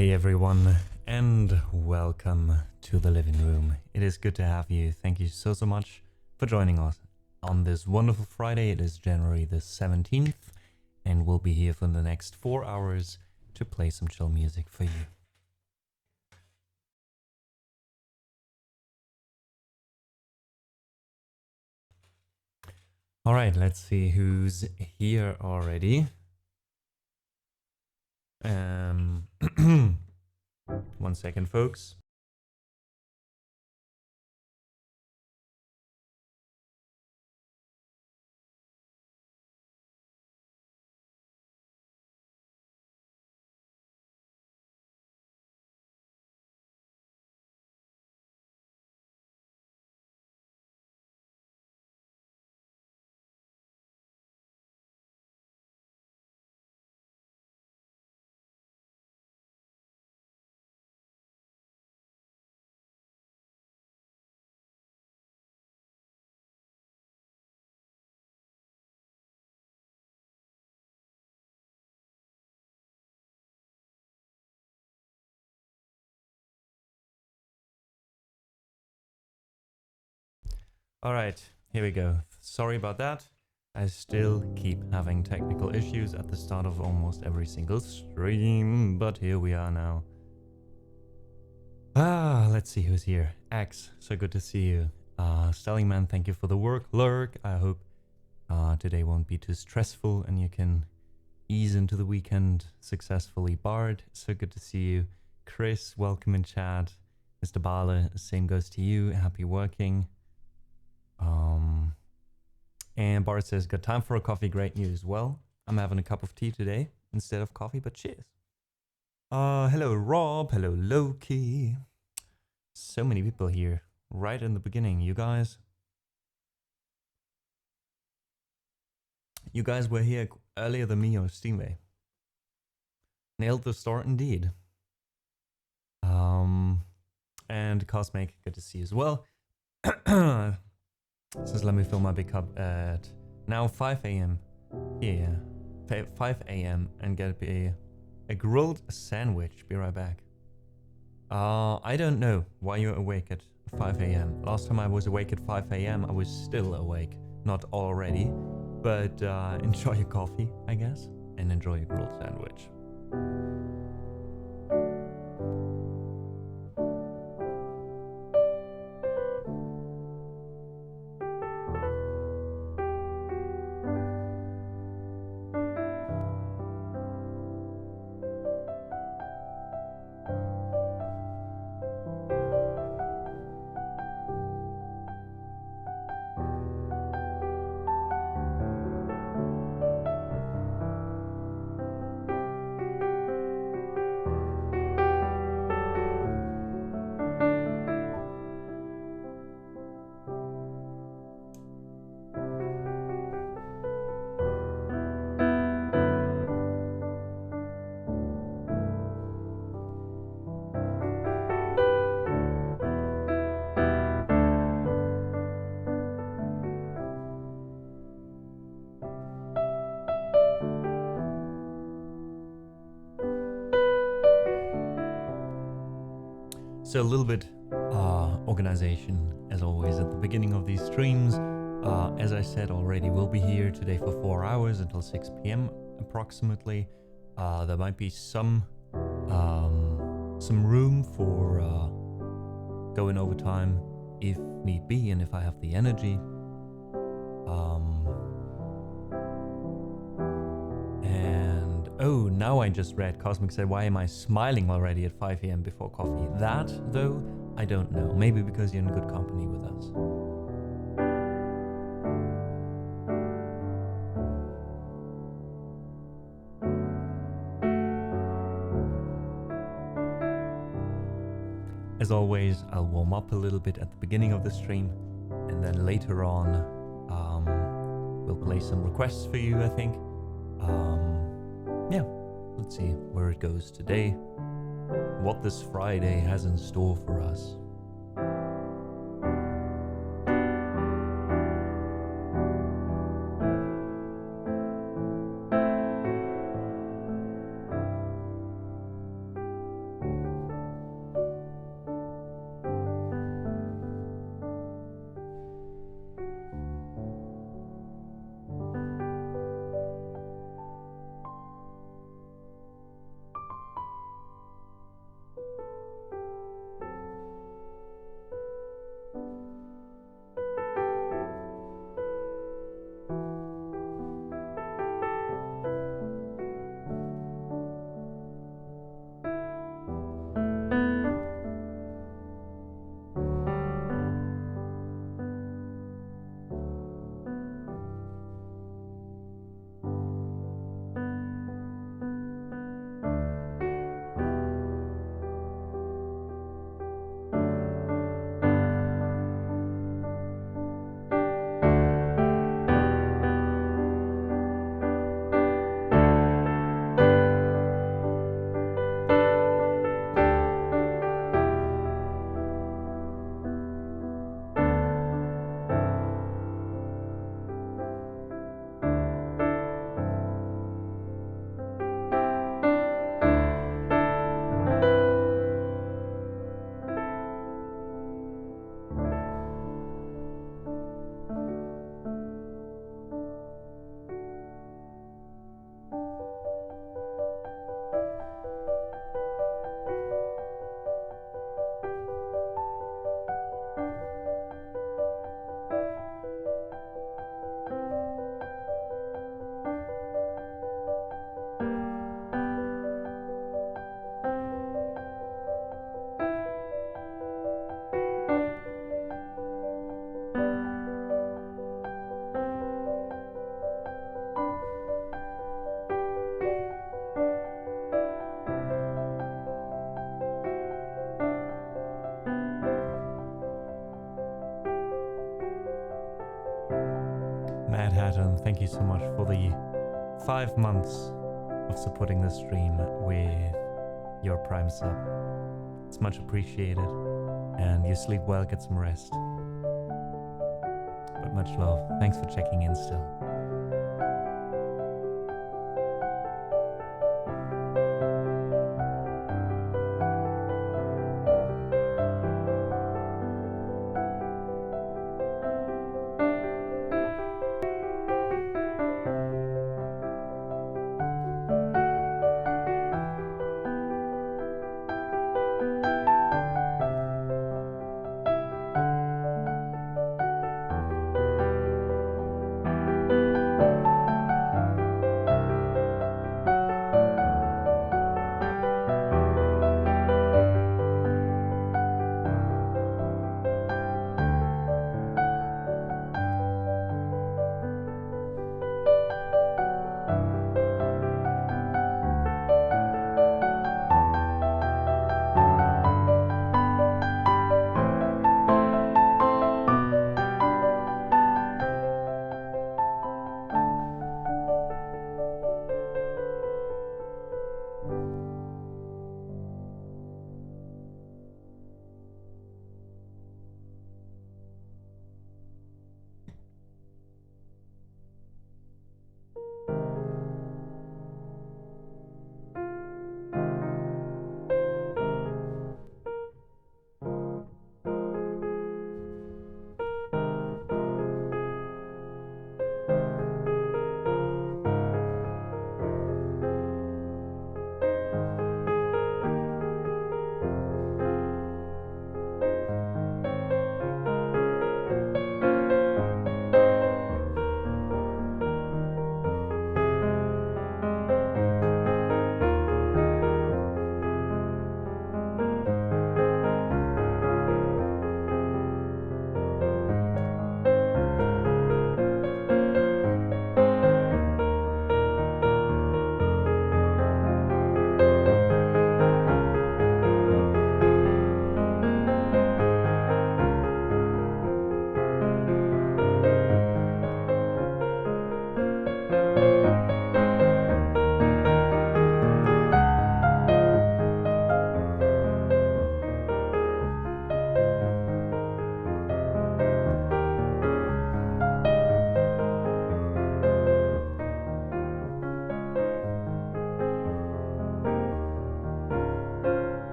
Hey everyone, and welcome to the living room. It is good to have you. Thank you so much for joining us on this wonderful Friday. It is January the 17th, and we'll be here for the next 4 hours to play some chill music for you. All right, let's see who's here already. 1 second, folks. All right, here we go. Sorry about that. I still keep having technical issues at the start of almost every single stream, but here we are now. Let's see who's here. X, so good to see you. Stellingman, thank you for the work. Lurk, I hope today won't be too stressful and you can ease into the weekend successfully. Bard, so good to see you. Chris, welcome in chat. Mr. Bale, same goes to you. Happy working. And Bart says, got time for a coffee, great news. Well, I'm having a cup of tea today instead of coffee, but cheers. Hello Rob, hello Loki. So many people here right in the beginning. You guys were here earlier than me or Steamway. Nailed the start indeed. And Cosmic, good to see you as well. Says, let me fill my big cup at now 5 a.m. Yeah, 5 a.m. and get a grilled sandwich. Be right back. I don't know why you're awake at 5 a.m. Last time I was awake at 5 a.m. I was still awake, not already. But enjoy your coffee, I guess, and enjoy your grilled sandwich. So a little bit organization, as always, at the beginning of these streams. As I said already, we'll be here today for 4 hours until 6 p.m. approximately. There might be some room for going over time if need be, and if I have the energy. Oh, now I just read Cosmic said, why am I smiling already at 5 a.m. before coffee? That, though, I don't know. Maybe because you're in good company with us. As always, I'll warm up a little bit at the beginning of the stream, and then later on, we'll play some requests for you, I think. Yeah. Let's see where it goes today, what this Friday has in store for us. thank you so much for the 5 months of supporting the stream with your Prime sub. It's much appreciated. And you sleep well, get some rest. But much love. Thanks for checking in still.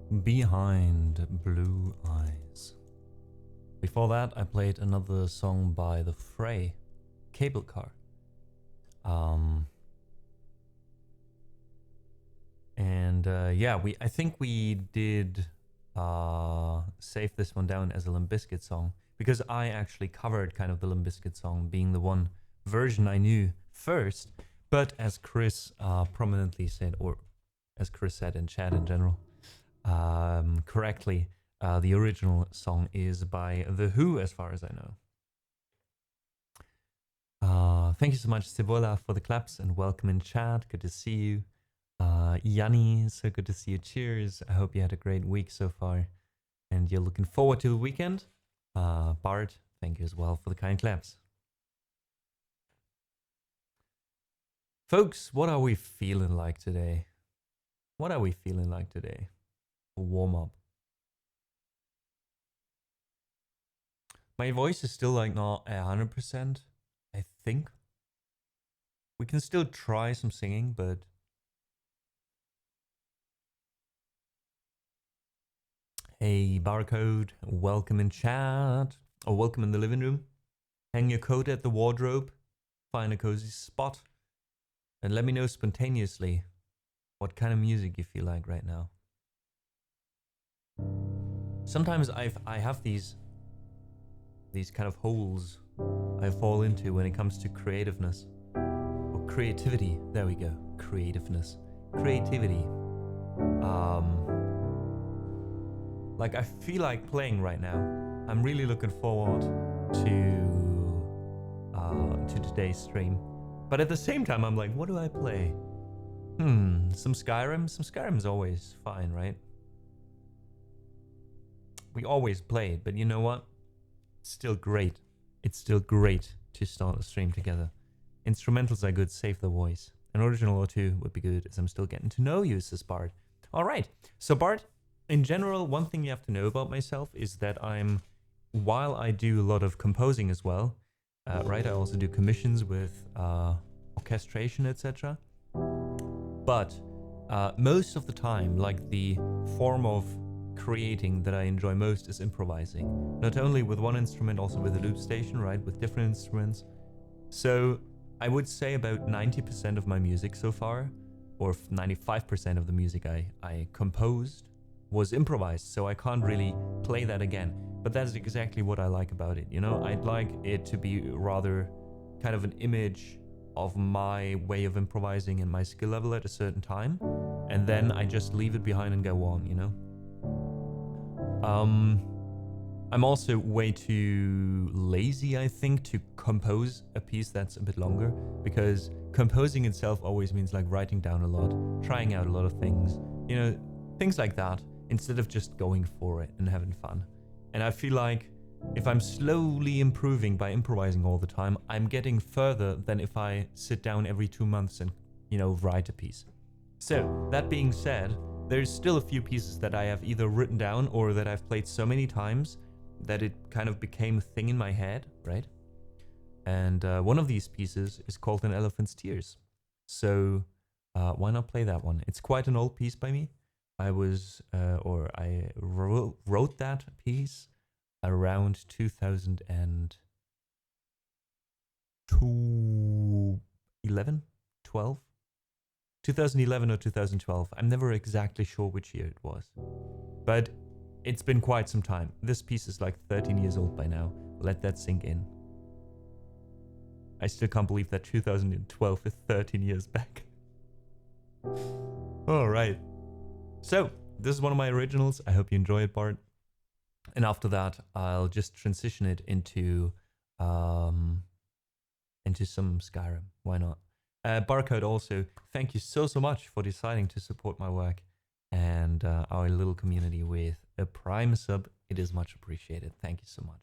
Behind Blue Eyes. Before that, I played another song by The Fray, Cable Car. Yeah, I think we did save this one down as a Limp Bizkit song because I actually covered kind of the Limp Bizkit song, being the one version I knew first. But as Chris prominently said, or as Chris said in chat in general, correctly, the original song is by The Who, as far as I know. Thank you so much, Cibola, for the claps and welcome in chat. Good to see you. Yanni, so good to see you. Cheers. I hope you had a great week so far and you're looking forward to the weekend. Bart, thank you as well for the kind claps. Folks, what are we feeling like today? What are we feeling like today? A warm up. My voice is still like not 100%, I think. We can still try some singing, but hey, Barcode, welcome in chat, or welcome in the living room. Hang your coat at the wardrobe, find a cozy spot, and let me know spontaneously what kind of music you feel like right now. Sometimes I have these kind of holes I fall into when it comes to creativeness. Or creativity, there we go, creativeness. Creativity. Like I feel like playing right now. I'm really looking forward to today's stream. But at the same time, I'm like, what do I play? Some Skyrim? Some Skyrim's always fine, right? We always play it, but you know what? It's still great. It's still great to start a stream together. Instrumentals are good, save the voice. An original or two would be good, as I'm still getting to know you, says Bart. Alright, so Bart, in general, one thing you have to know about myself is that while I do a lot of composing as well, right, I also do commissions with orchestration, etc. But most of the time, like the form of creating that I enjoy most is improvising. Not only with one instrument, also with a loop station, right, with different instruments. So I would say about 90% of my music so far, or 95% of the music I composed, was improvised, so I can't really play that again. But that is exactly what I like about it, you know? I'd like it to be rather kind of an image of my way of improvising and my skill level at a certain time, and then I just leave it behind and go on, you know? I'm also way too lazy, I think, to compose a piece that's a bit longer, because composing itself always means like writing down a lot, trying out a lot of things, you know, things like that, instead of just going for it and having fun. And I feel like if I'm slowly improving by improvising all the time, I'm getting further than if I sit down every 2 months and, you know, write a piece. So, that being said, there's still a few pieces that I have either written down or that I've played so many times that it kind of became a thing in my head, right? And one of these pieces is called An Elephant's Tears. So why not play that one? It's quite an old piece by me. I wrote that piece around 2011 or 2012. I'm never exactly sure which year it was, but it's been quite some time. This piece is like 13 years old by now. Let that sink in. I still can't believe that 2012 is 13 years back. Alright. So, this is one of my originals. I hope you enjoy it, Bart. And after that, I'll just transition it into some Skyrim. Why not? Barcode also, thank you so much for deciding to support my work and our little community with a Prime sub. It is much appreciated. Thank you so much.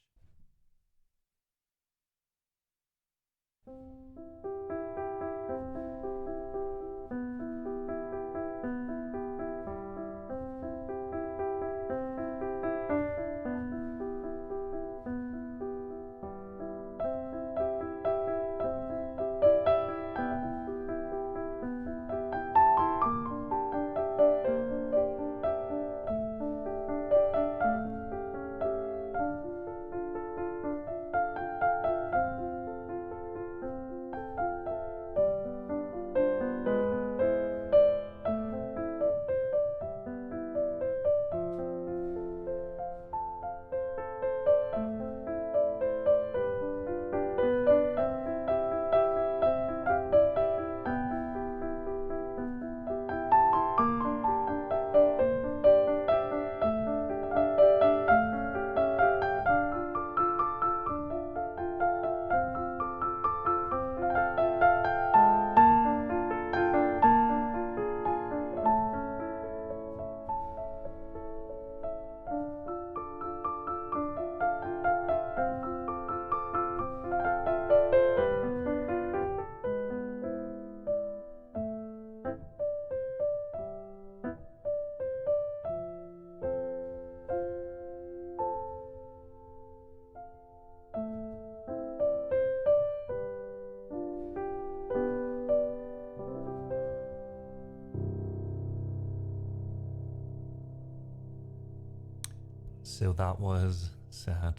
So that was sad.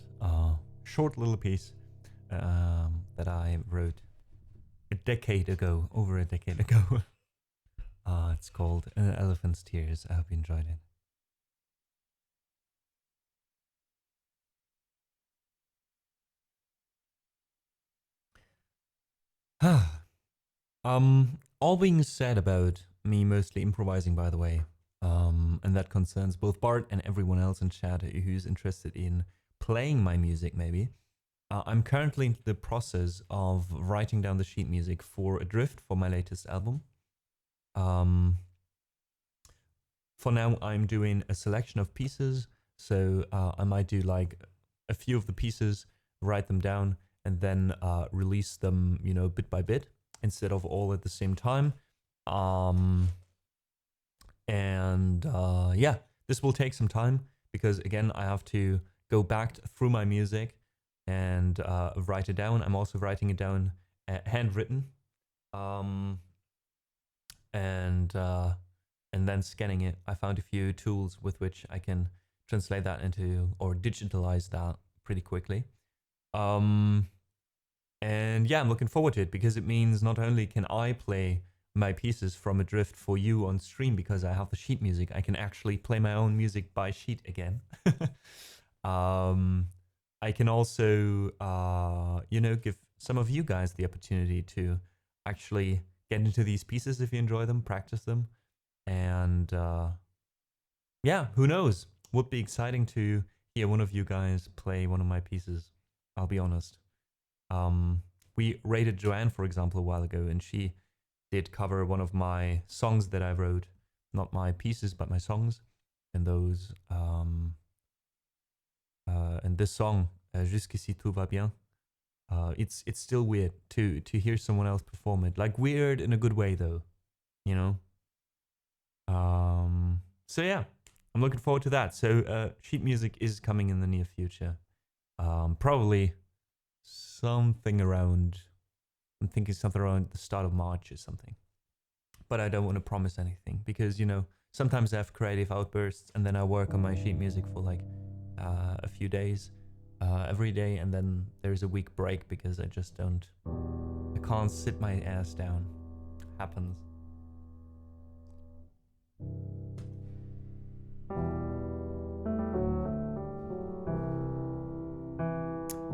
Short little piece that I wrote a decade ago, over a decade ago. It's called Elephant's Tears. I hope you enjoyed it. All being said about me mostly improvising, by the way, and that concerns both Bart and everyone else in chat who's interested in playing my music, maybe. I'm currently in the process of writing down the sheet music for Adrift for my latest album. For now, I'm doing a selection of pieces, so I might do like a few of the pieces, write them down, and then release them, you know, bit by bit instead of all at the same time. Yeah, this will take some time because again, I have to go back through my music and write it down. I'm also writing it down handwritten, and then scanning it. I found a few tools with which I can translate that into or digitalize that pretty quickly. And yeah, I'm looking forward to it because it means not only can I play my pieces from Adrift for you on stream because I have the sheet music, I can actually play my own music by sheet again. I can also, you know, give some of you guys the opportunity to actually get into these pieces if you enjoy them, practice them. And yeah, who knows? Would be exciting to hear one of you guys play one of my pieces. I'll be honest. We rated Joanne, for example, a while ago, and she did cover one of my songs that I wrote, not my pieces, but my songs. And those, and this song, Jusqu'ici tout va bien. It's still weird to hear someone else perform it. Like weird in a good way, though. You know. So yeah, I'm looking forward to that. So sheet music is coming in the near future. Probably something around, I'm thinking something around the start of March or something. But I don't want to promise anything because, you know, sometimes I have creative outbursts and then I work on my sheet music for like a few days every day, and then there's a week break because I can't sit my ass down. Happens.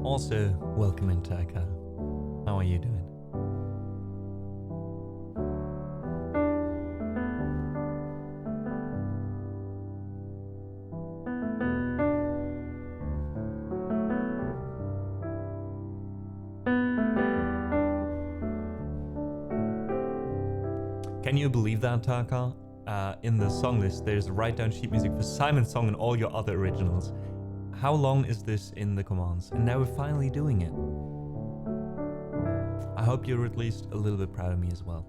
Also, welcome in, Taka. How are you doing? Can you believe that, Taka? In the song list, there's write down sheet music for Simon's song and all your other originals. How long is this in the commands? And now we're finally doing it. I hope you're at least a little bit proud of me as well.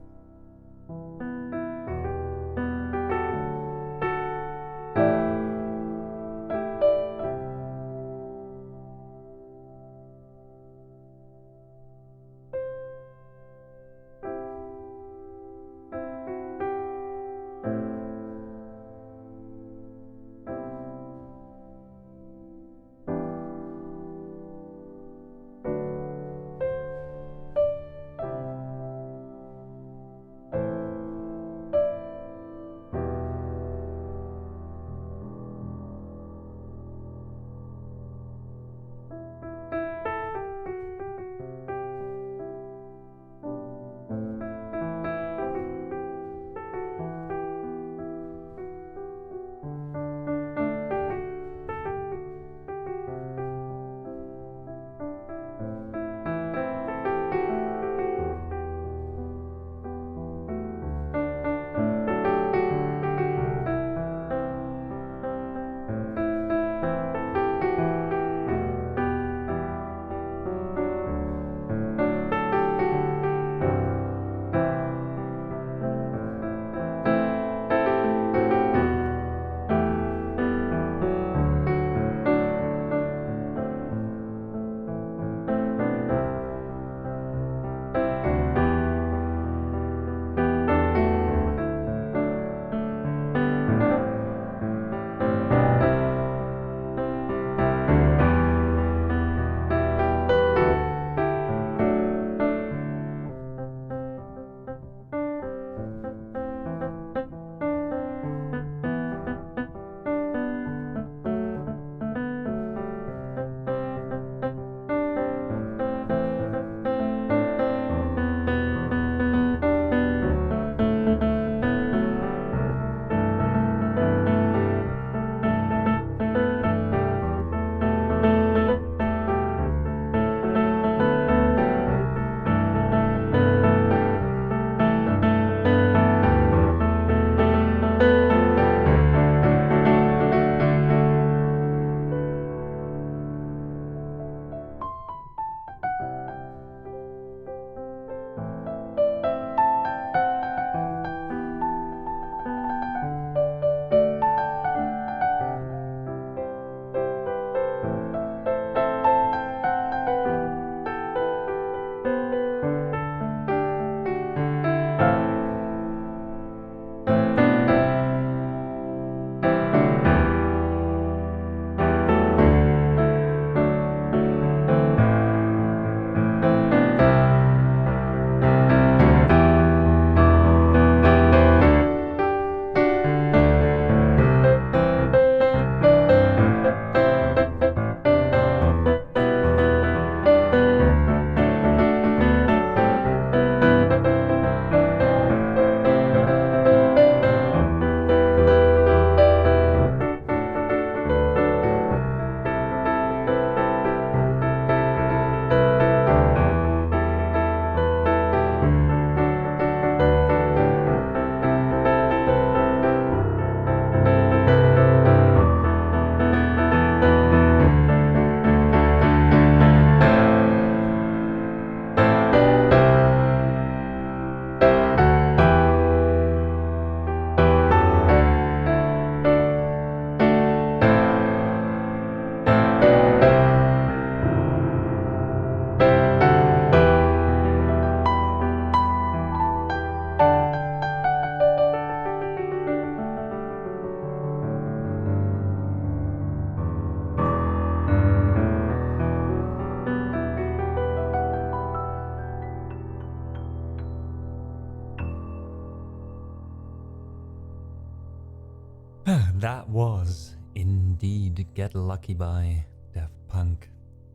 That was indeed Get Lucky by Daft Punk.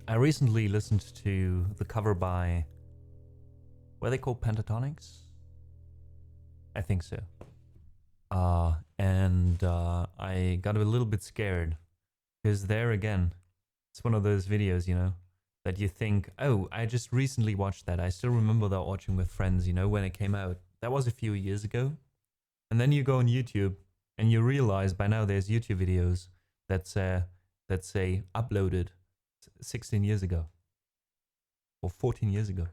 I recently listened to the cover by, what are they called, Pentatonics? I think so. And I got a little bit scared because there again, it's one of those videos, you know, that you think, oh, I just recently watched that. I still remember that watching with friends, you know, when it came out. That was a few years ago. And then you go on YouTube and you realize by now there's YouTube videos that say uploaded 16 years ago or 14 years ago.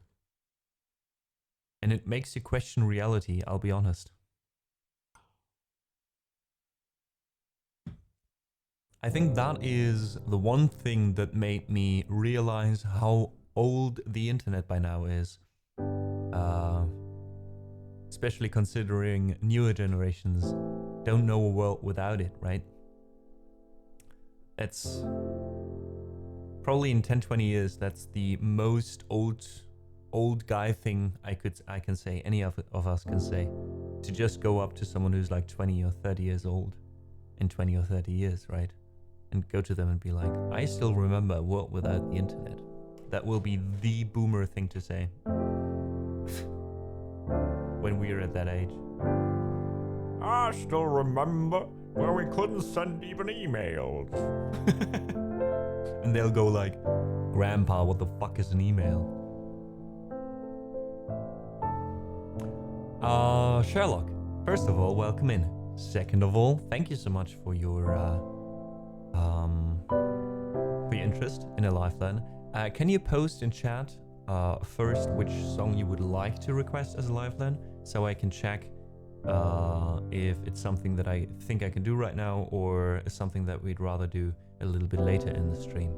And it makes you question reality, I'll be honest. I think that is the one thing that made me realize how old the internet by now is. Especially considering newer generations don't know a world without it, right? It's probably in 10-20 years, that's the most old guy thing I can say, any of us can say, to just go up to someone who's like 20 or 30 years old in 20 or 30 years, right? And go to them and be like, I still remember a world without the internet. That will be the boomer thing to say when we are at that age. I still remember when we couldn't send even emails. And they'll go like, Grandpa, what the fuck is an email? Sherlock, first of all, welcome in. Second of all, thank you so much for your interest in a lifeline. Can you post in chat first which song you would like to request as a lifeline, so I can check if it's something that I think I can do right now or something that we'd rather do a little bit later in the stream.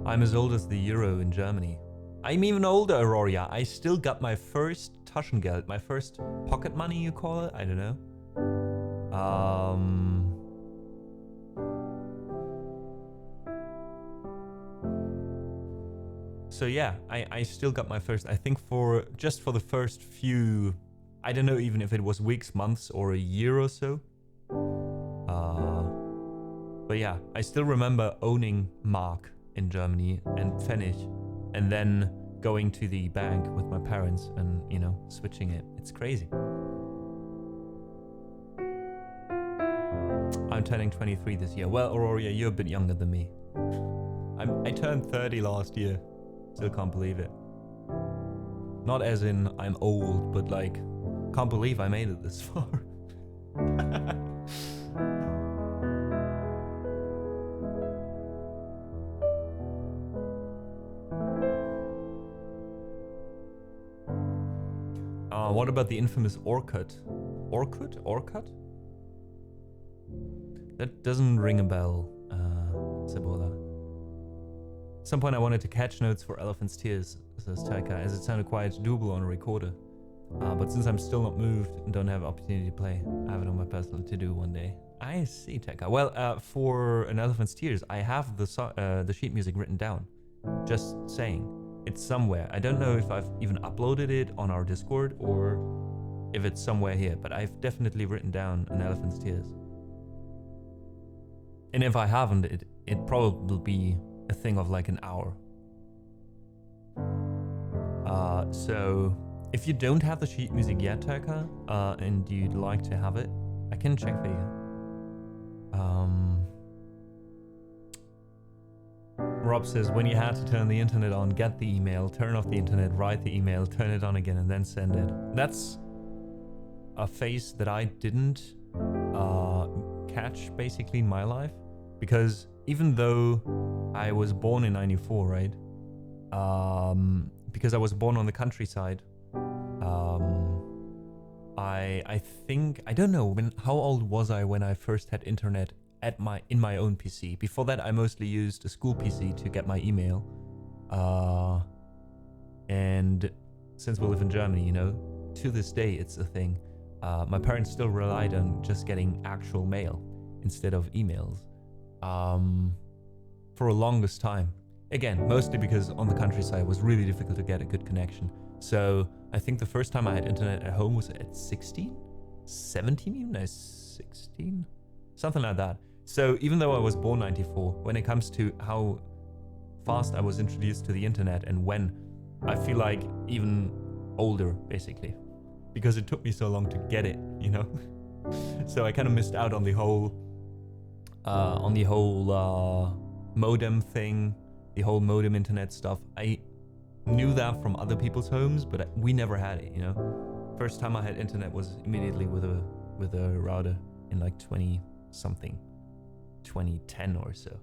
I'm as old as the euro in Germany. I'm even older, Auroria. I still got my first Taschengeld, my first pocket money, you call it? I don't know. So yeah, I still got my first, I think just for the first few, I don't know even if it was weeks, months, or a year or so. But yeah, I still remember owning Mark in Germany and Pfennig, and then going to the bank with my parents and, you know, switching it. It's crazy. I'm turning 23 this year. Well, Auroria, you're a bit younger than me. I turned 30 last year. Still can't believe it. Not as in I'm old, but like, can't believe I made it this far. What about the infamous Orkut? Orkut? That doesn't ring a bell, Cebola. At some point I wanted to catch notes for Elephant's Tears, says Taika, as it sounded quite doable on a recorder. But since I'm still not moved and don't have opportunity to play, I have it on my personal to-do one day. I see, Taika. Well, for an Elephant's Tears, I have the sheet music written down. Just saying. It's somewhere. I don't know if I've even uploaded it on our Discord or if it's somewhere here, but I've definitely written down an Elephant's Tears. And if I haven't, it probably will be a thing of like an hour. So if you don't have the sheet music yet, Turka, and you'd like to have it, I can check for you. Rob says, when you had to turn the internet on, get the email, turn off the internet, write the email, turn it on again, and then send it. That's a phase that I didn't catch basically in my life, because even though I was born in '94, right? Because I was born on the countryside, I think, I don't know, how old was I when I first had internet in my own PC? Before that, I mostly used a school PC to get my email. And since we live in Germany, you know, to this day, it's a thing. My parents still relied on just getting actual mail instead of emails for a longest time. Again, mostly because on the countryside it was really difficult to get a good connection. So I think the first time I had internet at home was at 16. 17 even? No, 16? Something like that. So even though I was born 94, when it comes to how fast I was introduced to the internet and when, I feel like even older, basically. Because it took me so long to get it, you know? So I kind of missed out on the whole modem thing, the whole modem internet stuff. I knew that from other people's homes, but we never had it, you know? First time I had internet was immediately with a router in like 20-something, 2010 or so.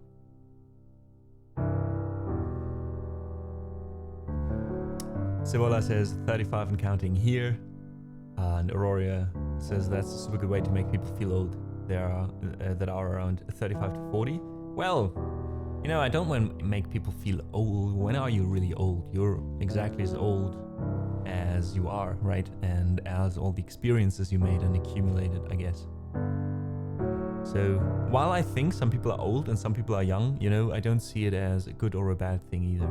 Sibola says 35 and counting here. And Aurora says that's a super good way to make people feel old. There are that are around 35 to 40. Well, you know, I don't want to make people feel old. When are you really old? You're exactly as old as you are, right? And as all the experiences you made and accumulated, I guess. So while I think some people are old and some people are young, you know, I don't see it as a good or a bad thing either.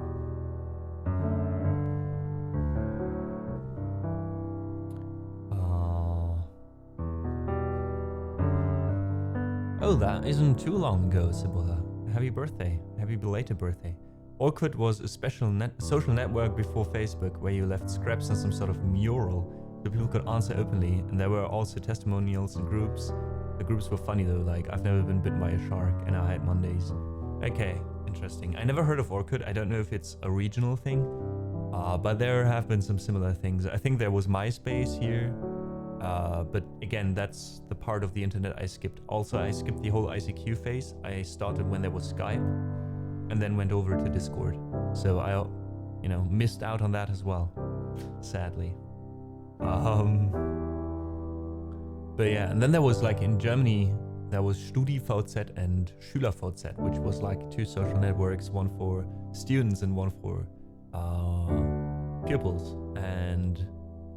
Oh, that isn't too long ago, Sibola. Happy birthday. Happy belated birthday. Orkut was a special social network before Facebook where you left scraps on some sort of mural so people could answer openly, and there were also testimonials and groups. The groups were funny though, like I've never been bitten by a shark and I had Mondays. Okay, interesting. I never heard of Orkut. I don't know if it's a regional thing, but there have been some similar things. I think there was MySpace here. But again, that's the part of the internet I skipped. Also, I skipped the whole ICQ phase. I started when there was Skype and then went over to Discord. So I, you know, missed out on that as well, sadly. But yeah, and then there was like in Germany, there was StudiVZ and SchülerVZ, which was like two social networks, one for students and one for pupils. And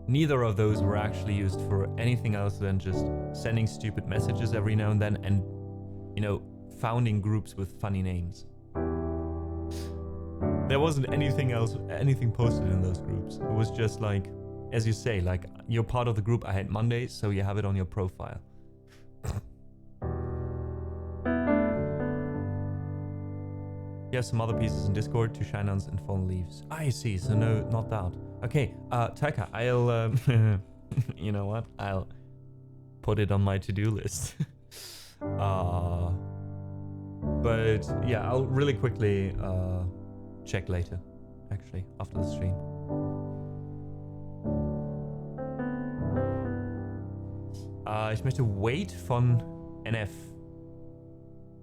neither of those were actually used for anything else than just sending stupid messages every now and then and, you know, founding groups with funny names. There wasn't anything else, anything posted in those groups. It was just like, as you say, like, you're part of the group I had Mondays, so you have it on your profile. You have some other pieces in Discord, 2 shine-ons and fallen leaves. I see, so no, not that. Okay, Taika, I'll, you know what? I'll put it on my to-do list. But yeah, I'll really quickly check later, actually, after the stream. Ich möchte Wait von NF.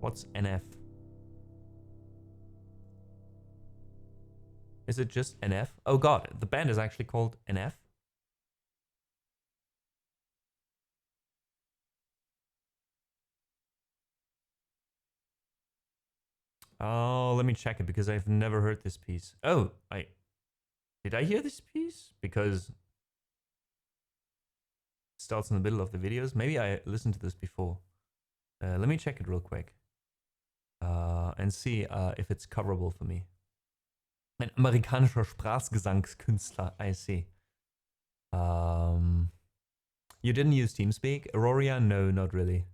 What's NF? Is it just NF? Oh god, the band is actually called NF? Oh, let me check it because I've never heard this piece. Oh, did I hear this piece? Because it starts in the middle of the videos. Maybe I listened to this before. Let me check it real quick. And see if it's coverable for me. Ein amerikanischer Sprachgesangskünstler, I see. You didn't use TeamSpeak? Aurora? No, not really.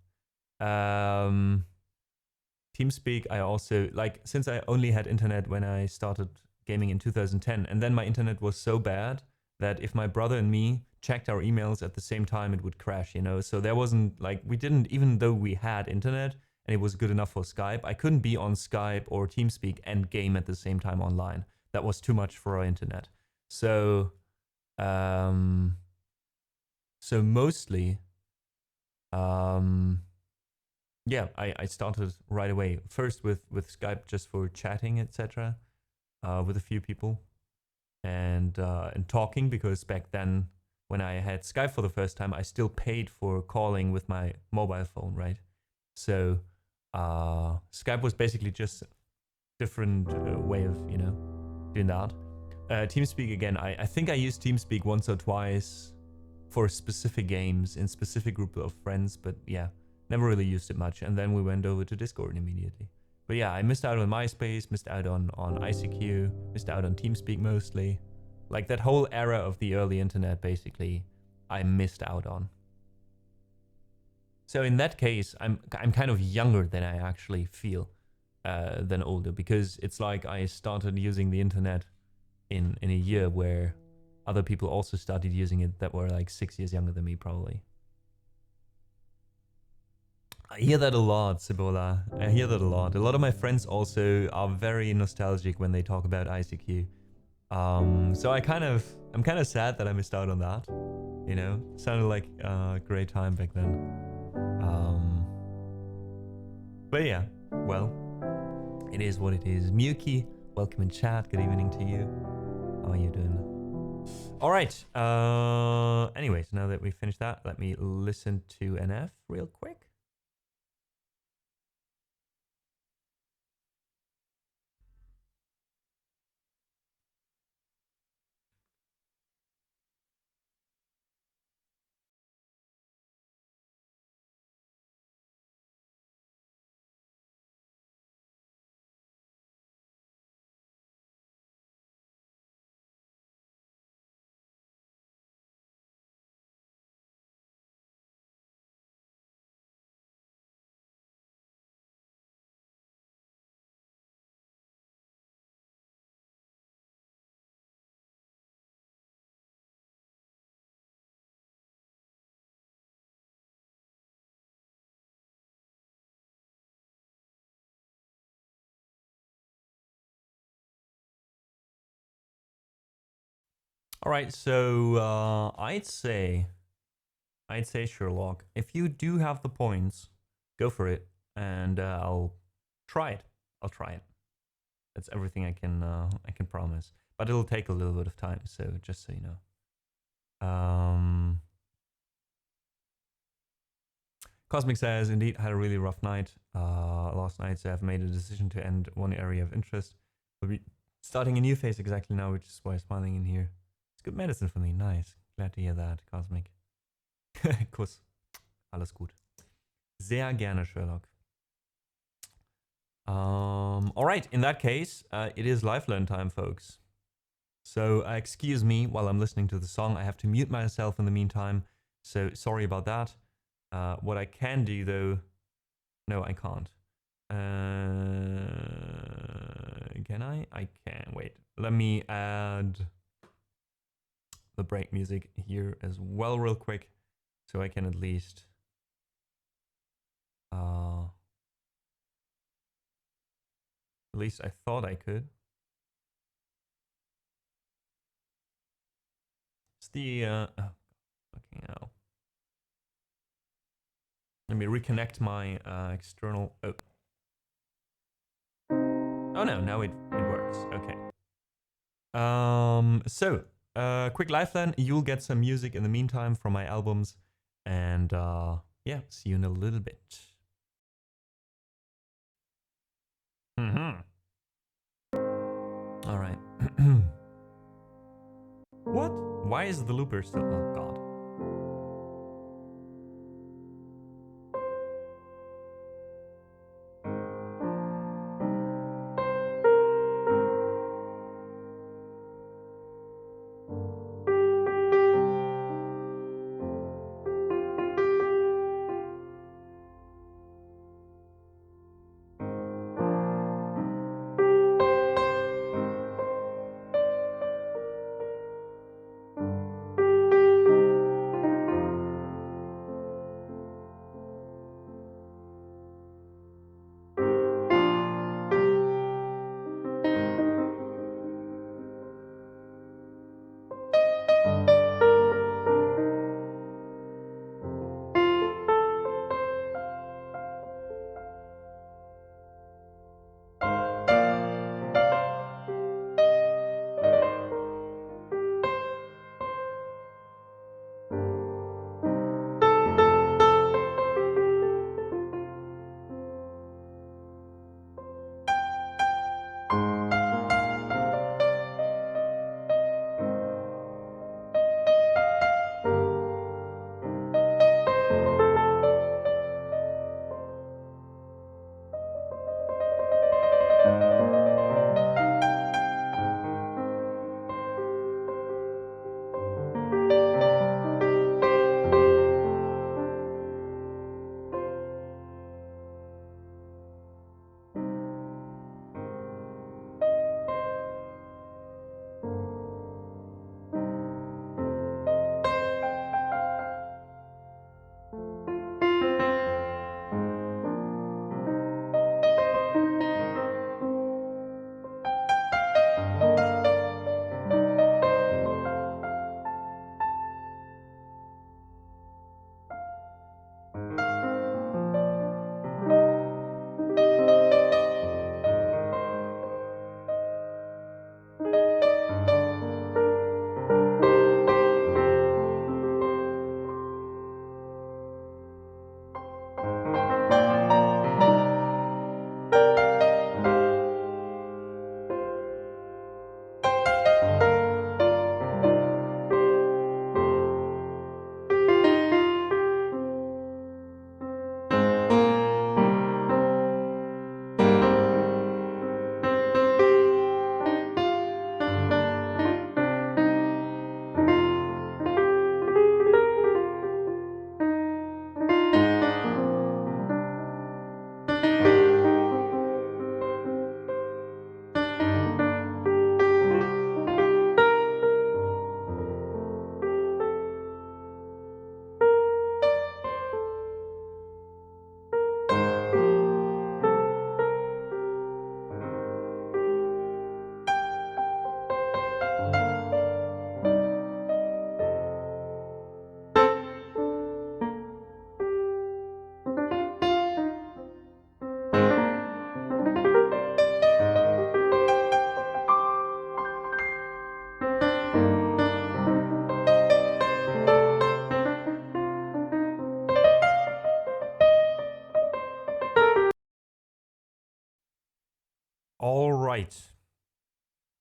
TeamSpeak, I also, like, since I only had internet when I started gaming in 2010, and then my internet was so bad that if my brother and me checked our emails at the same time, it would crash, you know? So there wasn't, like, we didn't, even though we had internet, and it was good enough for Skype, I couldn't be on Skype or TeamSpeak and game at the same time online. That was too much for our internet. So, mostly, yeah, I started right away. First with Skype just for chatting, etc., with a few people, and talking, because back then when I had Skype for the first time, I still paid for calling with my mobile phone, right? So Skype was basically just a different way of, you know, doing that. TeamSpeak, again, I think I used TeamSpeak once or twice for specific games in specific group of friends, but yeah, never really used it much. And then we went over to Discord immediately. But yeah, I missed out on MySpace, missed out on ICQ, missed out on TeamSpeak mostly. Like that whole era of the early internet, basically, I missed out on. So in that case, I'm kind of younger than I actually feel than older, because it's like I started using the internet in a year where other people also started using it that were like 6 years younger than me, probably. I hear that a lot, Cibola. I hear that a lot. A lot of my friends also are very nostalgic when they talk about ICQ. So I'm kind of sad that I missed out on that. You know, sounded like a great time back then. But yeah, well, it is what it is. Miyuki, welcome in chat. Good evening to you. How are you doing? All right. Anyways, now that we finished that, let me listen to NF real quick. All right, so I'd say Sherlock, if you do have the points, go for it, and I'll try it. I'll try it. That's everything I can promise. But it'll take a little bit of time, so just so you know. Cosmic says, indeed, had a really rough night last night, so I've made a decision to end one area of interest. We'll be starting a new phase exactly now, which is why I'm smiling in here. It's good medicine for me. Nice. Glad to hear that, Cosmic. Kuss. Alles gut. Sehr gerne, Sherlock. All right, in that case, it is live learn time, folks. So excuse me while I'm listening to the song. I have to mute myself in the meantime, so sorry about that. What I can do, though... No, I can't. Can I? I can. Wait. Let me add the break music here as well real quick, so I can at least... at least I thought I could. It's the... oh, fucking hell. Let me reconnect my external... Oh. Oh no, now it works. Okay. So, quick lifeline. You'll get some music in the meantime from my albums. And yeah, see you in a little bit. All right. What? Why is the looper still... Oh, God. All right.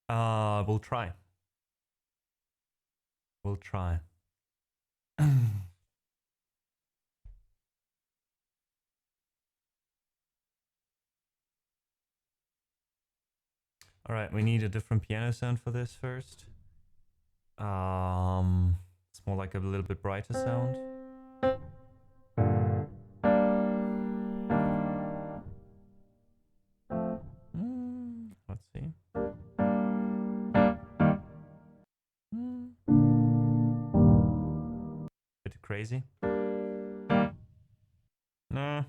We'll try. We'll try. All right, we need a different piano sound for this first. It's more like a little bit brighter sound. Let's see. Bit crazy. Nah.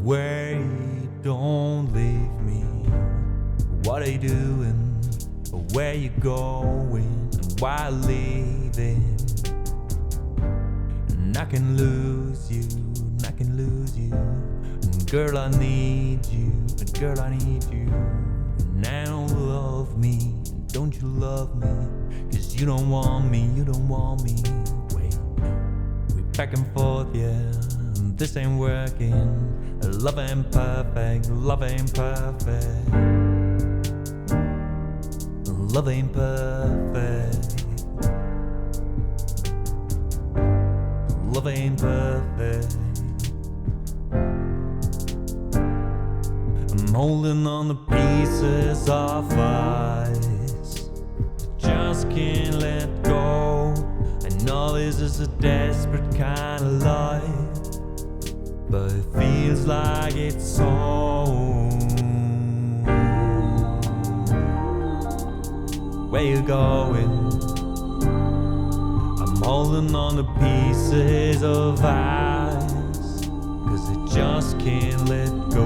away, don't leave me. What are you doing? Where you going? And why leaving? And I can lose you, and I can lose you. And girl, I need you, and girl, I need you. And now love me, don't you love me? 'Cause you don't want me, you don't want me. Wait, we back and forth, yeah. This ain't working. Love ain't perfect, love ain't perfect. Love ain't perfect. Love ain't perfect. I'm holding on to pieces of ice, just can't let go. I know this is a desperate kind of life, but it feels like it's so. Where you going? I'm holding on to pieces of ice, 'cause I just can't let go.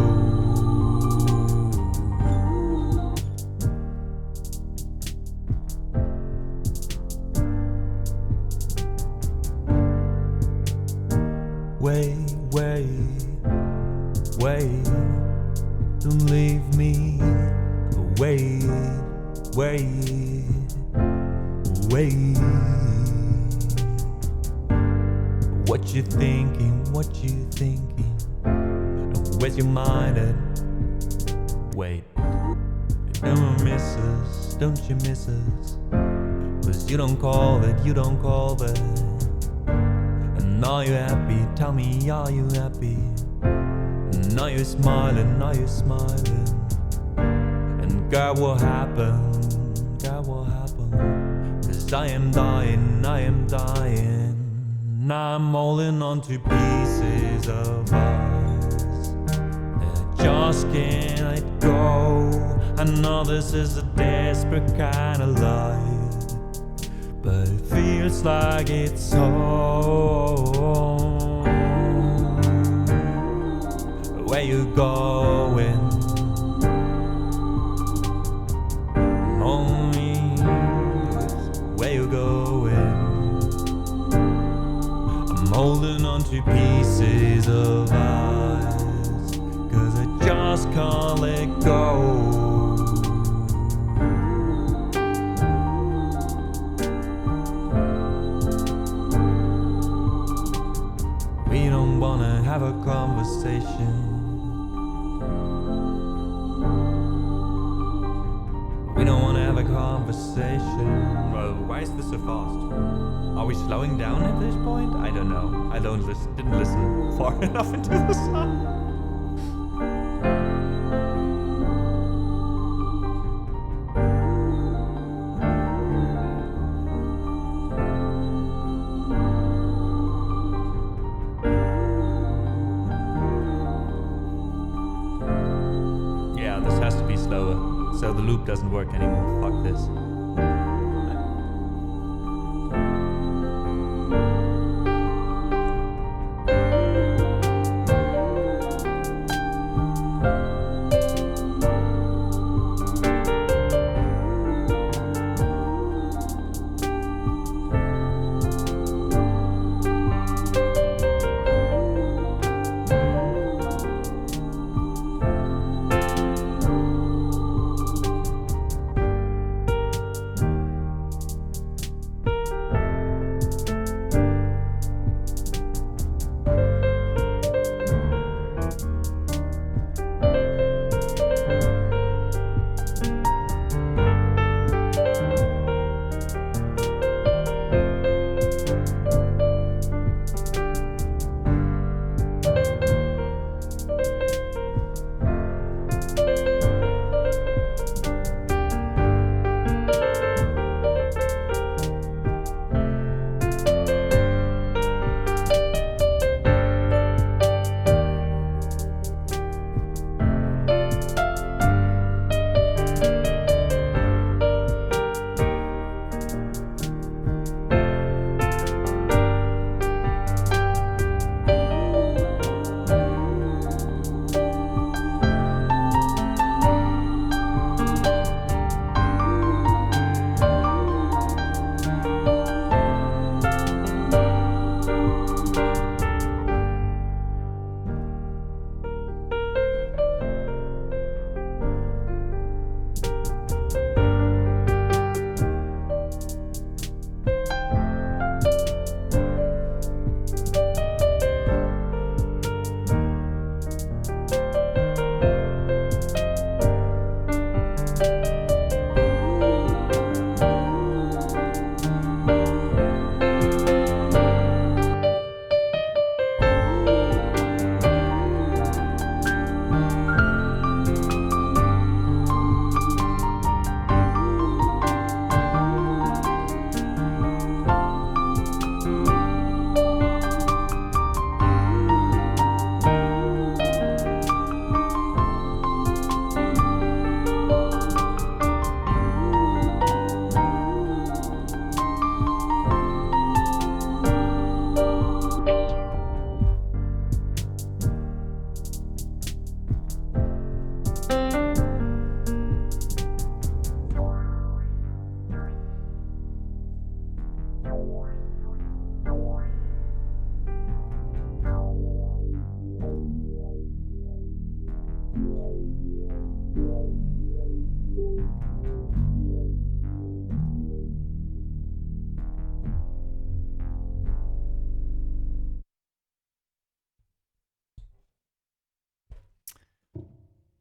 Wait, wait, wait, don't leave me. Wait, wait, wait. What you thinking? What you thinking? Where's your mind at? Wait, don't miss us, don't you miss us? 'Cause you don't call that, you don't call that. And are you happy? Tell me, are you happy? And are you smiling? Are you smiling? And girl, what happened? Girl, what happened? 'Cause I am dying, I am dying. Now I'm holding on to pieces of ice, and I just can't let go. I know this is a desperate kind of life, but it feels like it's so. Where you going? Only where you going? I'm holding on to pieces of ice, 'cause I just can't let go. We don't wanna have a conversation. We don't wanna have a conversation. Well, why is this so fast? Are we slowing down at this point? I don't know. I didn't listen far enough into the song. Yeah, this has to be slower, so the loop doesn't work anymore. Fuck this.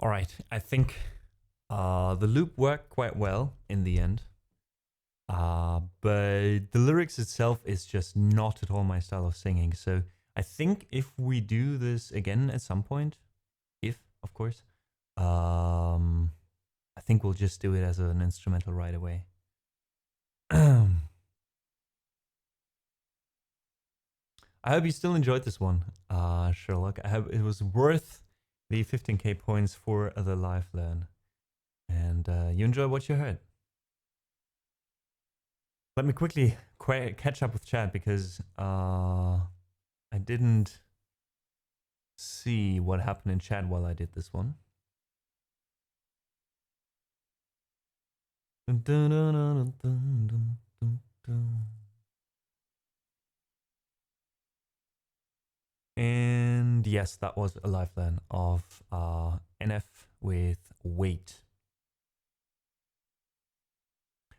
All right, I think the loop worked quite well in the end. But the lyrics itself is just not at all my style of singing. So I think if we do this again at some point, if of course, I think we'll just do it as an instrumental right away. I hope you still enjoyed this one, Sherlock. I hope it was worth the 15k points for the live learn. And you enjoy what you heard. Let me quickly catch up with chat because I didn't see what happened in chat while I did this one. And yes, that was a live learn of NF with Weight.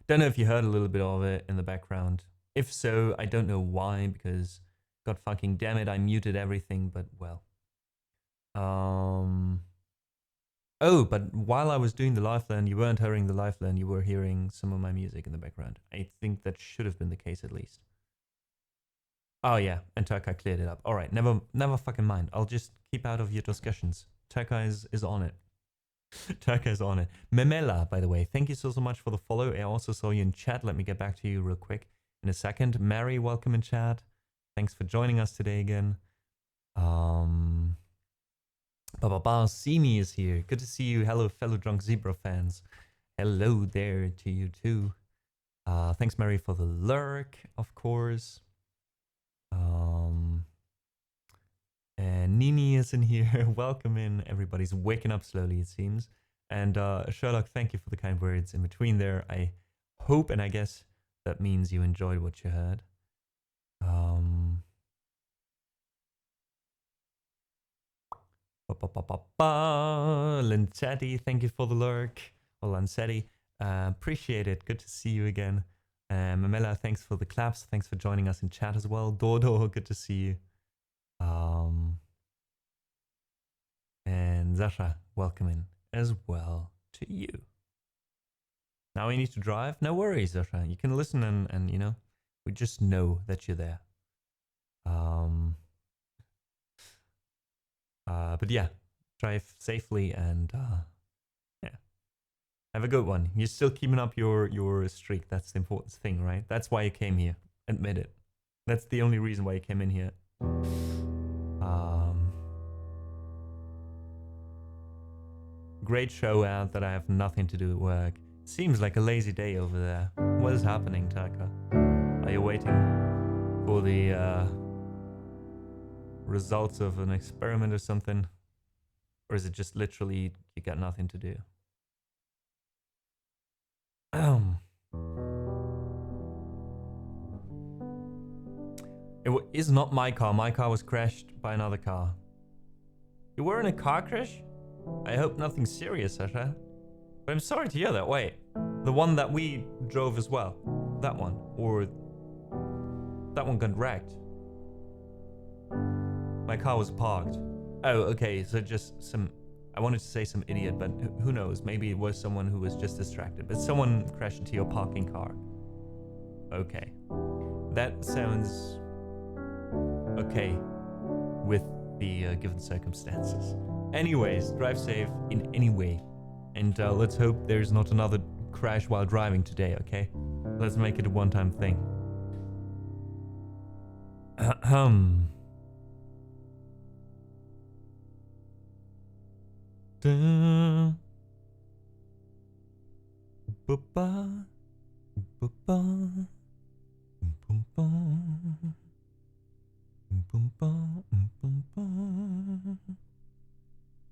Don't know if you heard a little bit of it in the background. If so, I don't know why, because god fucking damn it, I muted everything, but well. Oh, but while I was doing the live learn, you weren't hearing the live learn, you were hearing some of my music in the background. I think that should have been the case at least. Oh yeah, and Turkai cleared it up. All right, never fucking mind. I'll just keep out of your discussions. Turkai is on it. Turkai is on it. Memela, by the way, thank you so much for the follow. I also saw you in chat. Let me get back to you real quick in a second. Mary, welcome in chat. Thanks for joining us today again. Simi is here. Good to see you. Hello, fellow Drunk Zebra fans. Hello there to you too. Thanks, Mary, for the lurk, of course. And Nini is in here. Welcome in. Everybody's waking up slowly, it seems. And Sherlock, thank you for the kind words in between there. I hope, and I guess that means you enjoyed what you heard. Lancetti, thank you for the lurk. Or Lancetti, appreciate it. Good to see you again. Mamela, thanks for the claps. Thanks for joining us in chat as well. Dodo, good to see you. And Zasha, welcome in as well to you. Now we need to drive. No worries, Zasha. You can listen and you know, we just know that you're there. But yeah, drive safely and yeah, have a good one. You're still keeping up your streak. That's the important thing, right? That's why you came here. Admit it. That's the only reason why you came in here. Great show out that I have nothing to do with work. Seems like a lazy day over there. What is happening, Taka? Are you waiting for the results of an experiment or something? Or is it just literally you got nothing to do? It is not my car. My car was crashed by another car. You were in a car crash? I hope nothing serious, Sasha. But I'm sorry to hear that. Wait, the one that we drove as well? That one? Or that one got wrecked? My car was parked. Oh, okay, so just some... I wanted to say some idiot, but who knows? Maybe it was someone who was just distracted. But someone crashed into your parking car. Okay. That sounds... okay with the given circumstances. Anyways, drive safe in any way. And let's hope there's not another crash while driving today, okay? Let's make it a one-time thing.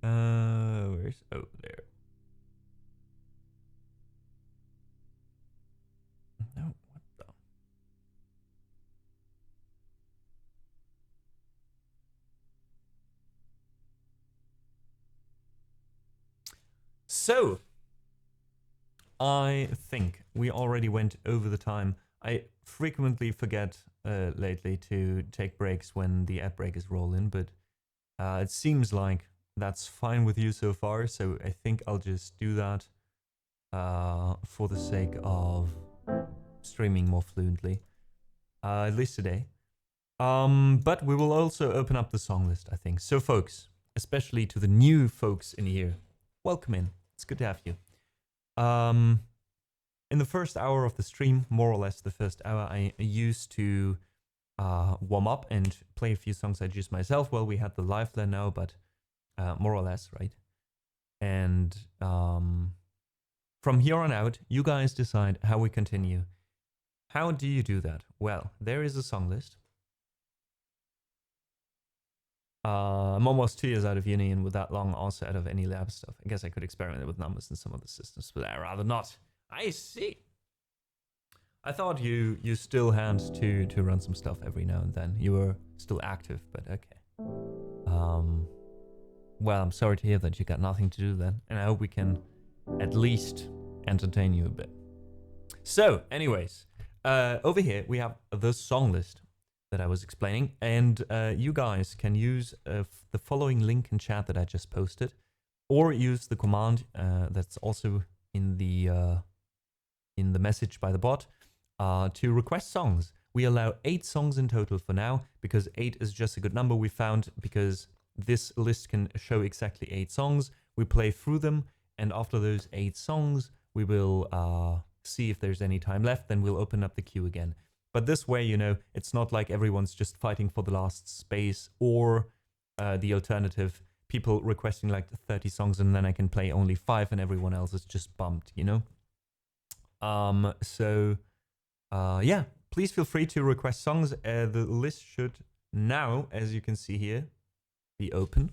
Where's... oh, there. No, what the... So, I think we already went over the time. I frequently forget lately to take breaks when the ad break is rolling, but it seems like that's fine with you so far, so I think I'll just do that for the sake of streaming more fluently, at least today. But we will also open up the song list, I think. So folks, especially to the new folks in here, welcome in. It's good to have you. In the first hour of the stream, more or less the first hour, I used to warm up and play a few songs I choose myself. Well, we had the live there now, but more or less, right? And from here on out, you guys decide how we continue. How do you do that? Well, there is a song list. I'm almost 2 years out of uni, and with that long also out of any lab stuff. I guess I could experiment with numbers in some of the systems, but I'd rather not. I see. I thought you still had to run some stuff every now and then. You were still active, but okay. Well, I'm sorry to hear that you got nothing to do then, and I hope we can at least entertain you a bit. So, anyways, over here we have the song list that I was explaining, and you guys can use the following link in chat that I just posted, or use the command that's also in the message by the bot to request songs. We allow 8 songs in total for now, because 8 is just a good number we found, because this list can show exactly 8 songs. We play through them, and after those 8 songs, we will see if there's any time left, then we'll open up the queue again. But this way, you know, it's not like everyone's just fighting for the last space, or the alternative, people requesting like 30 songs and then I can play only 5 and everyone else is just bumped, you know? Yeah, please feel free to request songs. The list should now, as you can see here, be open.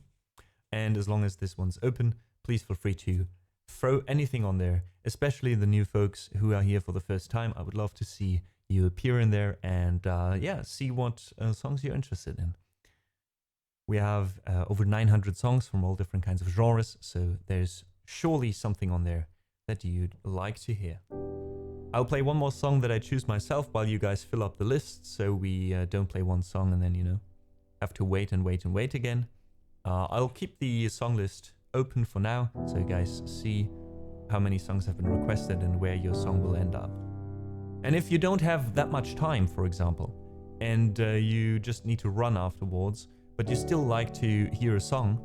And as long as this one's open, please feel free to throw anything on there, especially the new folks who are here for the first time. I would love to see you appear in there and yeah, see what songs you're interested in. We have over 900 songs from all different kinds of genres, so there's surely something on there that you'd like to hear. I'll play one more song that I choose myself while you guys fill up the list, so we don't play one song and then, you know, have to wait and wait and wait again. I'll keep the song list open for now, so you guys see how many songs have been requested and where your song will end up. And if you don't have that much time, for example, and you just need to run afterwards, but you still like to hear a song,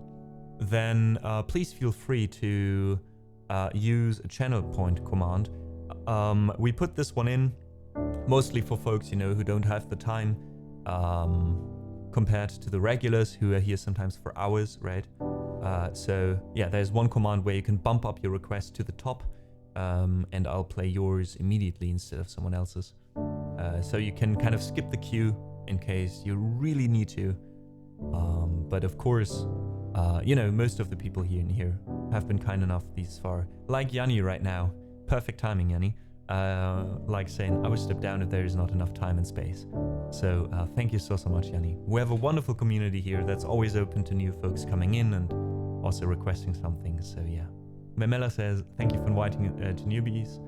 then please feel free to use a channel point command. We put this one in mostly for folks, you know, who don't have the time compared to the regulars who are here sometimes for hours, right? So yeah, there's one command where you can bump up your request to the top, and I'll play yours immediately instead of someone else's. So you can kind of skip the queue in case you really need to. But of course, you know, most of the people here in here have been kind enough these far. Like Yanni right now. Perfect timing, Yanni. Like saying, I will step down if there is not enough time and space. So thank you so much, Yanni. We have a wonderful community here that's always open to new folks coming in and also requesting something. So yeah. Memela says, thank you for inviting to newbies.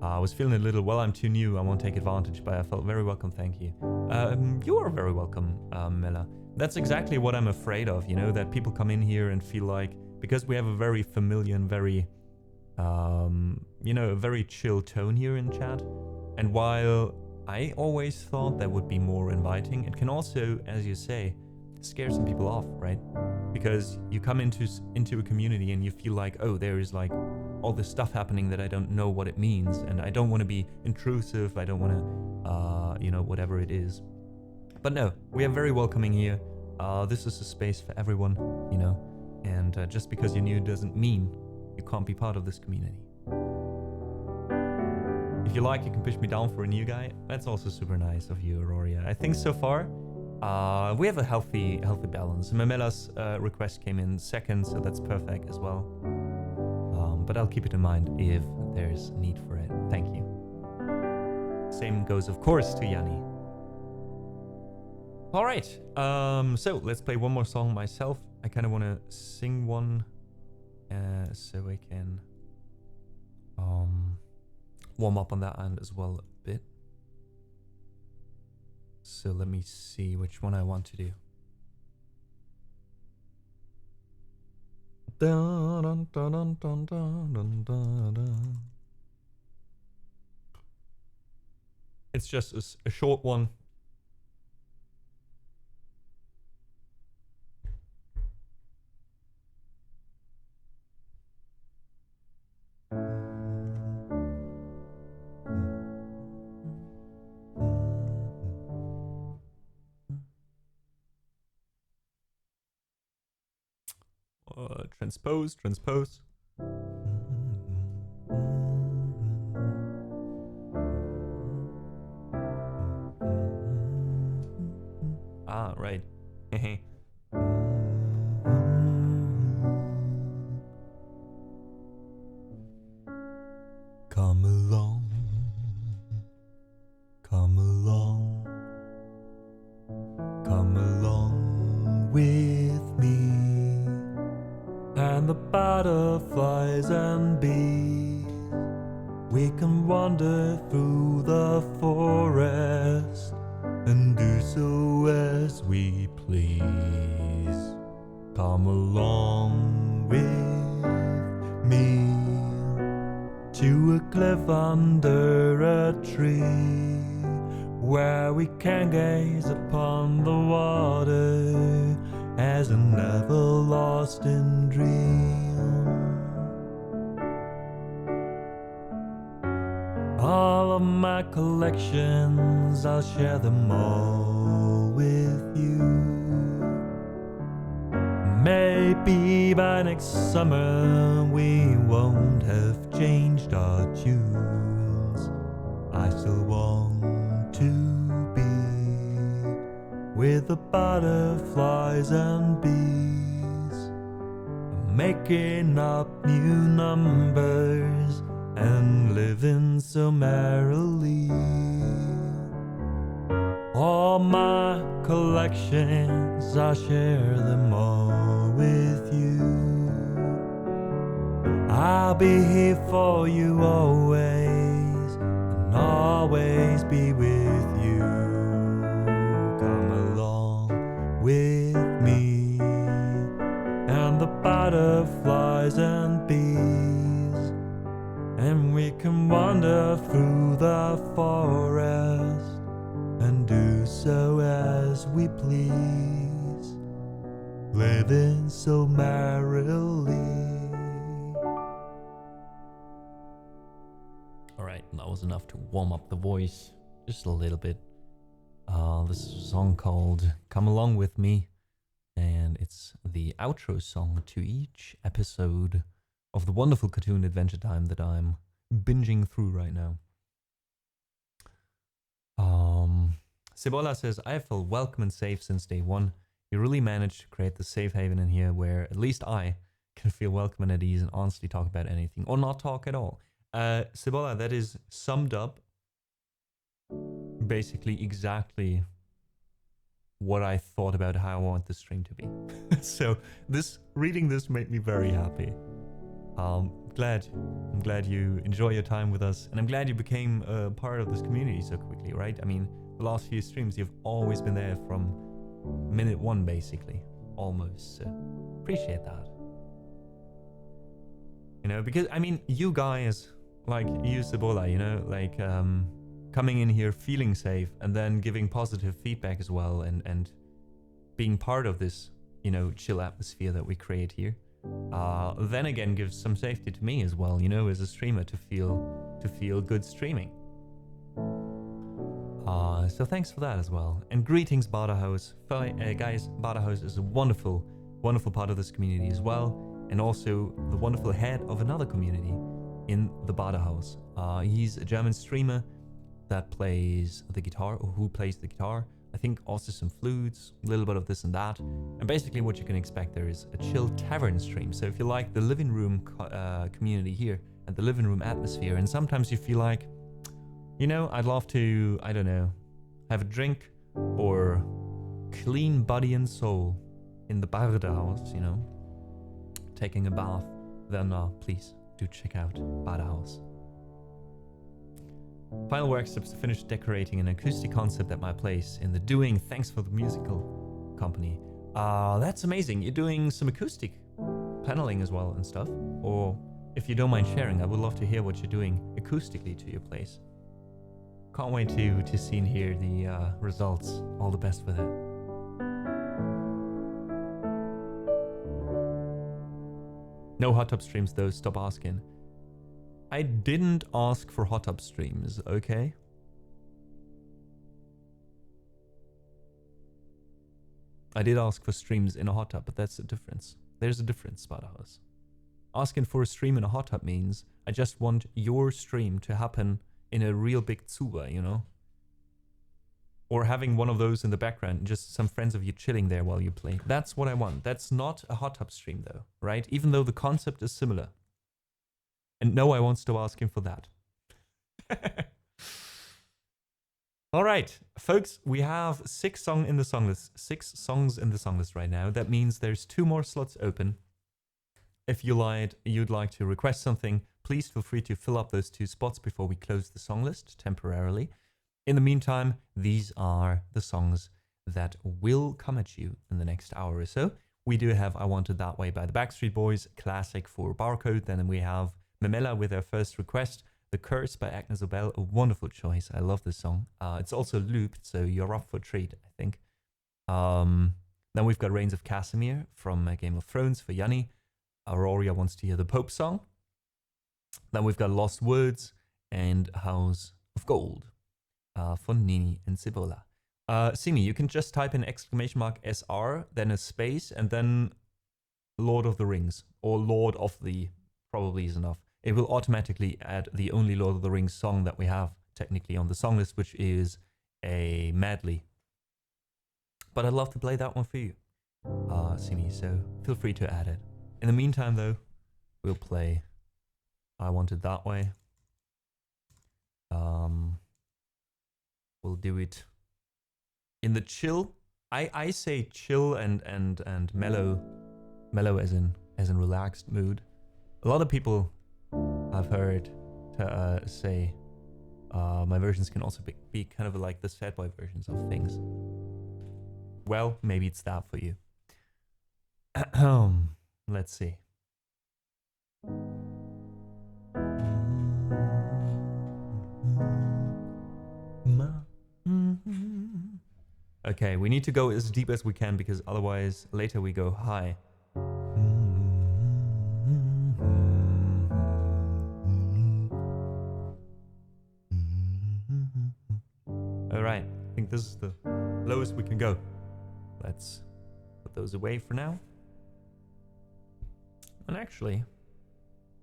I was feeling a little, well, I'm too new, I won't take advantage, but I felt very welcome, thank you. You are very welcome, Mela. That's exactly what I'm afraid of, you know, that people come in here and feel like, because we have a very familiar and very, you know, a very chill tone here in chat. And while I always thought that would be more inviting, it can also, as you say, scare some people off, right? Because you come into a community and you feel like, oh, there is like all this stuff happening that I don't know what it means, and I don't want to be intrusive, I don't want to, you know, whatever it is. But no, we are very welcoming here. This is a space for everyone, you know, and just because you're new doesn't mean you can't be part of this community. If you like, you can push me down for a new guy. That's also super nice of you, Auroria. I think so far, we have a healthy balance. Mamela's request came in second, so that's perfect as well. But I'll keep it in mind if there's need for it. Thank you. Same goes, of course, to Yanni. All right, so let's play one more song myself. I kind of want to sing one so I can warm up on that end as well a bit. So let me see which one I want to do. Dun, dun, dun, dun, dun, dun, dun, dun. It's just a short one. Transpose. Ah, right. Come along, come along, come along with me, and the butterflies and bees, we can wander through the forest and do so as we please. Come along with me to a cliff under a tree, where we can gaze upon the water as an everlasting dream. All of my collections, I'll share them all with you. Maybe by next summer we won't have changed our tunes. I still want to be with the butterflies and bees, making up new numbers and living so merrily. All my collections, I'll share them all with you. I'll be here for you always, and always be with you. Come along with me, and the butterflies and bees, and we can wander through the forest and do so as we please, living so merrily. Alright, that was enough to warm up the voice just a little bit. This is a song called Come Along With Me, and it's the outro song to each episode of the wonderful cartoon Adventure Time that I'm binging through right now. Cibola says, I feel welcome and safe since day one. You really managed to create the safe haven in here where at least I can feel welcome and at ease and honestly talk about anything or not talk at all. Cibola, that is summed up basically exactly what I thought about how I want the stream to be. So reading this made me very happy. I'm glad you enjoy your time with us, and I'm glad you became a part of this community so quickly, right? I mean, the last few streams, you've always been there from minute one, basically, almost. So appreciate that. You know, because I mean, you guys, like you, Cibola, you know, like coming in here feeling safe and then giving positive feedback as well, and being part of this, you know, chill atmosphere that we create here. Then again gives some safety to me as well, you know, as a streamer, to feel good streaming. So thanks for that as well. And greetings, Barterhouse. Guys, Barterhouse is a wonderful part of this community as well, and also the wonderful head of another community in the Barterhouse. He's a German streamer that plays the guitar, or who plays the guitar. I think also some flutes, a little bit of this and that. And basically what you can expect there is a chill tavern stream. So if you like the living room community here and the living room atmosphere, and sometimes you feel like, you know, I'd love to, I don't know, have a drink or clean body and soul in the Barterhouse, you know, taking a bath, then please do check out Badahaus. Final work steps to finish decorating an acoustic concept at my place in the doing. Thanks for the musical company. That's amazing. You're doing some acoustic paneling as well and stuff. Or if you don't mind sharing, I would love to hear what you're doing acoustically to your place. Can't wait to see and hear the results. All the best with it. No hot tub streams though, stop asking. I didn't ask for hot tub streams, okay? I did ask for streams in a hot tub, but that's the difference. There's a difference, Badahaus. Asking for a stream in a hot tub means I just want your stream to happen in a real big tsuba, you know? Or having one of those in the background, just some friends of you chilling there while you play. That's what I want. That's not a hot tub stream though, right? Even though the concept is similar. And no, I won't stop asking for that. All right, folks, we have 6 songs in the song list right now. That means there's 2 more slots open. If you'd like to request something, please feel free to fill up those 2 spots before we close the song list temporarily. In the meantime, these are the songs that will come at you in the next hour or so. We do have I Want It That Way by the Backstreet Boys, classic for Barcode. Then we have Memela with their first request, The Curse by Agnes Obel, a wonderful choice. I love this song. It's also looped, so you're up for a treat, I think. Then we've got Reigns of Casimir from Game of Thrones for Yanni. Auroria wants to hear the Pope song. Then we've got Lost Words and House of Gold for Nini and Cibola. Simi, you can just type in !SR, then a space, and then Lord of the Rings, or Lord of the, probably is enough. It will automatically add the only Lord of the Rings song that we have technically on the song list, which is a medley. But I'd love to play that one for you, Simi, so feel free to add it. In the meantime, though, we'll play I Want It That Way. We'll do it in the chill. I say chill and mellow as in relaxed mood. A lot of people I've heard say my versions can also be kind of like the sad boy versions of things. Well, maybe it's that for you. Let's see. Okay, we need to go as deep as we can because otherwise later we go high. Alright, I think this is the lowest we can go. Let's put those away for now. And actually,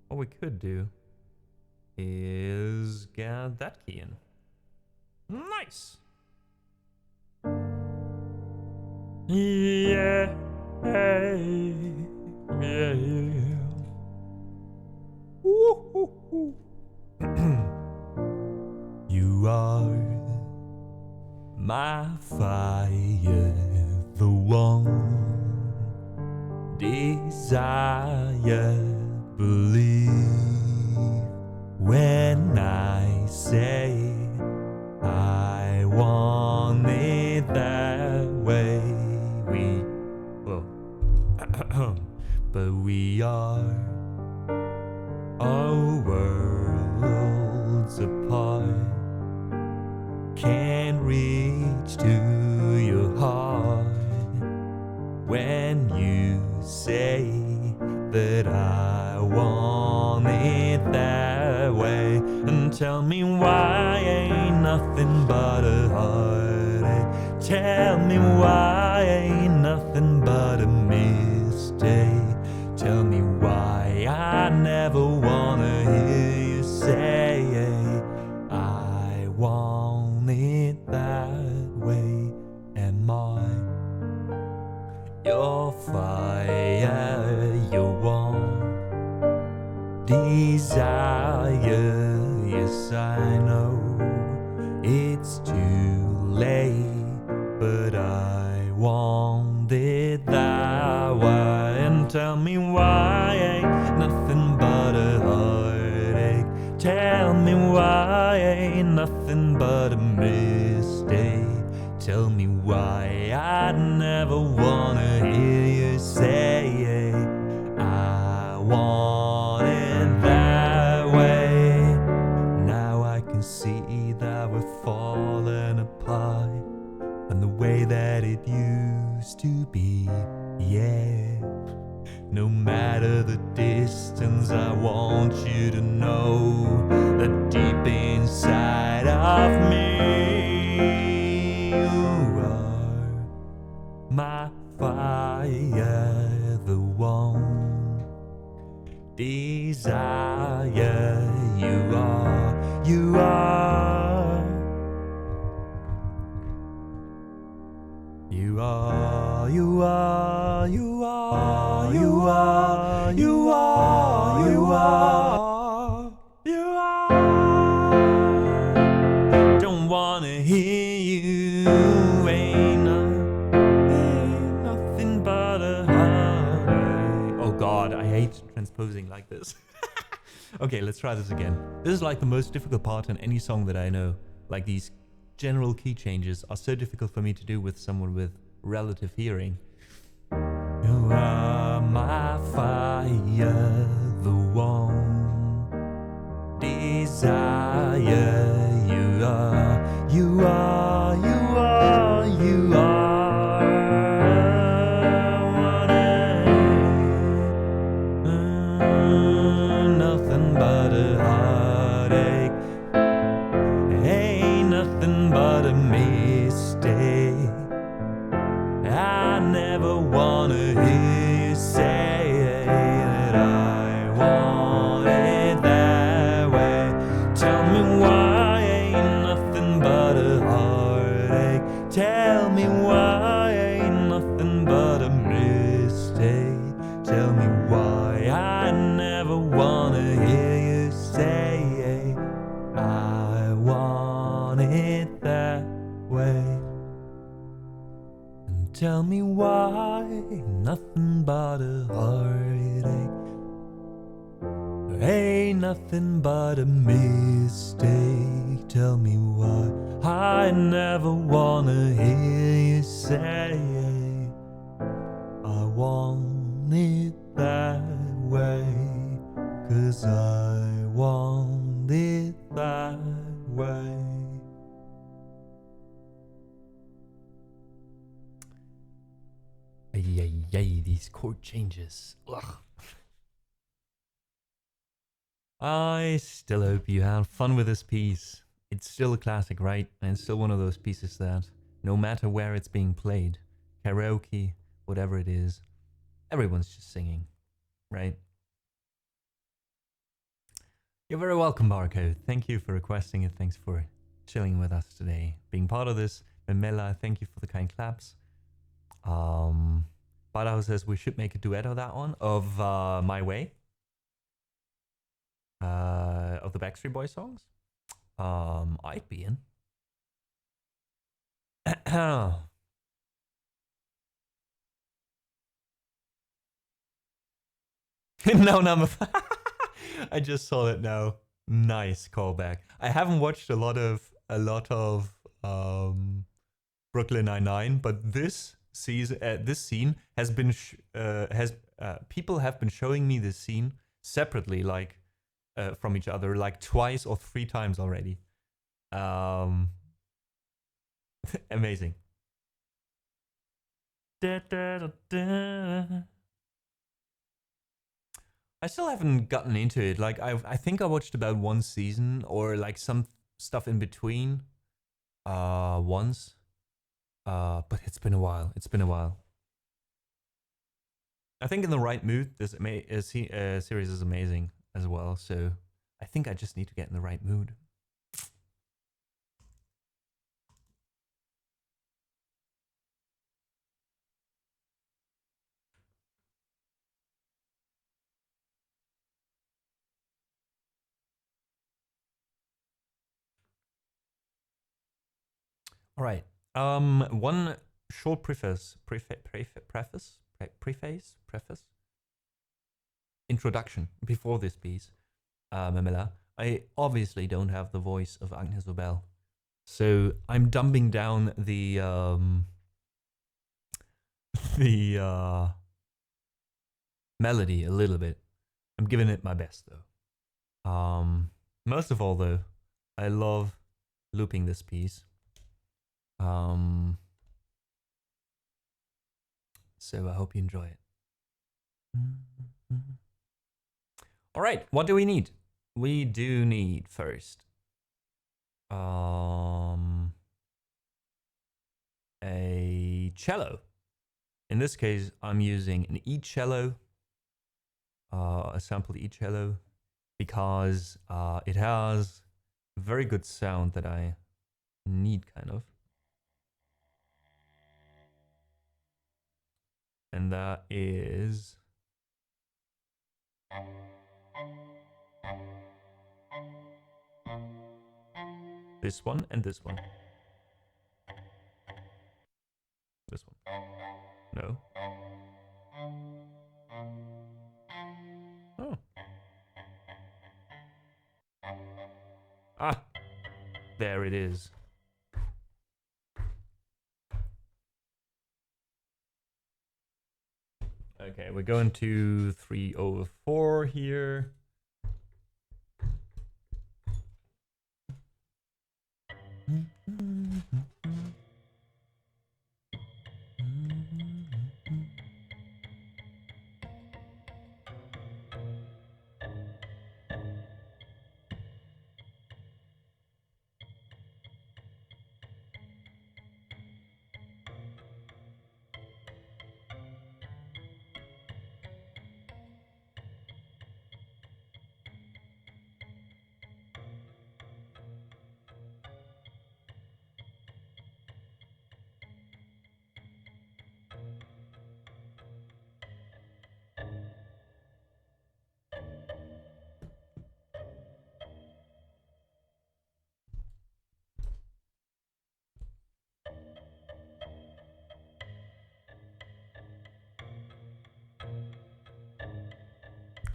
what we could do is get that key in. Nice! Yeah, yeah, yeah. Woo-hoo-hoo. You are my fire, the one desire, believe when I say I want it that way. But we are worlds apart. Can't reach to your heart when you say that I want it that way. And tell me why ain't nothing but a heartache. Tell me why ain't nothing but a mistake. Tell me why I never wanna hear you say I want it that way. Am I your fire, your warm desire? Yes, I know it's too late, but I want it that way. And tell me why ain't nothing but a heart. want it that way. Now I can see that we're falling apart from the way that it used to be, yeah. No matter the distance, I want you to know that deep inside of me, you are my fire, the one desire. You are, you are, you are, you are, you are, you are, you are, you are, you are. Don't wanna hear you, ain't nothing but a heartache. Oh God, I hate transposing like this. Okay, let's try this again. This is like the most difficult part in any song that I know. Like these general key changes are so difficult for me to do with someone with relative hearing. You are my fire, the one desire. You are, you are, you are, you are. Nothing but a heartache. Ain't nothing but a mistake. I never wanna hear you say that I want it that way. Tell me why ain't nothing but a heartache. Tell me why ain't nothing but a mistake. Tell me why I never wanna hear you say I want it that way. Tell me why nothing but a heartache. Ain't nothing but a mistake. Tell me why I never wanna hear you say I want it that way. 'Cause I want it that way. Yay, these chord changes. Ugh. I still hope you had fun with this piece. It's still a classic, right? And it's still one of those pieces that, no matter where it's being played, karaoke, whatever it is, everyone's just singing, right? You're very welcome, Barcode. Thank you for requesting it. Thanks for chilling with us today. Being part of this. Memela, thank you for the kind claps. Badao says we should make a duet of that one, of My Way, of the Backstreet Boys songs. I'd be in. No, number I just saw it now. Nice callback. I haven't watched a lot of Brooklyn Nine-Nine, but this season, this scene has been people have been showing me this scene separately, like from each other, like twice or 3 times already. Amazing. I still haven't gotten into it. Like I think I watched about 1 season or like some stuff in between once. But it's been a while. It's been a while. I think In the Right Mood, this series is amazing as well. So I think I just need to get in the right mood. All right. One short preface, introduction before this piece, Mamela. I obviously don't have the voice of Agnes Obel, so I'm dumbing down the melody a little bit. I'm giving it my best though. Most of all though, I love looping this piece. So I hope you enjoy it. All right, what do we need? We do need first a cello. In this case, I'm using an E cello, a sampled E cello, because it has a very good sound that I need, kind of. And that is this one and this one. This one. No. Oh. Ah. There it is. Okay, we're going to 3/4 here.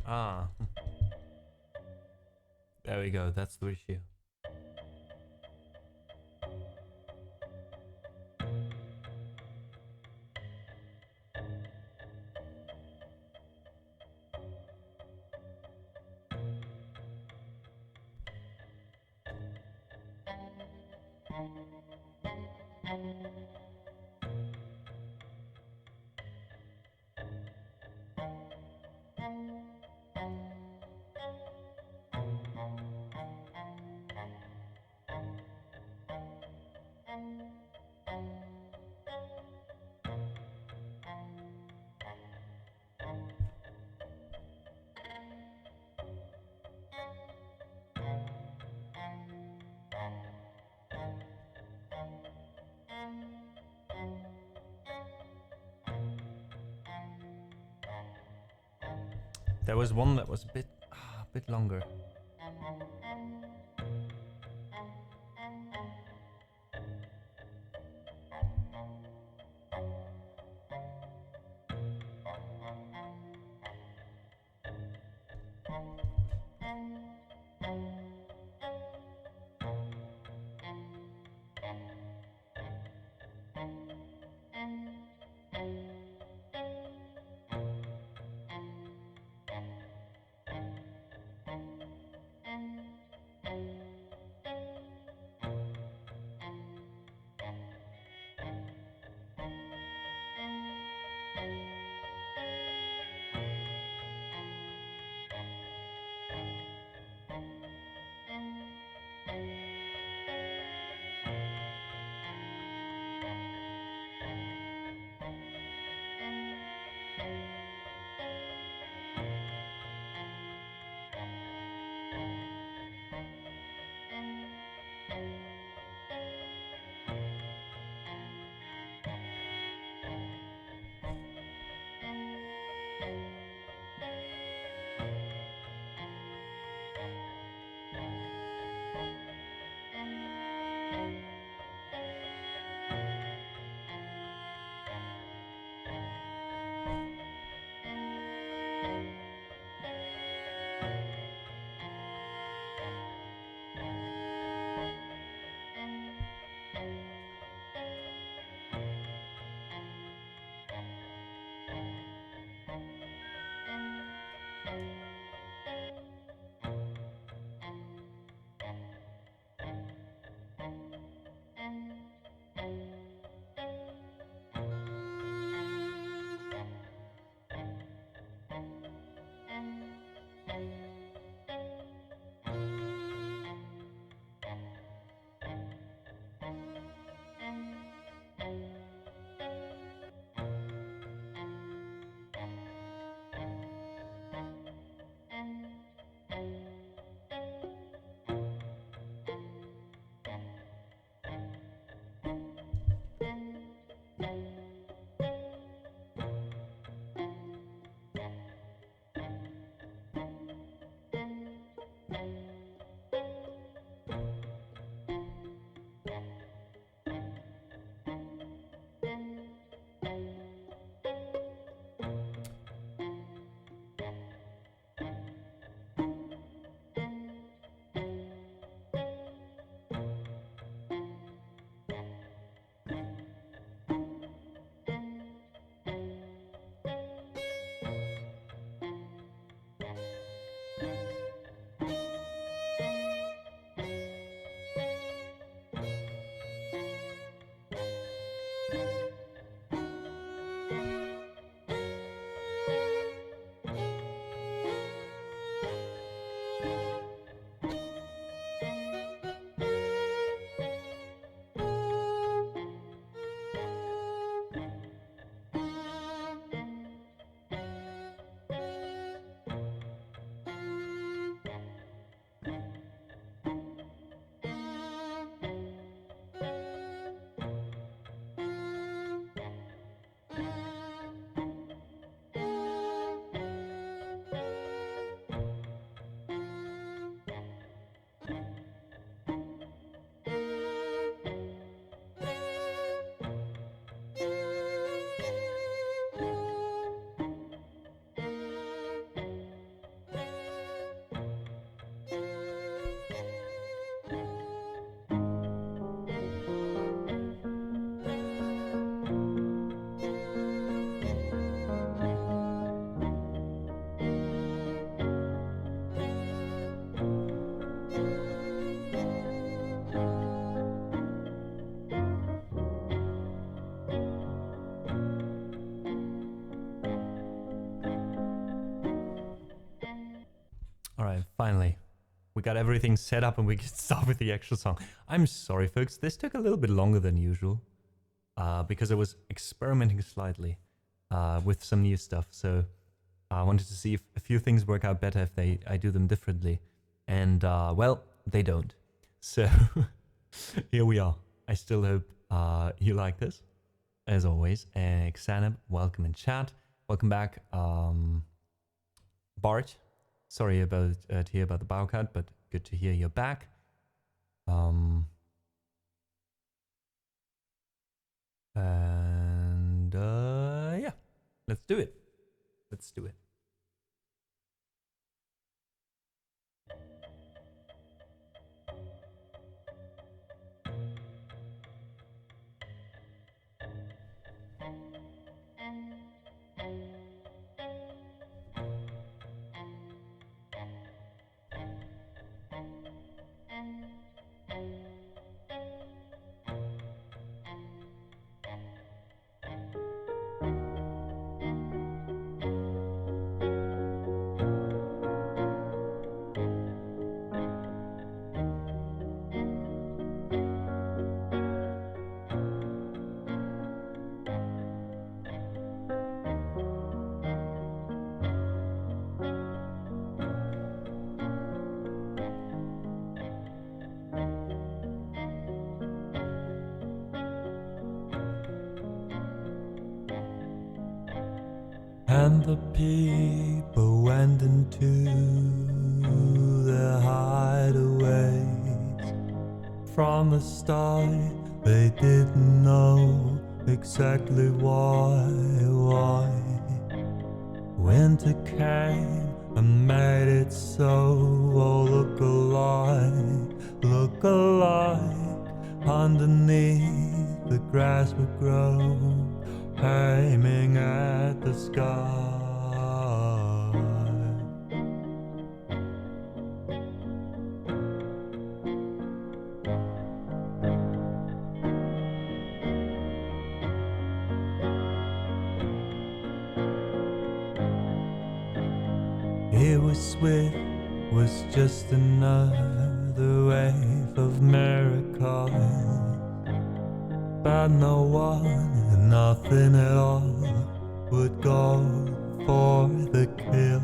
Ah. There we go, that's the issue. There was one that was a bit longer. Alright, finally. We got everything set up and we can start with the actual song. I'm sorry, folks. This took a little bit longer than usual. Because I was experimenting slightly with some new stuff. So I wanted to see if a few things work out better if I do them differently. And, well, they don't. So here we are. I still hope you like this. As always, Xanab, welcome in chat. Welcome back, Bart. Sorry about to hear about the bow cut, but good to hear you're back. And yeah, let's do it. Let's do it. And the people went into their hideaways. From the start, they didn't know exactly why. Winter came and made it so. Oh, look alike. Underneath the grass would grow, aiming at the sky. It was swift, was just another wave of miracles. But no one, nothing at all, would go for the kill.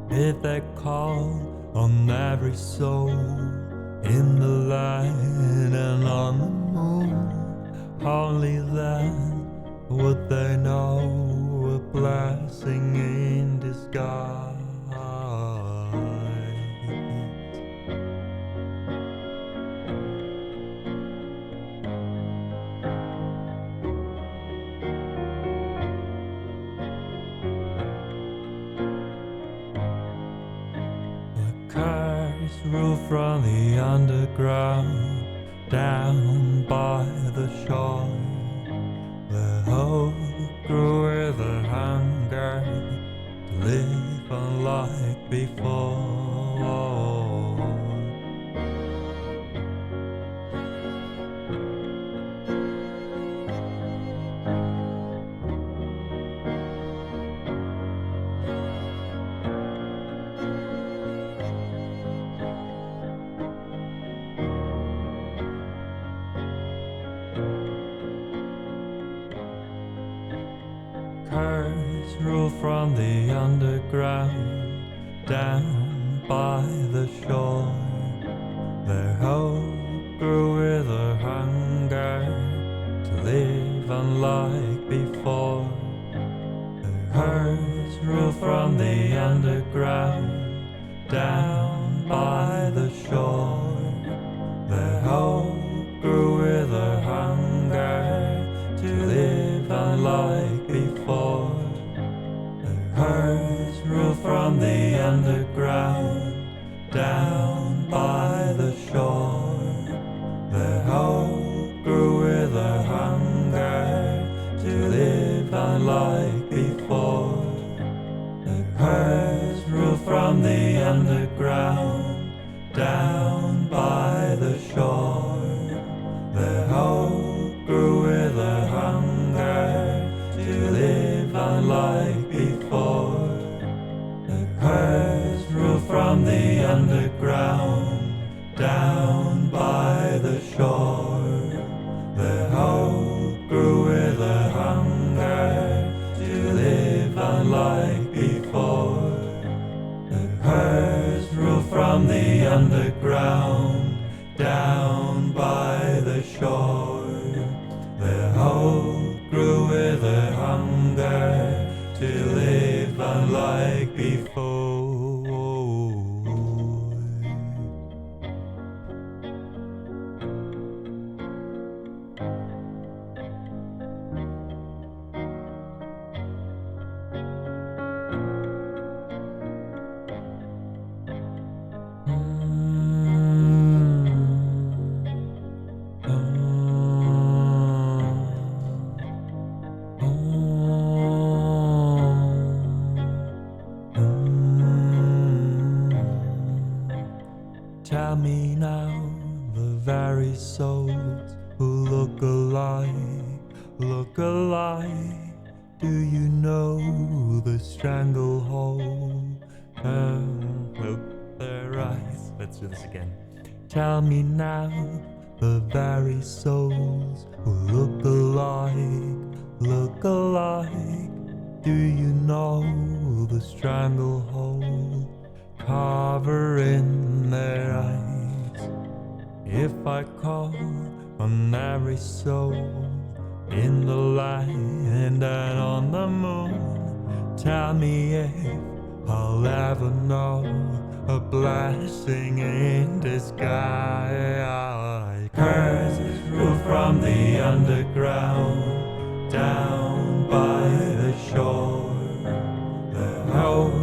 If they called on every soul in the land and on the moon, only then would they know a blessing in disguise. Rule from the underground, down by the shore. The hope grew with a hunger to live unlike before. Rule from the underground, down by the shore. Their hope grew with a hunger to live unlike before. Their herds rule from the underground, down by the shore. Their hope grew with a hunger to live unlike before. Herds rule from the underground, down by the shore. Their hope grew with a hunger to live unlike before. Their herds rule from the underground, down by the shore. Their hope grew with a hunger to live unlike before. The herds from the underground, down by the shore. Their hope grew with a hunger to live unlike before. The herds rule from the underground, down by the shore. Their hope grew with a hunger to live unlike before. Tell me now, the very souls who look alike, do you know the stranglehold? Close their eyes. Let's do this again. Tell me now, the very souls who look alike, do you know the stranglehold? Covering their eyes. If I call on every soul in the land and on the moon, tell me if I'll ever know a blessing in disguise. Curses rule from the underground, down by the shore. The hope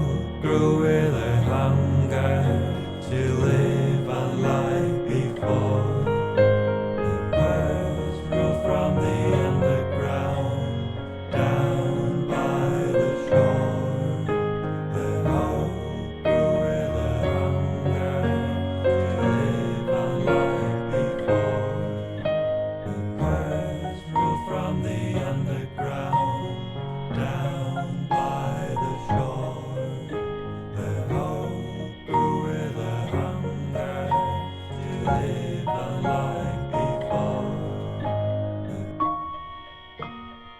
grew with a hunger to live unlike before. The birds rule from the underground, down by the shore. The hope grew with a hunger to live unlike before. The birds rule from the underground, down by the shore. The hope grew with a hunger to live unlike before.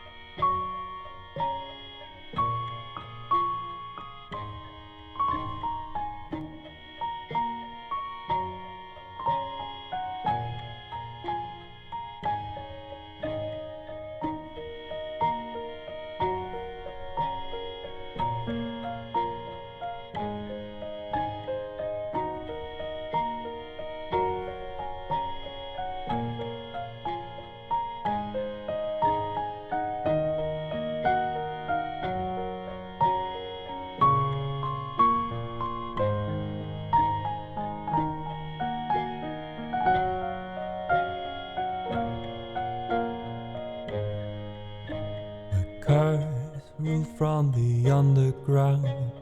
The curse rule from the underground,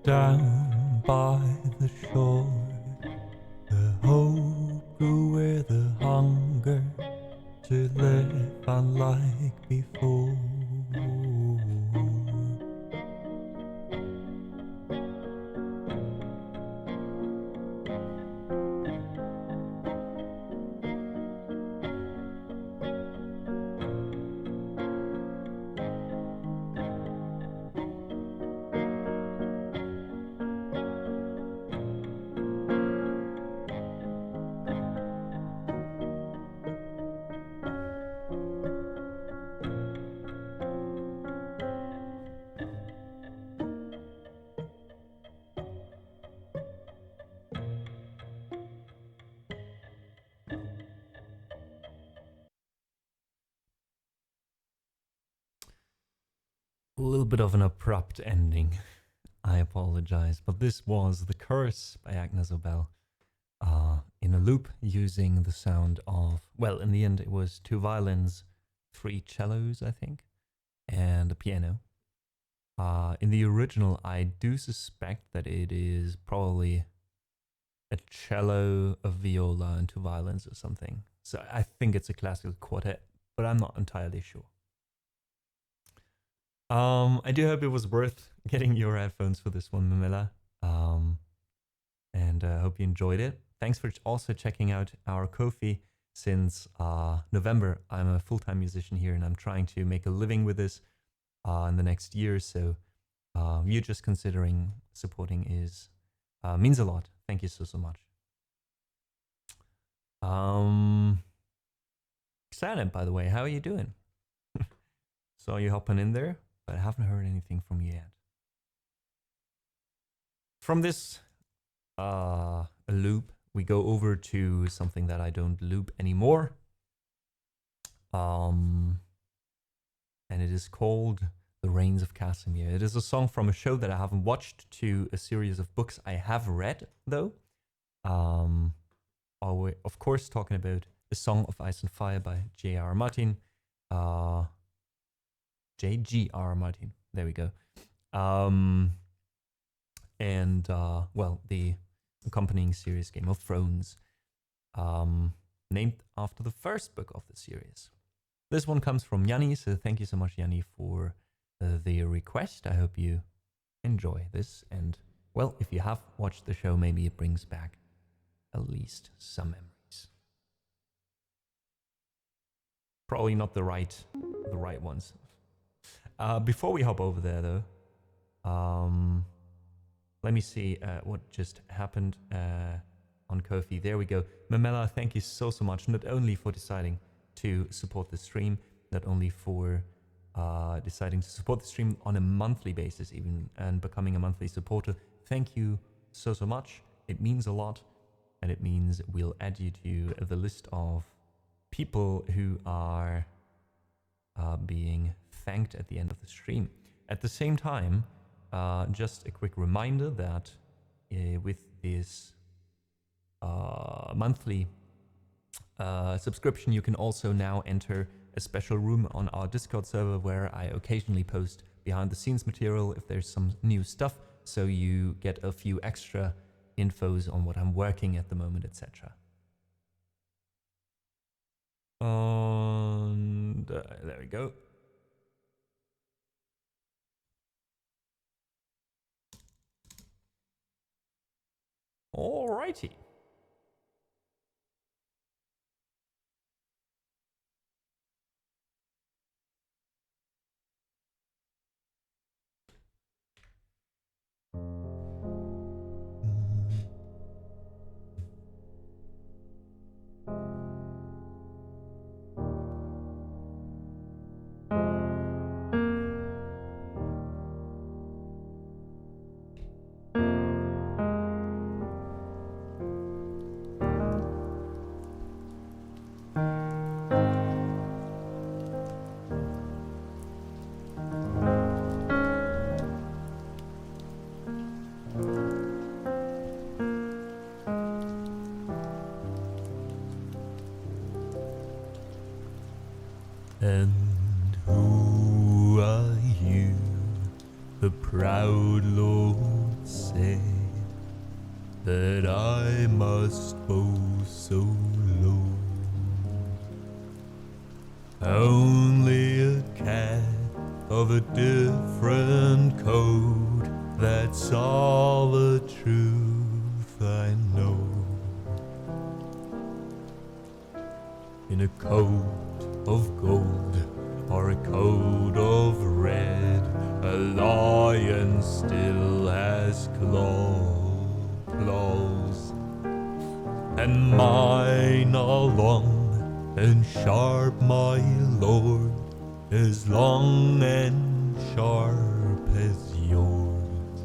down by the shore. The hope grew with a hunger to live unlike before. A little bit of an abrupt ending. I apologize, but this was The Curse by Agnes Obel, in a loop using the sound of, well, in the end it was 2 violins, 3 cellos, I think, and a piano. In the original, I do suspect that it is probably a cello, a viola, and 2 violins or something. So I think it's a classical quartet, but I'm not entirely sure. I do hope it was worth getting your headphones for this one, Mamilla. and hope you enjoyed it. Thanks for also checking out our Ko-fi. Since November, I'm a full-time musician here, and I'm trying to make a living with this in the next year. So you just considering supporting is means a lot. Thank you so much. Xanab, by the way, how are you doing? Saw you hopping in there, but I haven't heard anything from you yet. From this loop, we go over to something that I don't loop anymore. And it is called The Reigns of Casimir. It is a song from a show that I haven't watched, to a series of books I have read, though. Of course, talking about A Song of Ice and Fire by J.R.R. Martin. J.G.R. Martin. There we go. Well, the accompanying series Game of Thrones, named after the first book of the series. This one comes from Yanni, so thank you so much, Yanni, for the request. I hope you enjoy this, and, well, if you have watched the show, maybe it brings back at least some memories. Probably not the right ones. Before we hop over there, though, let me see what just happened on Ko-fi. There we go. Mamela, thank you so much, not only for deciding to support the stream, not only for deciding to support the stream on a monthly basis even, and becoming a monthly supporter. Thank you so much. It means a lot, and it means we'll add you to the list of people who are being thanked at the end of the stream. At the same time, just a quick reminder that with this monthly subscription, you can also now enter a special room on our Discord server where I occasionally post behind the scenes material if there's some new stuff, so you get a few extra infos on what I'm working at the moment, etc. And there we go. Alrighty. And who are you, the proud Lord said, that I must bow so low? Only a cat of a different coat, that's all the truth I know. In a coat of gold or a coat of red, a lion still has claws, and mine are long and sharp, my lord, as long and sharp as yours.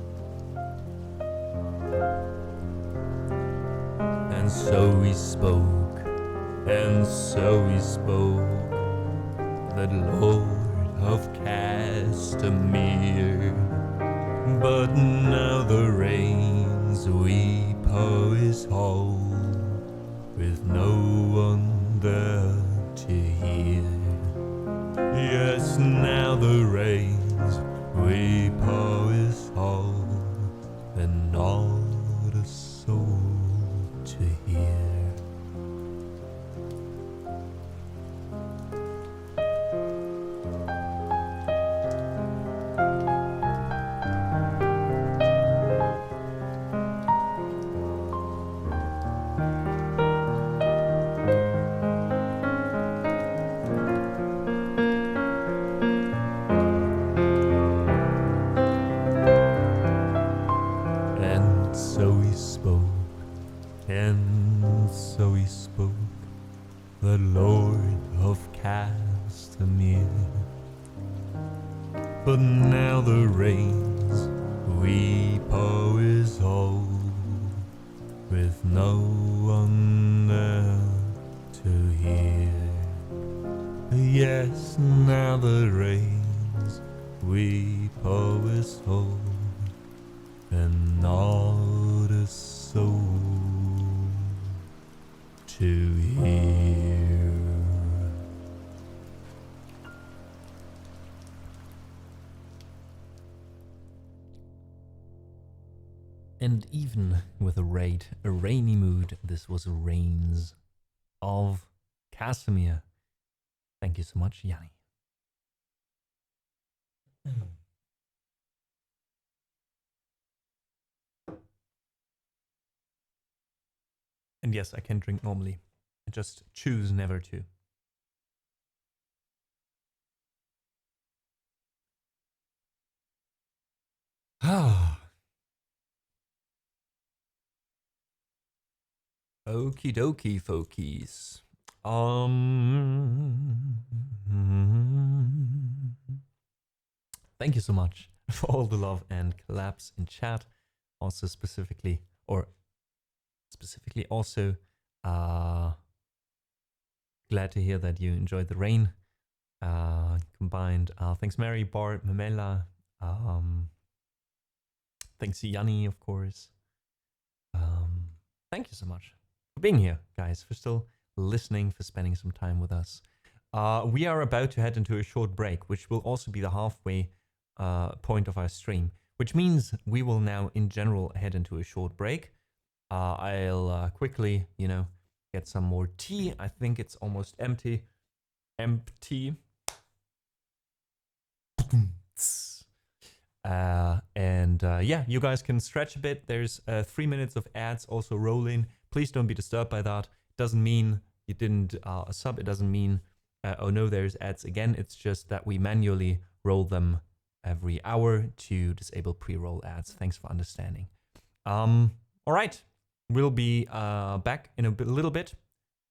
And so he spoke, and so he spoke, that Lord of Castamere. But now the rains weep o'er his hall, with no one there to hear. Yes, now the rains weep o'er his hall, and not a soul to hear. So he spoke, and so he spoke, the Lord of Castamere. But now the rains weep o'er his hole, with no one there to hear. Yes, now the rains weep o'er his hole, and not a soul to hear. And even with a rainy mood, this was Rains of Casimir. Thank you so much, Yanni. And yes, I can drink normally. I just choose never to. Ah. Okie dokie, folkies. Thank you so much for all the love and collabs in chat. Also specifically also glad to hear that you enjoyed the rain. Combined. Thanks Mary, Bart, Mamela. Thanks Yanni, of course. Thank you so much for being here, guys, for still listening, for spending some time with us. We are about to head into a short break, which will also be the halfway point of our stream, which means we will now, in general, head into a short break. I'll quickly, get some more tea. I think it's almost empty. Yeah, you guys can stretch a bit. There's 3 minutes of ads also rolling. Please don't be disturbed by that. It doesn't mean you didn't sub. It doesn't mean, oh no, there's ads again. It's just that we manually roll them every hour to disable pre-roll ads. Thanks for understanding. All right, we'll be back in a little bit.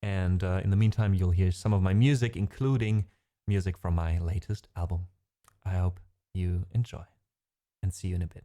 And in the meantime, you'll hear some of my music, including music from my latest album. I hope you enjoy, and see you in a bit.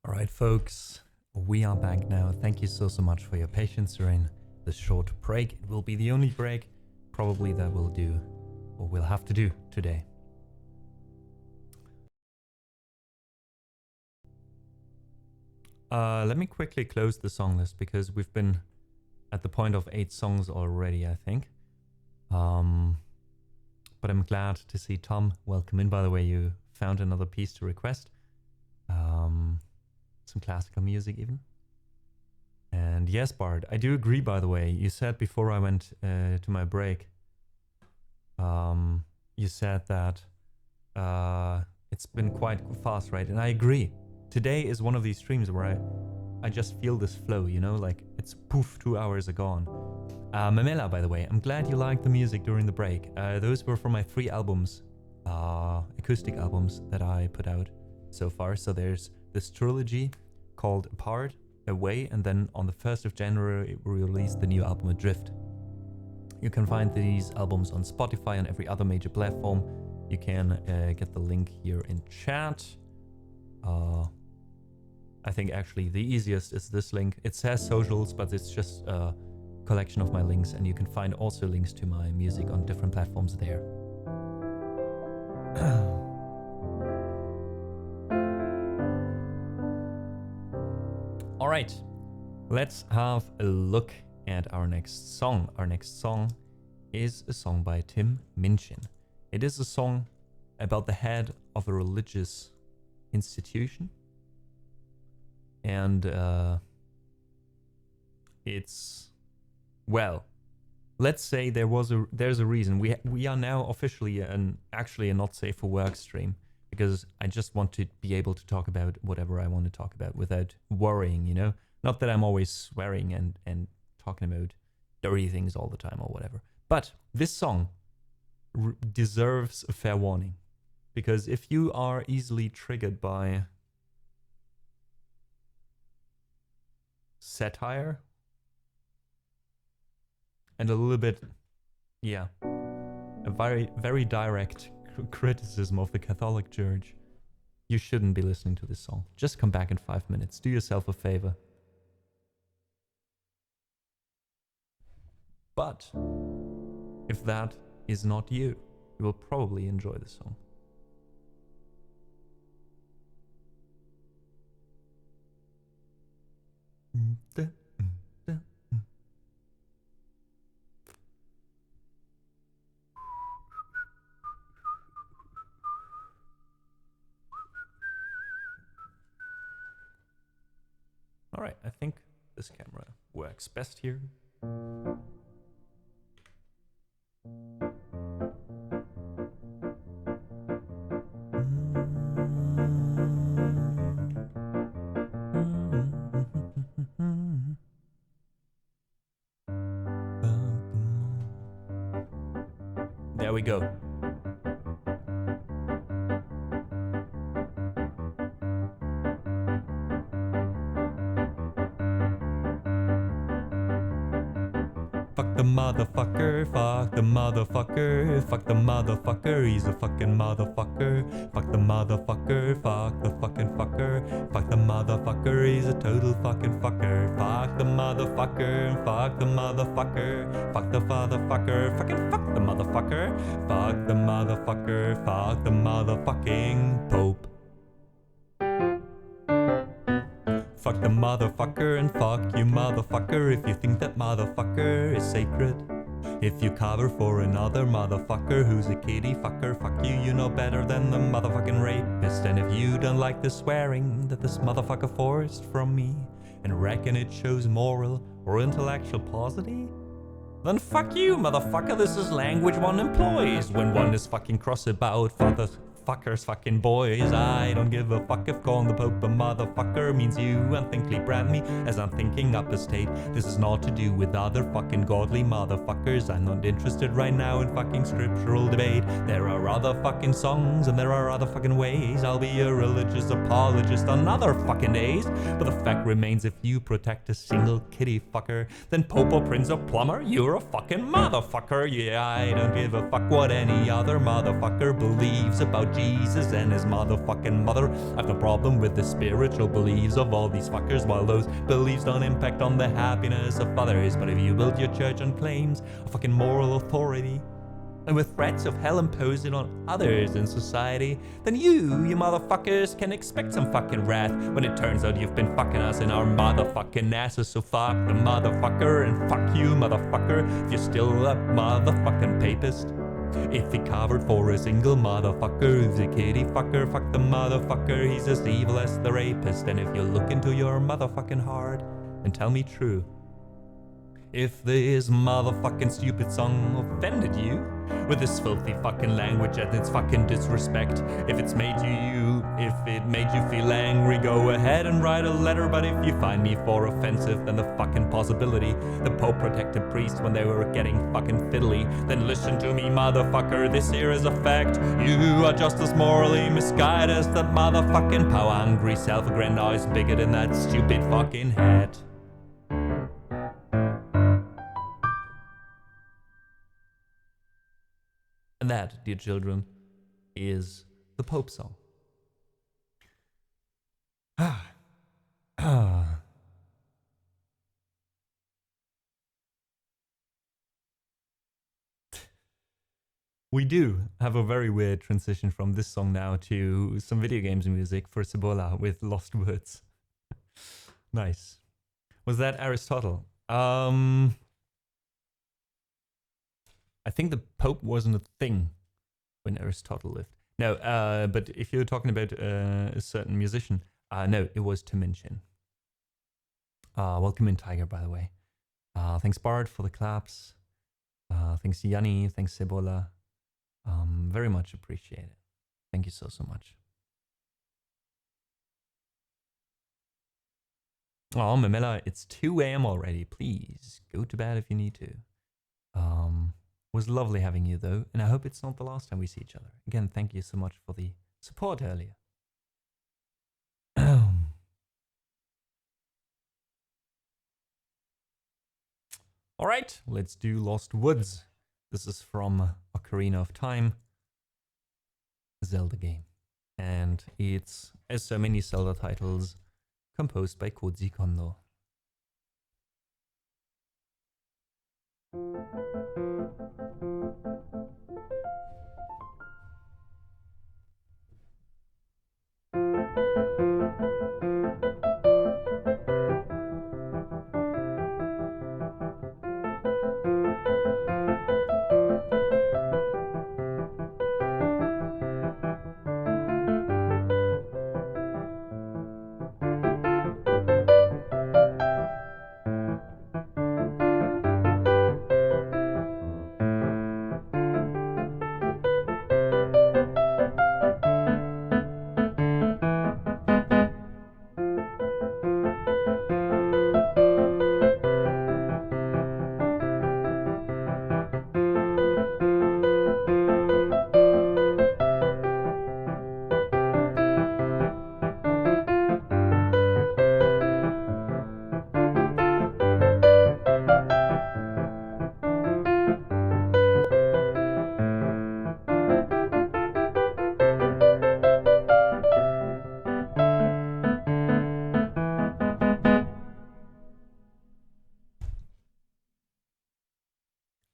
All right, folks, we are back now. Thank you so much for your patience during this short break. It will be the only break probably that we'll do, or we'll have to do today. Let me quickly close the song list because we've been at the point of 8 songs already, I think. But I'm glad to see Tom. Welcome in, by the way. You found another piece to request. Some classical music even. And yes, Bart, I do agree, by the way. You said before I went to my break, you said that it's been quite fast, right? And I agree. Today is one of these streams where I just feel this flow, you know, like it's poof, 2 hours are gone. Mamela, by the way, I'm glad you liked the music during the break. Those were from my 3 albums, acoustic albums that I put out so far. So there's this trilogy called Apart, Away, and then on the 1st of January we released the new album Adrift. You can find these albums on Spotify and every other major platform. You can get the link here in chat. I think actually the easiest is this link. It says socials, but it's just a collection of my links, and you can find also links to my music on different platforms there. All right, let's have a look at our next song. Our next song is a song by Tim Minchin. It is a song about the head of a religious institution. And it's, well, let's say there's a reason. We are now officially actually a not safe for work stream, because I just want to be able to talk about whatever I want to talk about without worrying, you know? Not that I'm always swearing and talking about dirty things all the time or whatever. But this song deserves a fair warning, because if you are easily triggered by satire and a little bit, yeah, a very direct criticism of the Catholic Church, you shouldn't be listening to this song. Just come back in 5 minutes. Do yourself a favor. But if that is not you, you will probably enjoy the song. All right, I think this camera works best here. There we go. Fuck the motherfucker, fuck the motherfucker, fuck the motherfucker, he's a fucking motherfucker. Fuck the motherfucker, fuck the fucking fucker, fuck the motherfucker, he's a total fucking fucker. Fuck the motherfucker, fuck the motherfucker, fuck the fatherfucker, fucking fuck the motherfucker, fuck the motherfucker, fuck the motherfucking Pope. Fuck the motherfucker and fuck you motherfucker if you think that motherfucker is sacred. If you cover for another motherfucker who's a kitty fucker, fuck you, you know better than the motherfucking rapist. And if you don't like the swearing that this motherfucker forced from me and reckon it shows moral or intellectual paucity, then fuck you motherfucker, this is language one employs when one is fucking cross about fuckers, fucking boys. I don't give a fuck if calling the Pope a motherfucker means you unthinkingly brand me as unthinking upper state. This is not to do with other fucking godly motherfuckers. I'm not interested right now in fucking scriptural debate. There are other fucking songs and there are other fucking ways. I'll be a religious apologist on other fucking days. But the fact remains, if you protect a single kitty fucker, then Pope or Prince or Plumber, you're a fucking motherfucker. Yeah, I don't give a fuck what any other motherfucker believes about Jesus and his motherfucking mother. I've no problem with the spiritual beliefs of all these fuckers, while those beliefs don't impact on the happiness of others. But if you build your church on claims of fucking moral authority, and with threats of hell imposed on others in society, then you motherfuckers can expect some fucking wrath when it turns out you've been fucking us in our motherfucking asses. So fuck the motherfucker and fuck you, motherfucker, if you're still a motherfucking papist. If he covered for a single motherfucker, he's a kitty fucker, fuck the motherfucker, he's as evil as the rapist. And if you look into your motherfucking heart and tell me true, if this motherfucking stupid song offended you with this filthy fucking language and its fucking disrespect, if it made you feel angry, go ahead and write a letter. But if you find me for offensive, then the fucking possibility the Pope protected priests when they were getting fucking fiddly, then listen to me, motherfucker, this here is a fact. You are just as morally misguided as that motherfucking power-hungry, self-aggrandized bigot in that stupid fucking hat. And that, dear children, is the Pope song. We do have a very weird transition from this song now to some video games music for Cibola with Lost Words. Nice. Was that Aristotle? I think the Pope wasn't a thing when Aristotle lived. No, but if you're talking about a certain musician, no, it was Tim Minchin. Welcome in, Tiger, by the way. Thanks, Bart, for the claps. Thanks, Yanni. Thanks, Cibola. Very much appreciated. Thank you so much. Oh, Mamela, it's 2 a.m. already. Please go to bed if you need to. Was lovely having you though, and I hope it's not the last time we see each other. Again, thank you so much for the support earlier. Alright, let's do Lost Woods. This is from Ocarina of Time, Zelda game. And it's, as so many Zelda titles, composed by Koji Kondo.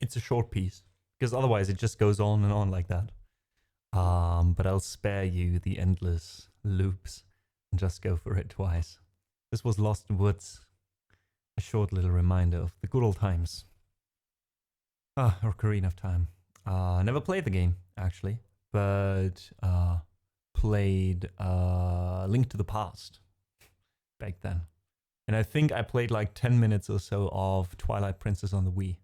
It's a short piece, because otherwise it just goes on and on like that. But I'll spare you the endless loops and just go for it twice. This was Lost Woods, a short little reminder of the good old times. Ocarina of Time. Never played the game, actually, but played Link to the Past back then. And I think I played like 10 minutes or so of Twilight Princess on the Wii.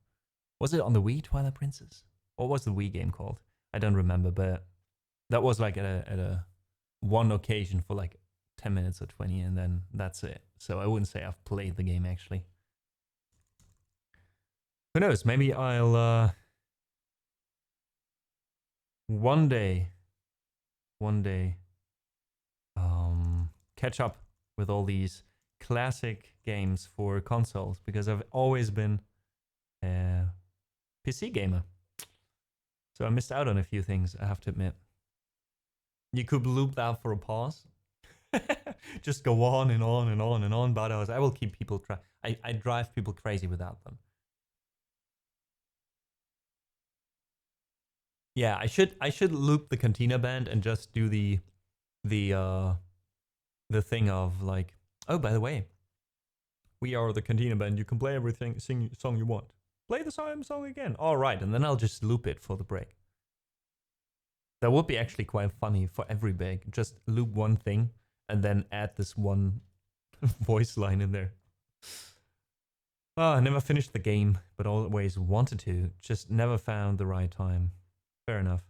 Was it on the Wii, Twilight Princess? What was the Wii game called? I don't remember, but that was like at a one occasion for like 10 minutes or 20, and then that's it. So I wouldn't say I've played the game, actually. Who knows? Maybe I'll one day catch up with all these classic games for consoles, because I've always been a PC gamer. So I missed out on a few things, I have to admit. You could loop that for a pause. Just go on and on and on and on about hours. I will keep people I drive people crazy without them. Yeah, I should loop the Cantina band and just do the thing of like, oh, by the way, we are the Cantina band. You can play everything, sing song you want. Play the song again. All right, and then I'll just loop it for the break. That would be actually quite funny for every break. Just loop one thing and then add this one voice line in there. Oh, I never finished the game, but always wanted to. Just never found the right time. Fair enough.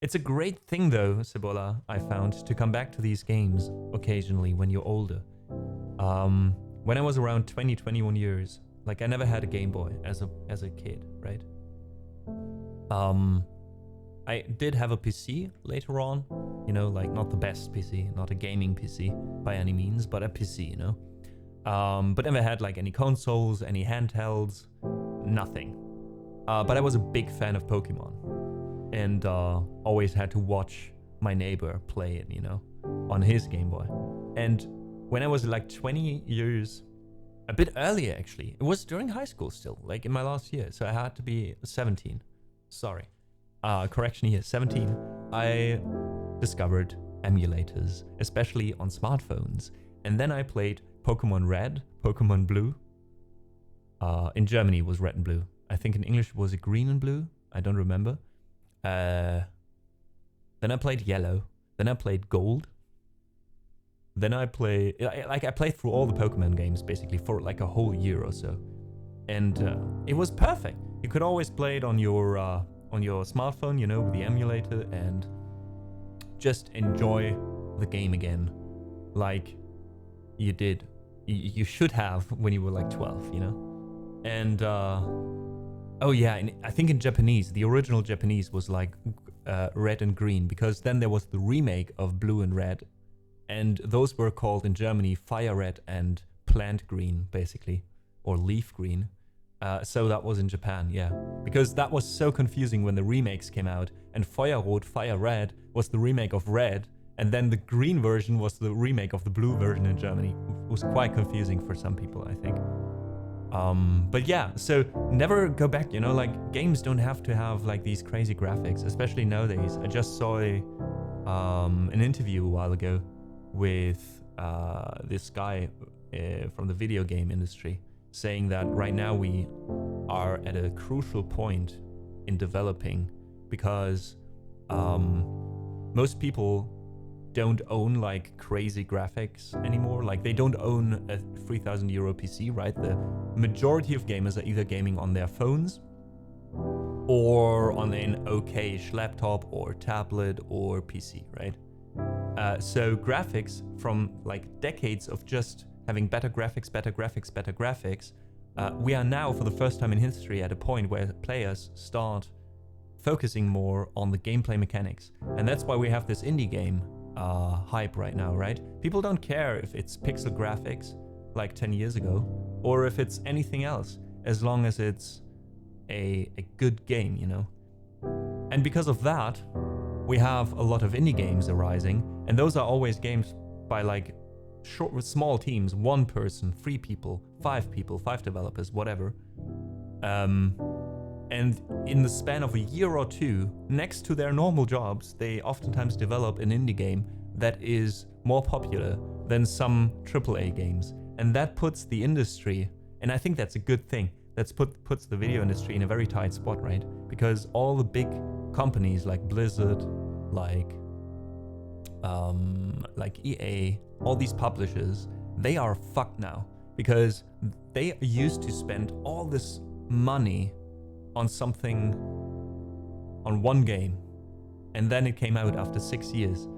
It's a great thing though, Cibola, I found, to come back to these games occasionally when you're older. When I was around 20, 21 years, like I never had a Game Boy as a kid, right? I did have a PC later on, you know, like not the best PC, not a gaming PC by any means, but a PC, you know. But never had like any consoles, any handhelds, nothing. But I was a big fan of Pokemon, and always had to watch my neighbor play it, you know, on his Game Boy. And when I was like 20 years, a bit earlier actually, it was during high school still, like in my last year, so I had to be 17. Sorry. Correction here, 17. I discovered emulators, especially on smartphones. And then I played Pokemon Red, Pokemon Blue. In Germany it was Red and Blue. I think in English was it Green and Blue? I don't remember. Then I played Yellow. Then I played Gold. Then I played through all the Pokemon games basically for like a whole year or so. And it was perfect. You could always play it on your smartphone, you know, with the emulator, and just enjoy the game again like you did, you should have when you were like 12, you know. And oh yeah, and I think in Japanese, the original Japanese was like Red and Green, because then there was the remake of Blue and Red, and those were called in Germany Fire Red and Plant Green, basically, or Leaf Green. So that was in Japan, yeah. Because that was so confusing when the remakes came out, and Feuerrot, Fire Red was the remake of Red, and then the green version was the remake of the blue version in Germany. It was quite confusing for some people, I think. But yeah, so never go back, you know, like games don't have to have like these crazy graphics, especially nowadays. I just saw an interview a while ago with this guy from the video game industry, saying that right now we are at a crucial point in developing, because most people don't own like crazy graphics anymore. Like they don't own a 3,000 euro PC, right? The majority of gamers are either gaming on their phones or on an okay-ish laptop or tablet or PC, right? So graphics from like decades of just having better graphics, we are now for the first time in history at a point where players start focusing more on the gameplay mechanics. And that's why we have this indie game hype right now, right? People don't care if it's pixel graphics like 10 years ago or if it's anything else, as long as it's a good game, you know? And because of that, we have a lot of indie games arising, and those are always games by like small teams, 1 person, 3 people, 5 developers, whatever. And in the span of a year or two, next to their normal jobs, they oftentimes develop an indie game that is more popular than some AAA games. And that puts the industry, and I think that's a good thing, that's puts the video industry in a very tight spot, right? Because all the big companies like Blizzard, like EA, all these publishers, they are fucked now, because they used to spend all this money on something, on one game, and then it came out after 6 years.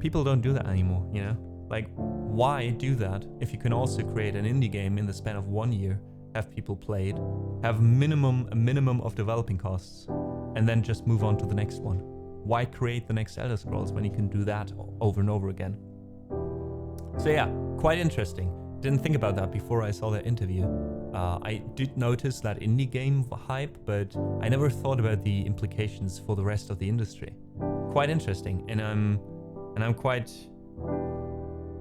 People don't do that anymore, you know? Like, why do that if you can also create an indie game in the span of 1 year, have people play it, have a minimum of developing costs, and then just move on to the next one? Why create the next Elder Scrolls when you can do that over and over again? So yeah, quite interesting. Didn't think about that before I saw that interview. I did notice that indie game hype, but I never thought about the implications for the rest of the industry. Quite interesting, and I'm quite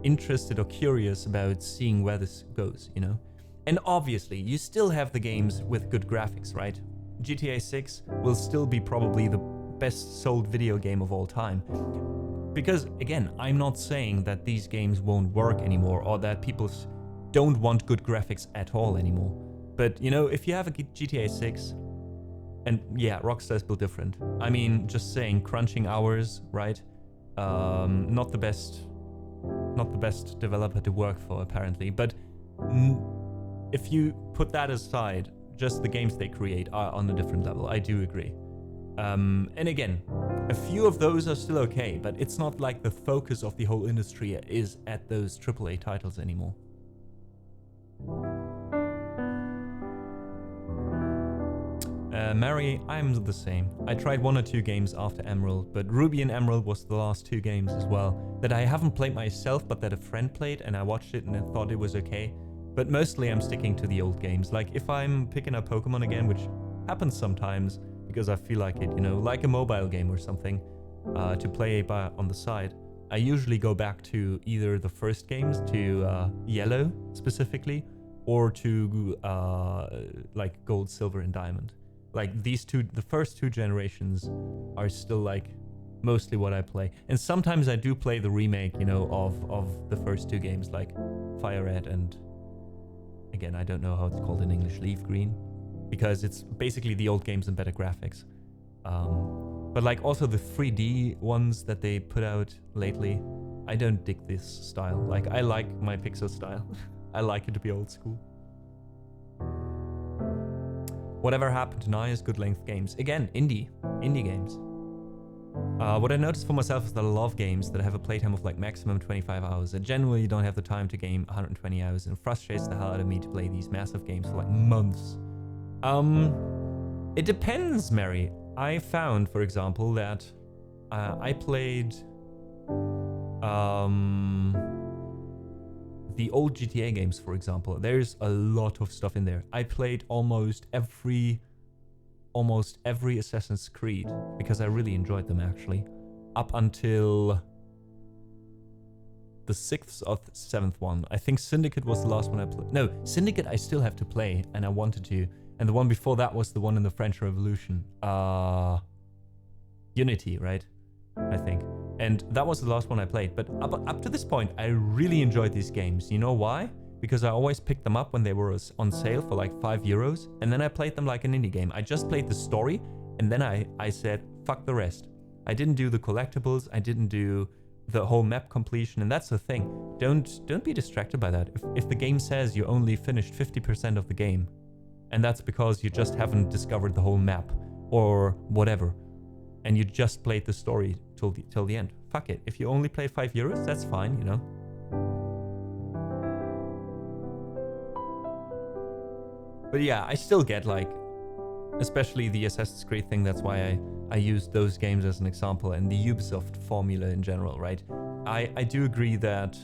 interested or curious about seeing where this goes, you know? And obviously, you still have the games with good graphics, right? GTA 6 will still be probably the best sold video game of all time. Because, again, I'm not saying that these games won't work anymore or that people don't want good graphics at all anymore. But, you know, if you have a GTA 6, and yeah, Rockstar's built different. I mean, just saying, crunching hours, right? Not the best developer to work for, apparently. But if you put that aside, just the games they create are on a different level. I do agree. And again, a few of those are still okay, but it's not like the focus of the whole industry is at those AAA titles anymore. Mary, I'm the same. I tried 1 or 2 games after Emerald, but Ruby and Emerald was the last 2 games as well that I haven't played myself, but that a friend played and I watched it and I thought it was okay. But mostly I'm sticking to the old games. Like if I'm picking up Pokemon again, which happens sometimes because I feel like it, you know, like a mobile game or something, to play on the side, I usually go back to either the first games, to Yellow specifically, or to like Gold, Silver, and Diamond. Like these two, the first 2 generations are still like mostly what I play. And sometimes I do play the remake, you know, of the first 2 games, like Fire Red and, again, I don't know how it's called in English, Leaf Green, because it's basically the old games and better graphics. But like also the 3D ones that they put out lately, I don't dig this style. Like I like my pixel style. I like it to be old school. Whatever happened to nice, good length games? Again, indie games. What I noticed for myself is that I love games that have a playtime of like maximum 25 hours. I generally don't have the time to game 120 hours, and it frustrates the hell out of me to play these massive games for like months. It depends, Mary. I found, for example, that I played the old GTA games, for example. There's a lot of stuff in there. I played almost every Assassin's Creed because I really enjoyed them, actually, up until the 6th or 7th one. I think Syndicate was the last one I played. No, Syndicate I still have to play, and I wanted to. And the one before that was the one in the French Revolution. Unity, right? I think. And that was the last one I played. But up to this point, I really enjoyed these games. You know why? Because I always picked them up when they were on sale for like €5. And then I played them like an indie game. I just played the story. And then I said, fuck the rest. I didn't do the collectibles. I didn't do the whole map completion. And that's the thing. Don't be distracted by that. If the game says you only finished 50% of the game, and that's because you just haven't discovered the whole map or whatever, and you just played the story till the end, fuck it. If you only play €5, that's fine, you know. But yeah, I still get like, especially the Assassin's Creed thing. That's why I used those games as an example, and the Ubisoft formula in general, right? I do agree that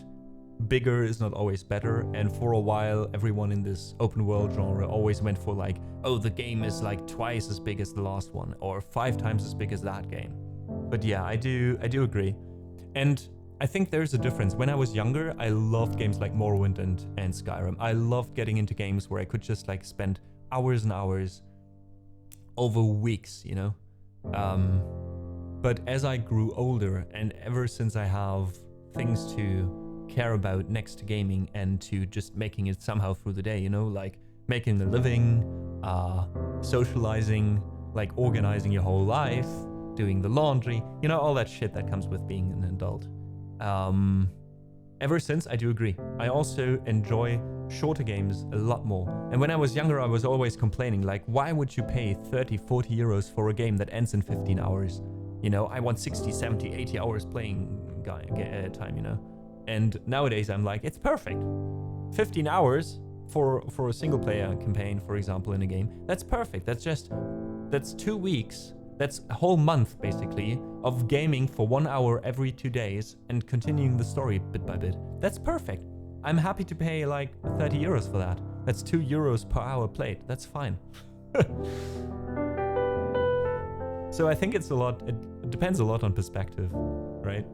bigger is not always better, and for a while everyone in this open world genre always went for like, oh, the game is like twice as big as the last one or 5 times as big as that game. But yeah, I do agree. And I think there's a difference. When I was younger, I loved games like Morrowind and Skyrim. I loved getting into games where I could just like spend hours and hours over weeks, you know. But as I grew older, and ever since I have things to care about next to gaming and to just making it somehow through the day, you know, like making a living, socializing, like organizing your whole life, doing the laundry, you know, all that shit that comes with being an adult. Ever since, I do agree. I also enjoy shorter games a lot more. And when I was younger, I was always complaining, like, why would you pay 30, 40 euros for a game that ends in 15 hours? You know, I want 60, 70, 80 hours playing time, you know? And nowadays I'm like, it's perfect. 15 hours for a single player campaign, for example, in a game, that's perfect. That's 2 weeks. That's a whole month, basically, of gaming for 1 hour every 2 days and continuing the story bit by bit. That's perfect. I'm happy to pay like 30 euros for that. That's €2 per hour played. That's fine. So I think it's a lot, it depends a lot on perspective, right?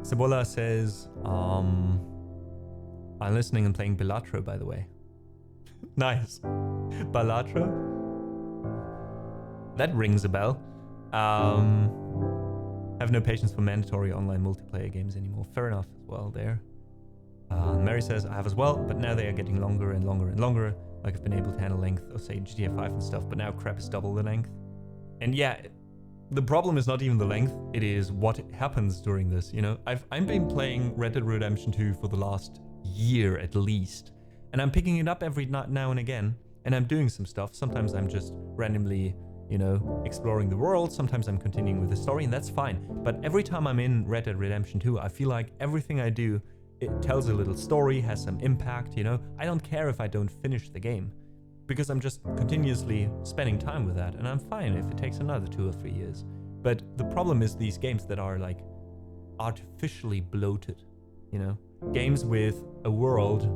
Cebola says, I'm listening and playing Balatro, by the way. Nice. Balatro? That rings a bell. Have no patience for mandatory online multiplayer games anymore. Fair enough as well there. Mary says, I have as well, but now they are getting longer and longer and longer. Like I've been able to handle length of, say, GTA 5 and stuff, but now crap is double the length. And yeah, the problem is not even the length, it is what happens during this, you know? I've been playing Red Dead Redemption 2 for the last year at least, and I'm picking it up every now and again, and I'm doing some stuff. Sometimes I'm just randomly, you know, exploring the world, sometimes I'm continuing with the story, and that's fine. But every time I'm in Red Dead Redemption 2, I feel like everything I do, it tells a little story, has some impact, you know? I don't care if I don't finish the game, because I'm just continuously spending time with that, and I'm fine if it takes another 2 or 3 years. But the problem is these games that are like artificially bloated, you know? Games with a world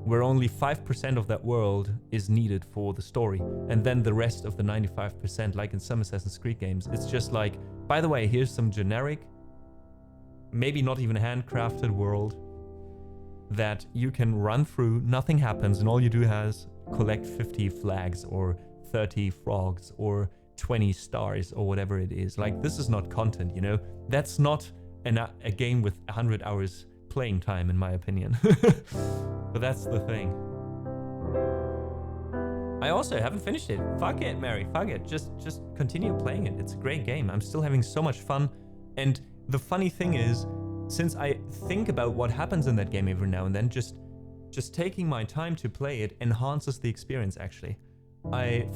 where only 5% of that world is needed for the story, and then the rest of the 95%, like in some Assassin's Creed games, it's just like, by the way, here's some generic, maybe not even handcrafted world that you can run through, nothing happens, and all you do is collect 50 flags or 30 frogs or 20 stars or whatever it is. Like, this is not content, you know? That's not a game with 100 hours playing time, in my opinion. But that's the thing. I also haven't finished it. Fuck it, Mary, fuck it. Just continue playing it. It's a great game. I'm still having so much fun. And the funny thing is, since I think about what happens in that game every now and then, just taking my time to play it enhances the experience, actually.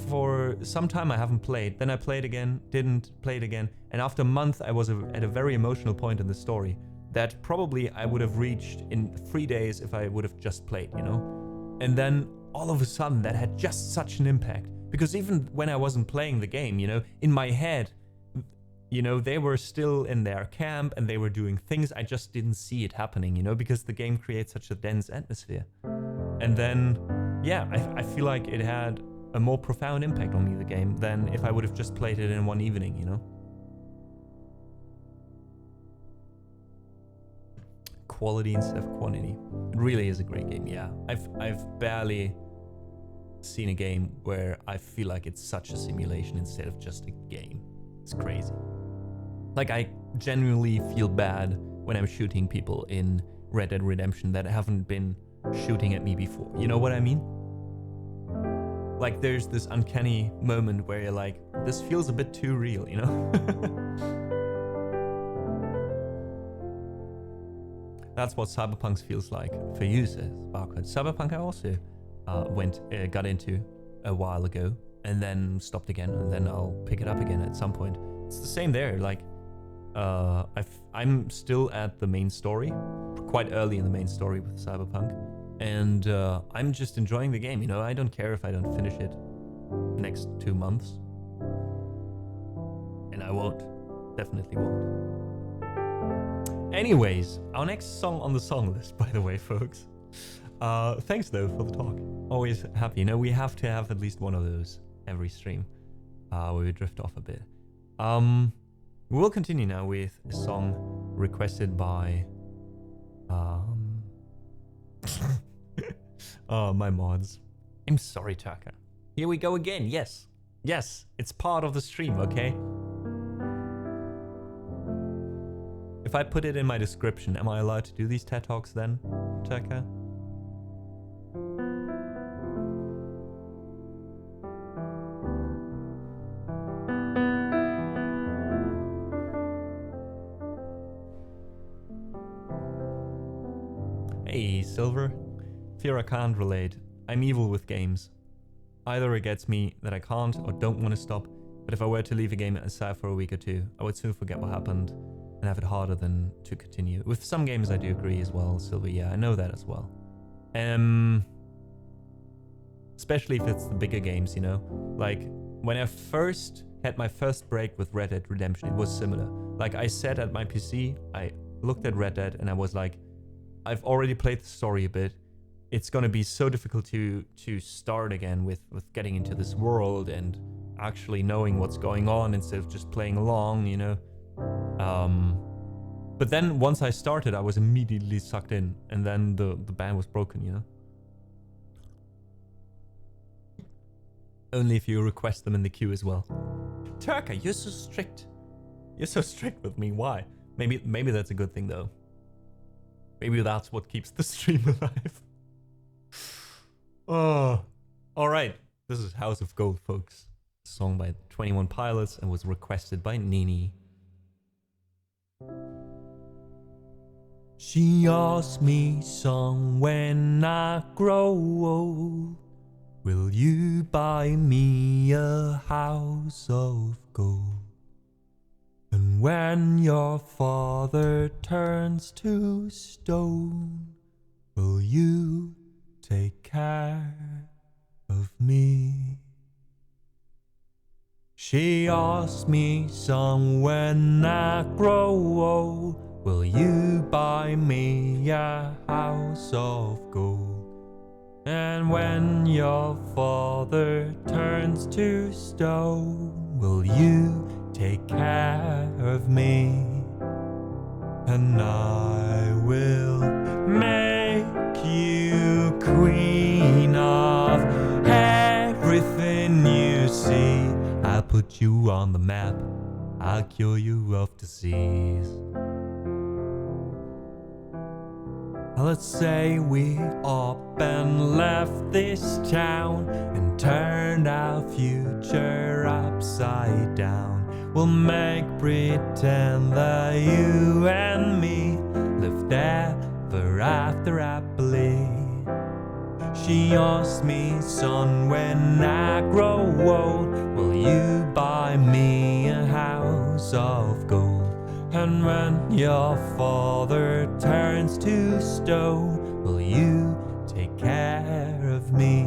For some time I haven't played, then I played again, didn't play it again, and after a month I was at a very emotional point in the story that probably I would have reached in 3 days if I would have just played, you know? And then all of a sudden that had just such an impact, because even when I wasn't playing the game, you know, in my head, you know, they were still in their camp and they were doing things, I just didn't see it happening, you know, because the game creates such a dense atmosphere. And then, yeah, I feel like it had a more profound impact on me, the game, than if I would have just played it in one evening, you know? Quality instead of quantity. It really is a great game, yeah. I've barely seen a game where I feel like it's such a simulation instead of just a game. It's crazy. Like, I genuinely feel bad when I'm shooting people in Red Dead Redemption that haven't been shooting at me before. You know what I mean? Like, there's this uncanny moment where you're like, this feels a bit too real, you know? That's what Cyberpunk feels like for you, says Barcode. Cyberpunk I also got into a while ago and then stopped again, and then I'll pick it up again at some point. It's the same there, like, I'm still at the main story, quite early in the main story with Cyberpunk. And I'm just enjoying the game, you know? I don't care if I don't finish it next 2 months. And I won't. Definitely won't. Anyways, our next song on the song list, by the way, folks. Thanks, though, for the talk. Always happy. You know, we have to have at least one of those every stream where we drift off a bit. We will continue now with a song requested by... Oh, my mods. I'm sorry, Tucker. Here we go again. Yes. Yes, it's part of the stream, okay? If I put it in my description, am I allowed to do these TED Talks then, Tucker? Hey, Silver. Fear I can't relate. I'm evil with games. Either it gets me that I can't or don't want to stop, but if I were to leave a game aside for a week or two, I would soon forget what happened and have it harder than to continue. With some games I do agree as well, Silver, yeah, I know that as well. especially if it's the bigger games, you know? Like, when I first had my first break with Red Dead Redemption, it was similar. Like, I sat at my PC, I looked at Red Dead, and I was like, I've already played the story a bit. It's gonna be so difficult to start again with getting into this world and actually knowing what's going on instead of just playing along, you know? But then once I started, I was immediately sucked in, and then the ban was broken, you know? Only if you request them in the queue as well. Turka, you're so strict. You're so strict with me. Why? Maybe that's a good thing though. Maybe that's what keeps the stream alive. Oh, all right. This is House of Gold, folks. A song by 21 Pilots and was requested by Nini. She asked me, son, when I grow old, will you buy me a house of gold? And when your father turns to stone, will you take care of me? She asked me, son, when I grow old, will you buy me a house of gold? And when your father turns to stone, will you take care of me? And I will make you queen of everything you see. I'll put you on the map, I'll cure you of disease. Let's say we up and left this town and turned our future upside down. We'll make pretend that you and me lived ever after happily. She asked me, son, when I grow old, will you buy me a house of gold? And when your father turns to stone, will you take care of me?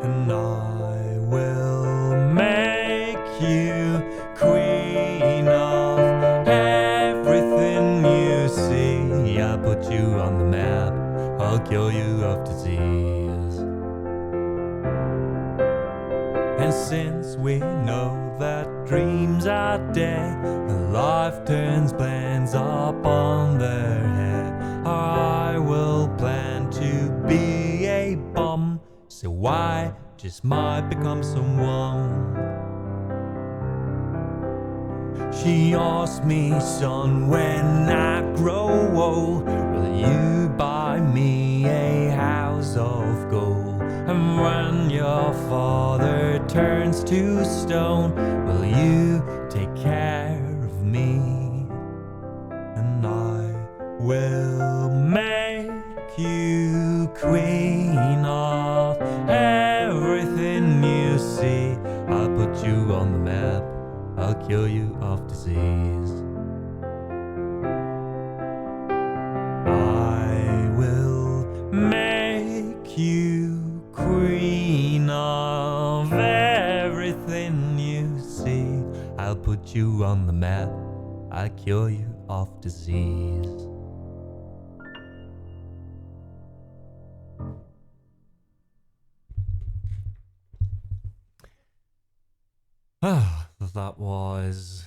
And I will make you queen of everything you see. I'll put you on the map, I'll cure you of disease. And since we know that dreams are dead and life turns plans up on their head, I will plan to be a bum, so I just might become someone. She asked me, son, when I grow old, will you buy me a house of gold? And when your father turns to stone, will you take care of me? And I will make you queen of everything you see. I'll put you on the map, I'll cure you of disease. I will make you queen of everything you see. I'll put you on the map, I'll cure you of disease. Ah, that was...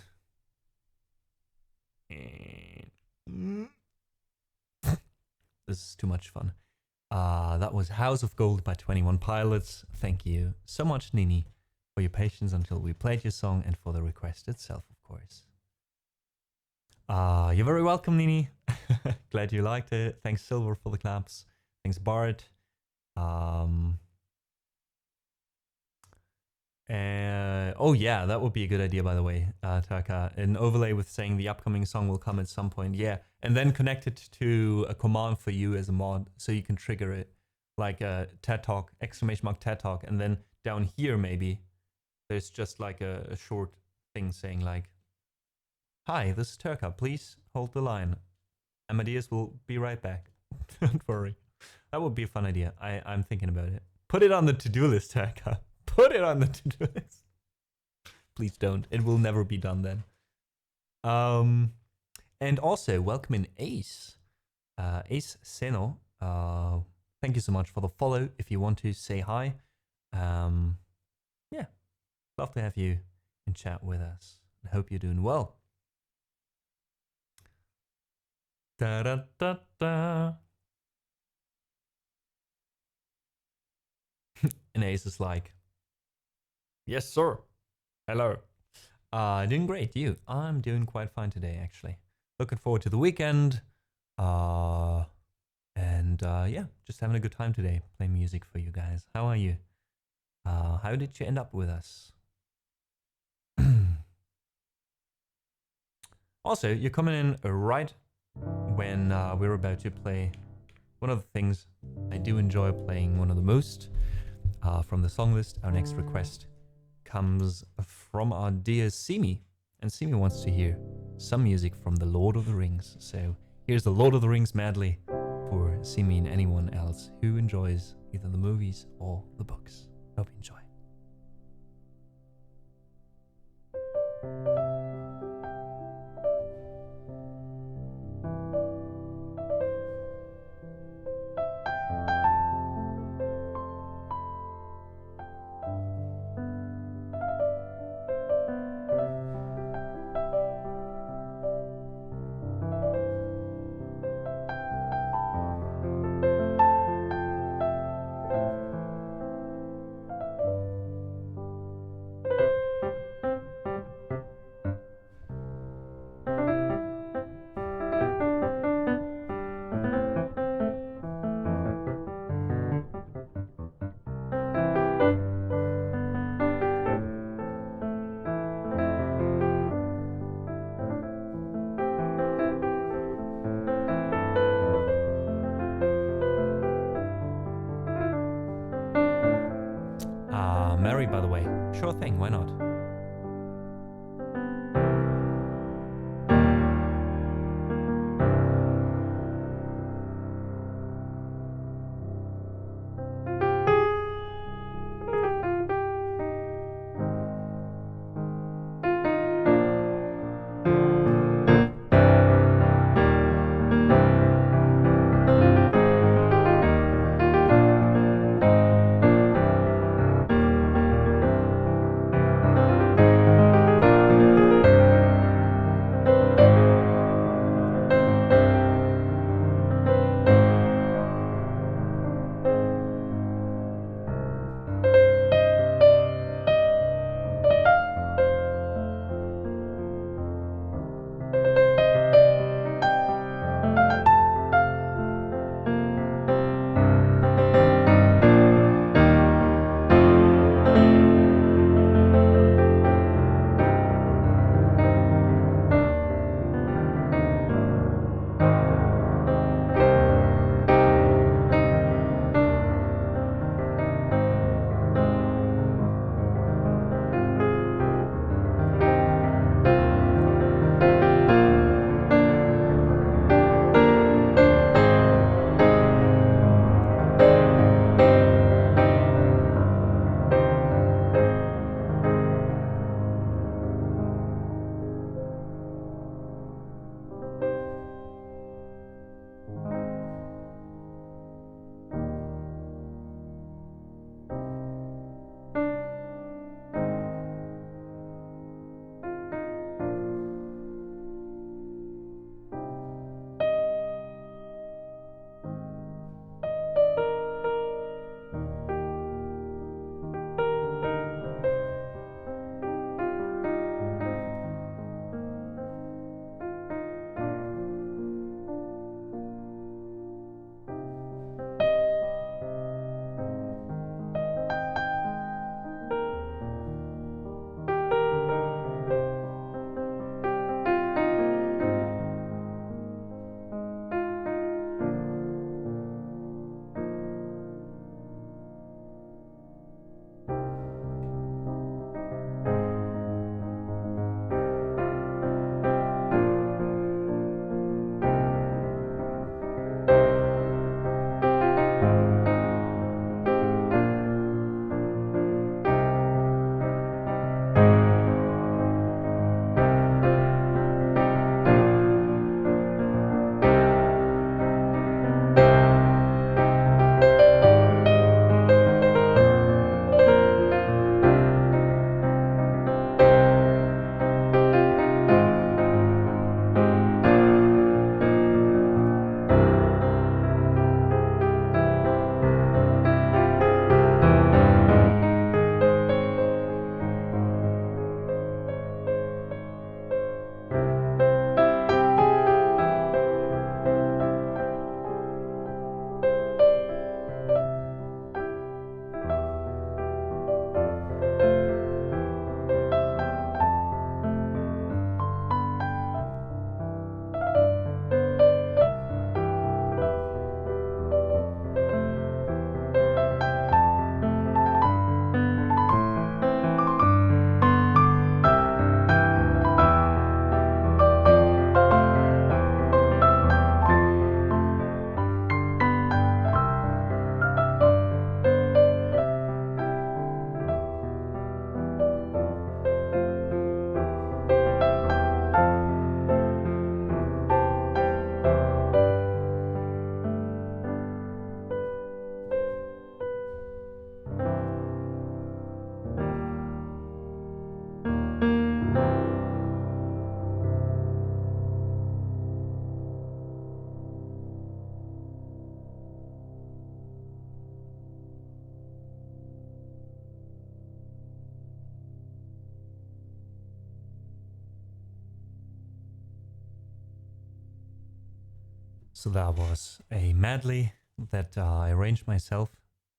This is too much fun. That was House of Gold by 21 Pilots. Thank you so much, Nini, for your patience until we played your song and for the request itself, of course. You're very welcome, Nini. Glad you liked it. Thanks, Silver, for the claps. Thanks, Bart. Oh yeah, that would be a good idea, by the way, Taka. An overlay with saying the upcoming song will come at some point. Yeah, and then connect it to a command for you as a mod, so you can trigger it, like a TED Talk, ! TED Talk, and then down here maybe there's just like a short thing saying like, "Hi, this is Turka. Please hold the line. Amadeus will be right back." Don't worry. That would be a fun idea. I'm thinking about it. Put it on the to-do list, Haka. Put it on the to-do list. Please don't. It will never be done then. And also, welcome in Ace. Ace Seno. Thank you so much for the follow. If you want to say hi. Yeah. Love to have you in chat with us. I hope you're doing well. Da da da da. And Ace is like, yes, sir. Hello. Doing great. You? I'm doing quite fine today, actually. Looking forward to the weekend. Yeah, just having a good time today, playing music for you guys. How are you? How did you end up with us? Also, you're coming in right when we're about to play one of the things I do enjoy playing, one of the most from the song list. Our next request comes from our dear Simi, and Simi wants to hear some music from The Lord of the Rings. So here's The Lord of the Rings medley for Simi and anyone else who enjoys either the movies or the books. Hope you enjoy. Mary, by the way. Sure thing, why not? So that was a medley that I arranged myself,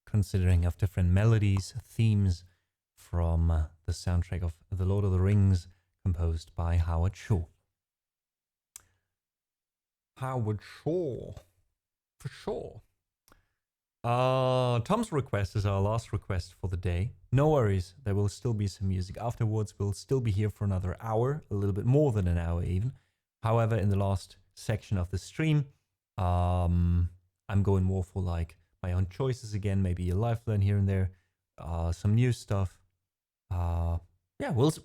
considering of different melodies, themes from the soundtrack of The Lord of the Rings, composed by Howard Shore. Howard Shore, for sure. Tom's request is our last request for the day. No worries, there will still be some music afterwards. We'll still be here for another hour, a little bit more than an hour even. However, in the last section of the stream, I'm going more for like my own choices again, maybe a live learn here and there, some new stuff. Yeah, we'll see.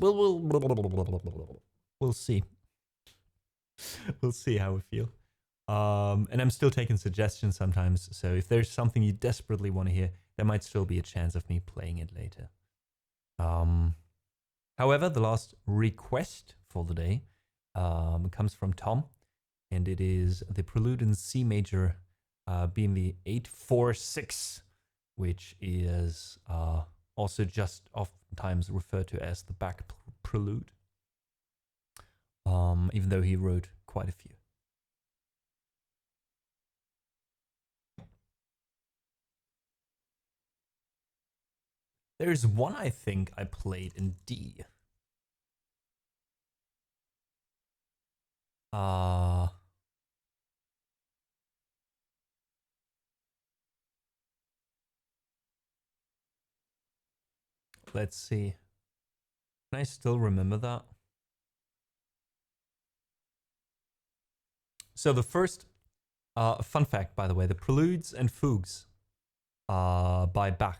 We'll see how we feel. And I'm still taking suggestions sometimes, so if there's something you desperately want to hear, there might still be a chance of me playing it later. However, the last request for the day comes from Tom, and it is the Prelude in C major, being the 846, which is also just oftentimes referred to as the Bach Prelude, even though he wrote quite a few. There's one I think I played in D. Let's see. Can I still remember that? So the first, fun fact, by the way, the Preludes and Fugues by Bach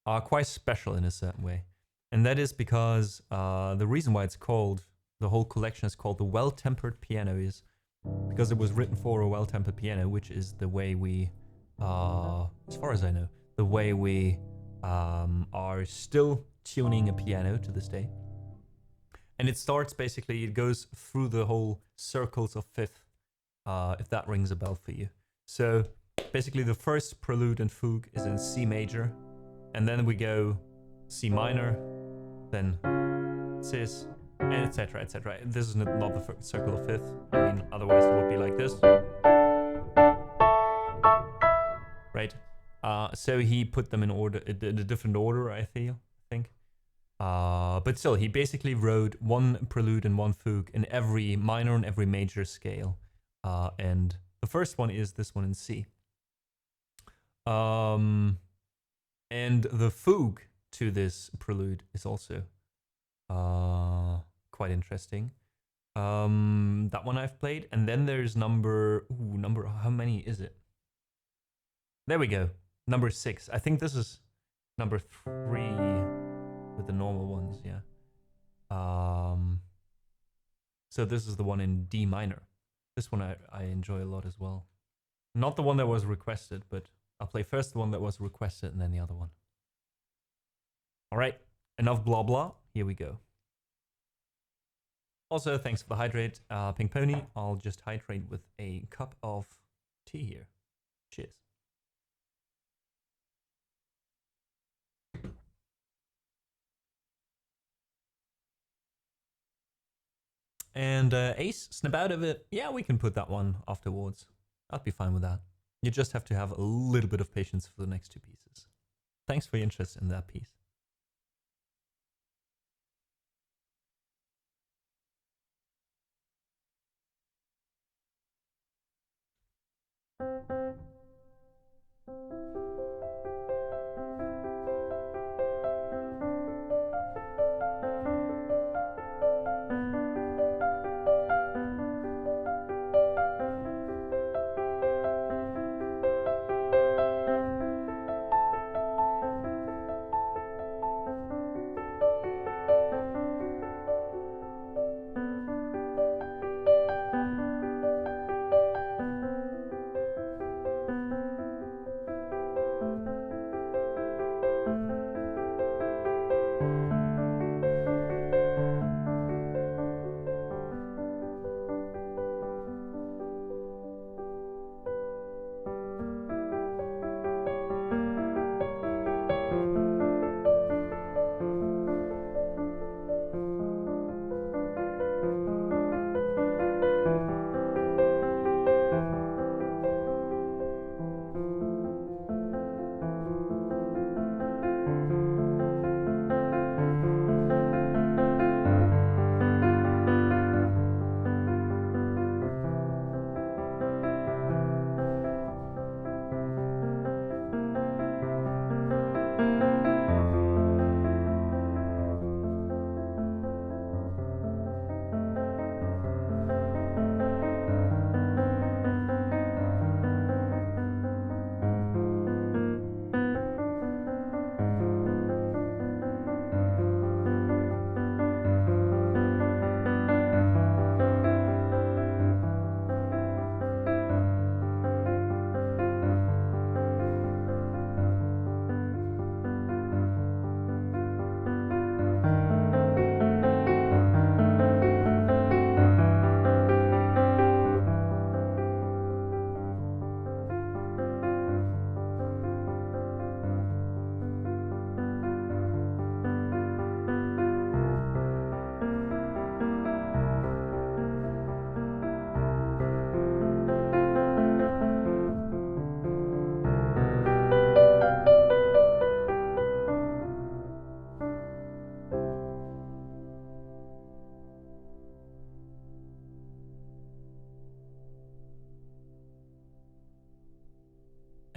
are quite special in a certain way. And that is because the reason why it's called, the whole collection is called the Well-Tempered Piano is because it was written for a well-tempered piano, which is the way we, as far as I know, the way we are still tuning a piano to this day. And it starts basically, it goes through the whole circles of fifth, if that rings a bell for you. So basically the first Prelude and Fugue is in C major, and then we go C minor, then Cis, and etc, etc. This is not the circle of fifth. I mean, otherwise it would be like this. Right? So he put them in order, a different order, I think. But still, he basically wrote one Prelude and one Fugue in every minor and every major scale. And the first one is this one in C. And the Fugue to this Prelude is also quite interesting. That one I've played. And then there's number, how many is it? There we go. Number 6. I think this is number 3 with the normal ones, yeah. So this is the one in D minor. This one I enjoy a lot as well. Not the one that was requested, but I'll play first the one that was requested and then the other one. All right, enough blah blah. Here we go. Also, thanks for the hydrate, Pink Pony. I'll just hydrate with a cup of tea here. Cheers. And Ace, snap out of it. Yeah, we can put that one afterwards. I'd be fine with that. You just have to have a little bit of patience for the next 2 pieces. Thanks for your interest in that piece.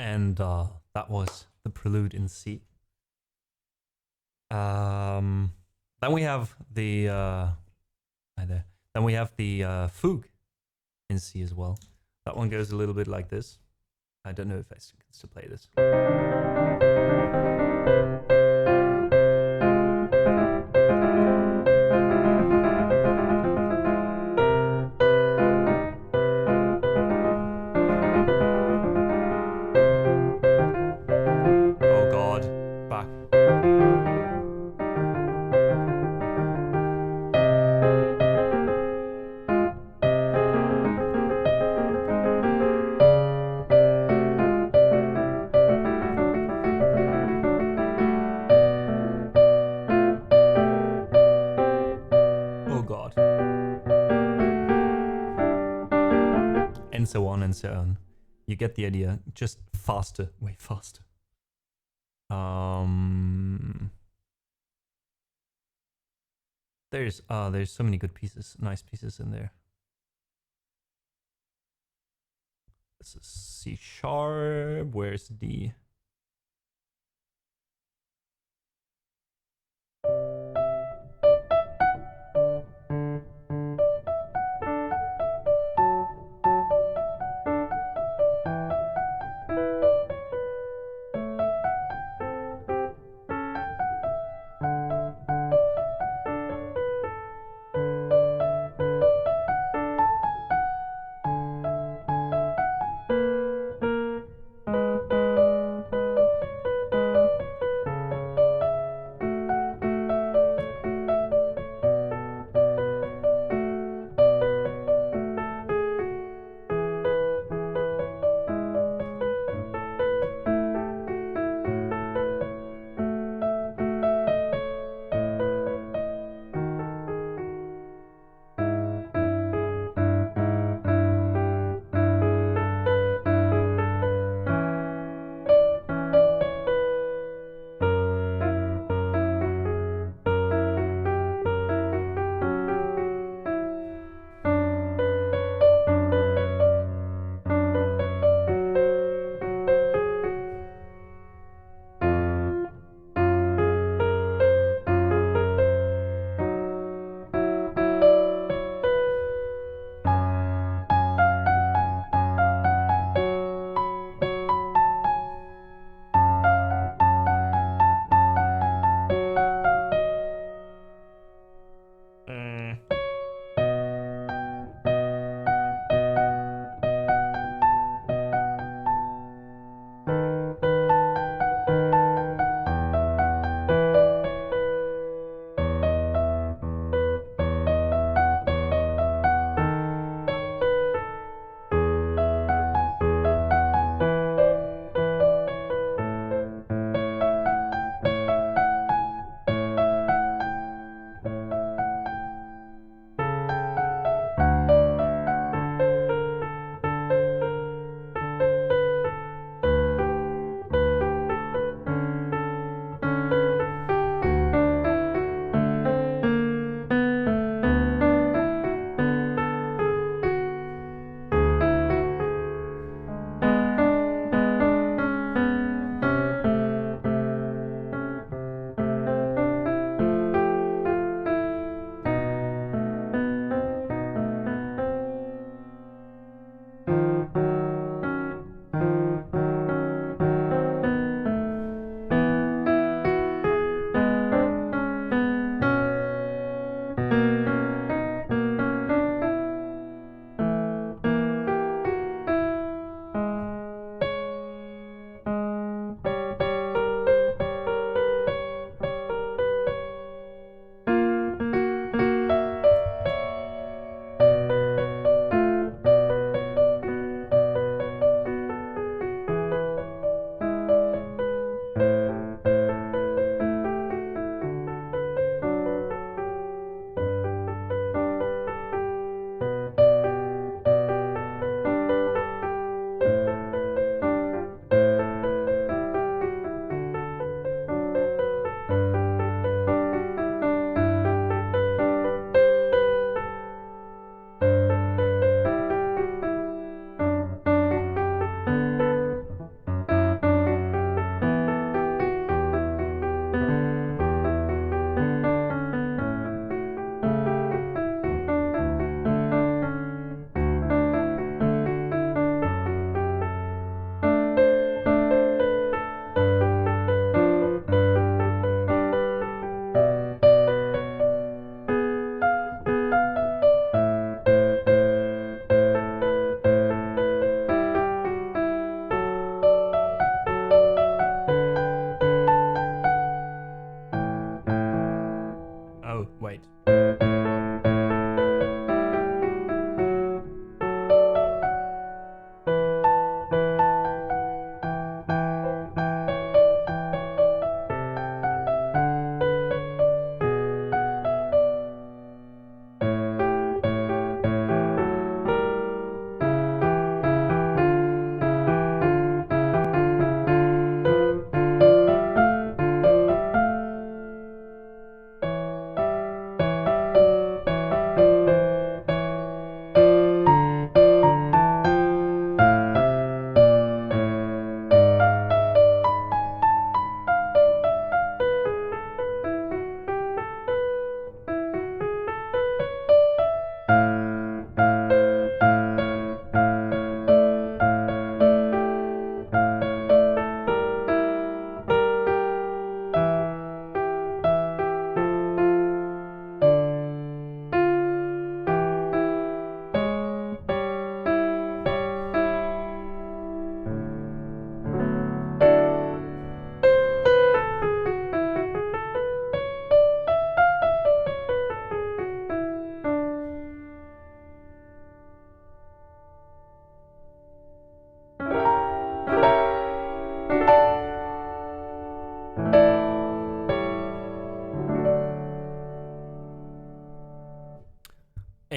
And that was the prelude in C. Then we have the Then we have the fugue in C as well. That one goes a little bit like this. I don't know if I can still play this. Oh God, back. Oh God. And so on and so on. You get the idea. Just faster, way faster. There's so many good pieces, nice pieces in there. This is C sharp. Where's D?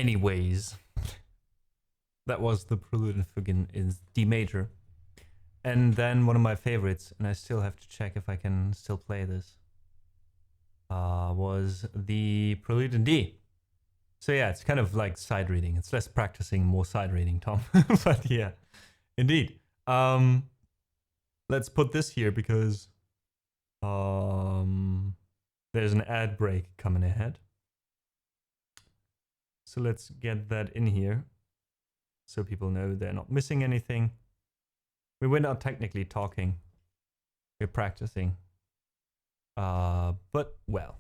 Anyways, that was the Prelude and Fugue in D major. And then one of my favorites, and I still have to check if I can still play this, was the Prelude in D. So yeah, it's kind of like side reading. It's less practicing, more side reading, Tom. But yeah, indeed. Let's put this here because there's an ad break coming ahead. So let's get that in here so people know they're not missing anything. We're not technically talking. We're practicing. But well,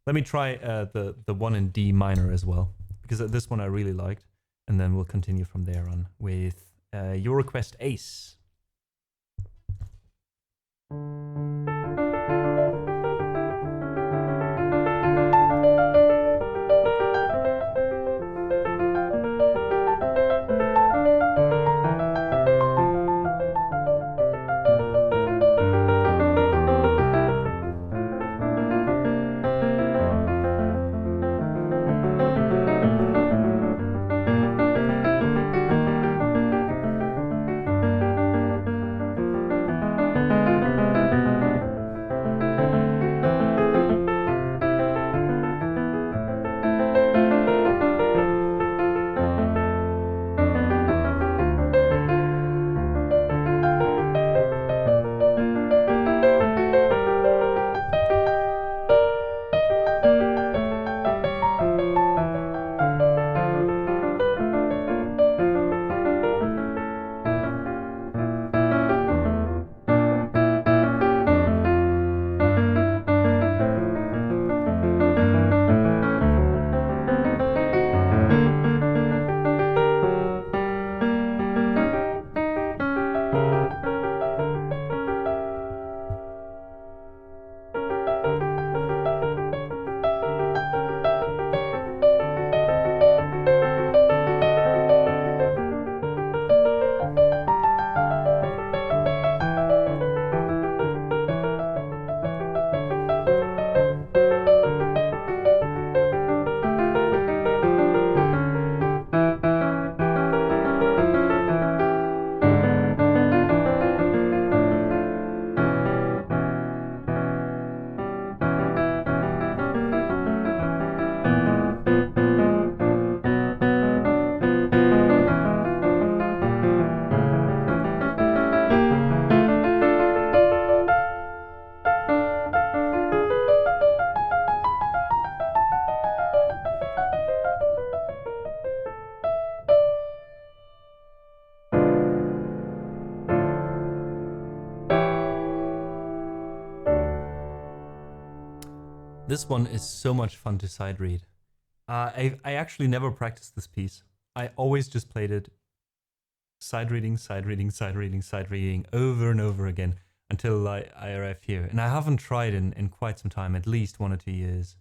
let me try the one in D minor as well, because this one I really liked, and then we'll continue from there on with Your Request Ace. This one is so much fun to side read. I actually never practiced this piece. I always just played it side reading, side reading, side reading, side reading over and over again until I arrive here. And I haven't tried in quite some time, at least 1 or 2 years.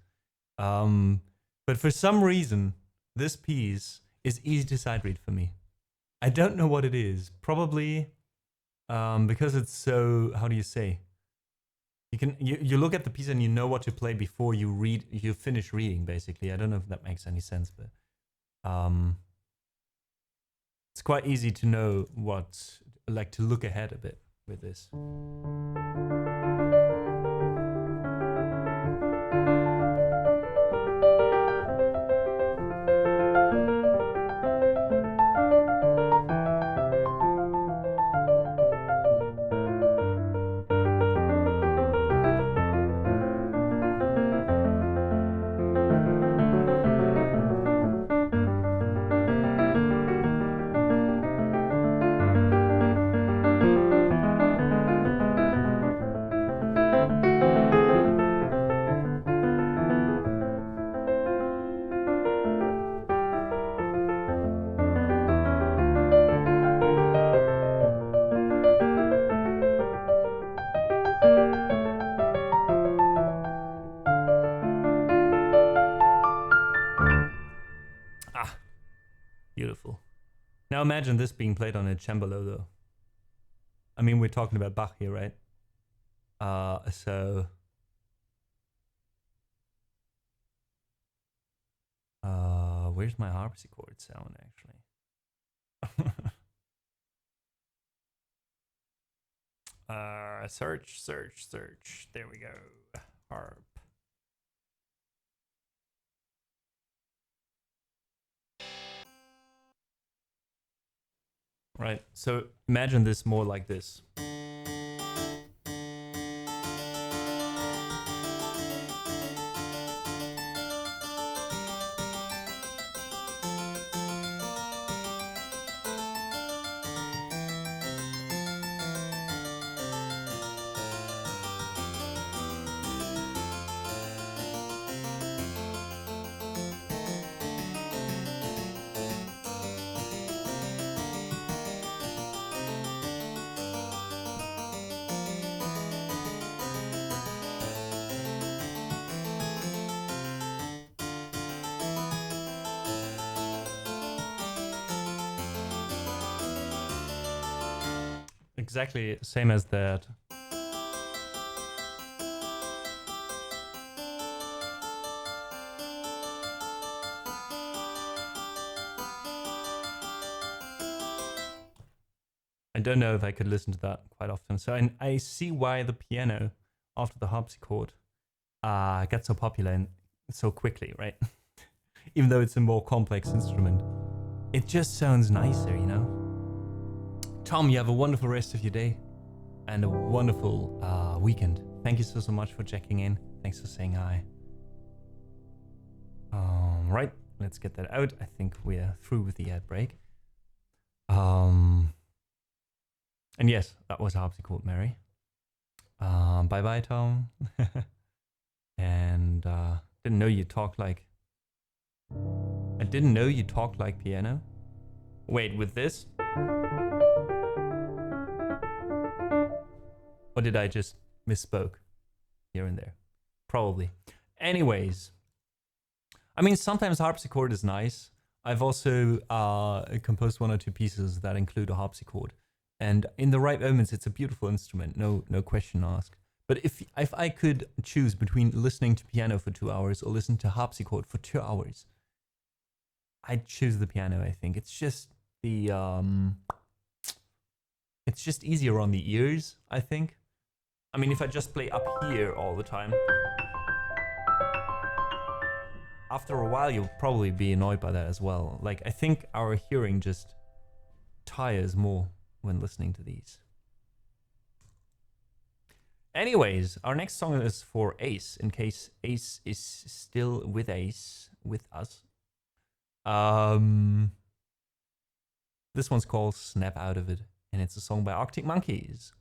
But for some reason, this piece is easy to side read for me. I don't know what it is. Probably because it's so, how do you say? You look at the piece and you know what to play before you finish reading, basically. I don't know if that makes any sense, but it's quite easy to know what, like, to look ahead a bit with this. Beautiful. Now imagine this being played on a cembalo, though. I mean, we're talking about Bach here, right? where's my harpsichord sound actually? Search. There we go. Harp. Right. So imagine this more like this. Exactly same as that. I don't know if I could listen to that quite often. So I see why the piano after the harpsichord got so popular and so quickly, right? Even though it's a more complex instrument. It just sounds nicer, you know? Tom, you have a wonderful rest of your day and a wonderful weekend. Thank you so much for checking in. Thanks for saying hi. Right, let's get that out. I think we're through with the ad break. And yes, that was harpsichord Mary. Bye-bye, Tom. And didn't know you talk like... I didn't know you talk like piano. Wait, with this? Or did I just misspoke here and there? Probably. Anyways, I mean, sometimes harpsichord is nice. I've also composed 1 or 2 pieces that include a harpsichord. And in the right moments, it's a beautiful instrument, no question asked. But if I could choose between listening to piano for 2 hours or listen to harpsichord for 2 hours, I'd choose the piano, I think. It's just the... it's just easier on the ears, I think. I mean, if I just play up here all the time, after a while, you'll probably be annoyed by that as well. Like, I think our hearing just tires more when listening to these. Anyways, our next song is for Ace, in case Ace is still with us. This one's called Snap Out of It, and it's a song by Arctic Monkeys.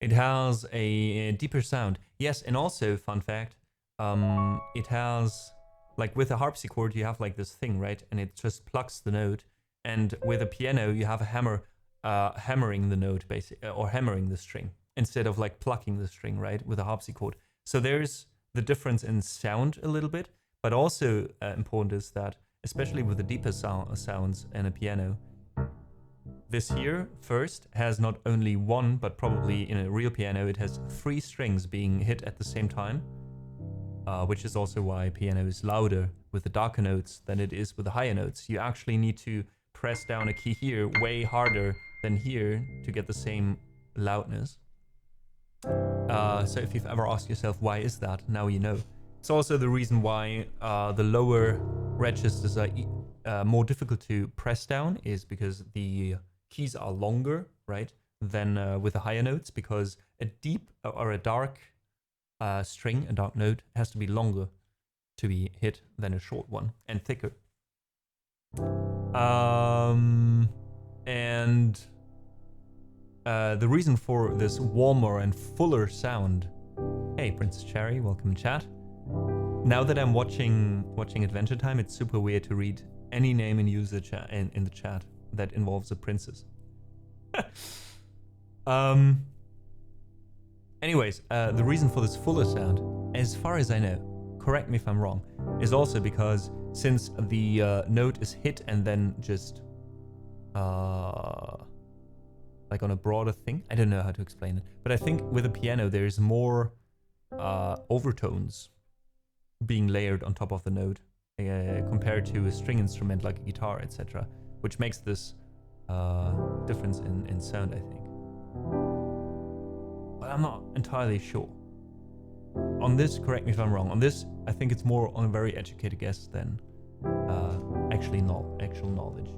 It has a deeper sound. Yes, and also, fun fact, it has, like with a harpsichord, you have like this thing, right? And it just plucks the note. And with a piano, you have a hammer hammering the note, basically, or hammering the string, instead of like plucking the string, right? With a harpsichord. So there's the difference in sound a little bit, but also important is that, especially with the deeper sounds in a piano, this here first has not only 1, but probably in a real piano, it has 3 strings being hit at the same time, which is also why piano is louder with the darker notes than it is with the higher notes. You actually need to press down a key here way harder than here to get the same loudness. So if you've ever asked yourself, why is that? Now you know. It's also the reason why the lower registers are more difficult to press down, is because the keys are longer, right, than with the higher notes, because a deep or a dark string, a dark note, has to be longer to be hit than a short one, and thicker. And the reason for this warmer and fuller sound... Hey, Princess Cherry, welcome in chat. Now that I'm watching Adventure Time, it's super weird to read any name in user chat in the chat that involves a princess. Anyways, the reason for this fuller sound, as far as I know, correct me if I'm wrong, is also because since the note is hit and then just like on a broader thing, I don't know how to explain it, but I think with a piano there's more overtones being layered on top of the note compared to a string instrument like a guitar, etc., which makes this difference in sound, I think. But I'm not entirely sure. On this, correct me if I'm wrong, on this, I think it's more on a very educated guess than actual knowledge.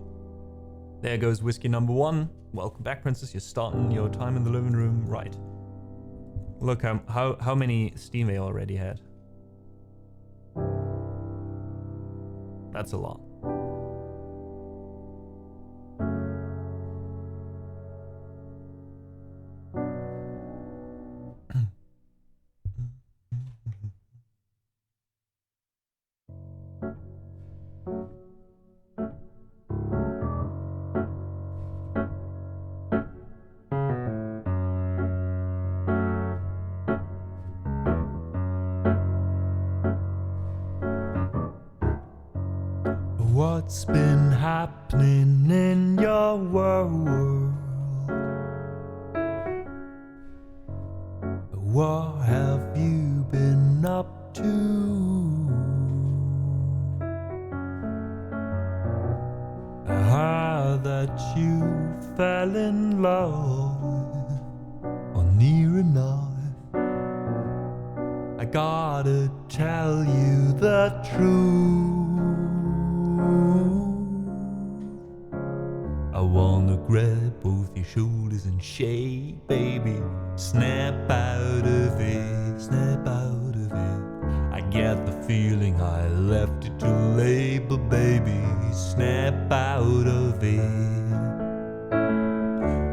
There goes whiskey number 1. Welcome back, princess. You're starting your time in the living room right. Look how many Steam they already had. That's a lot. What's been happening in your world? What have you been up to? I heard that you fell in love, or near enough. I gotta tell you the truth. I wanna grab both your shoulders and shake, baby. Snap out of it, snap out of it. I get the feeling I left it too late, but baby, snap out of it.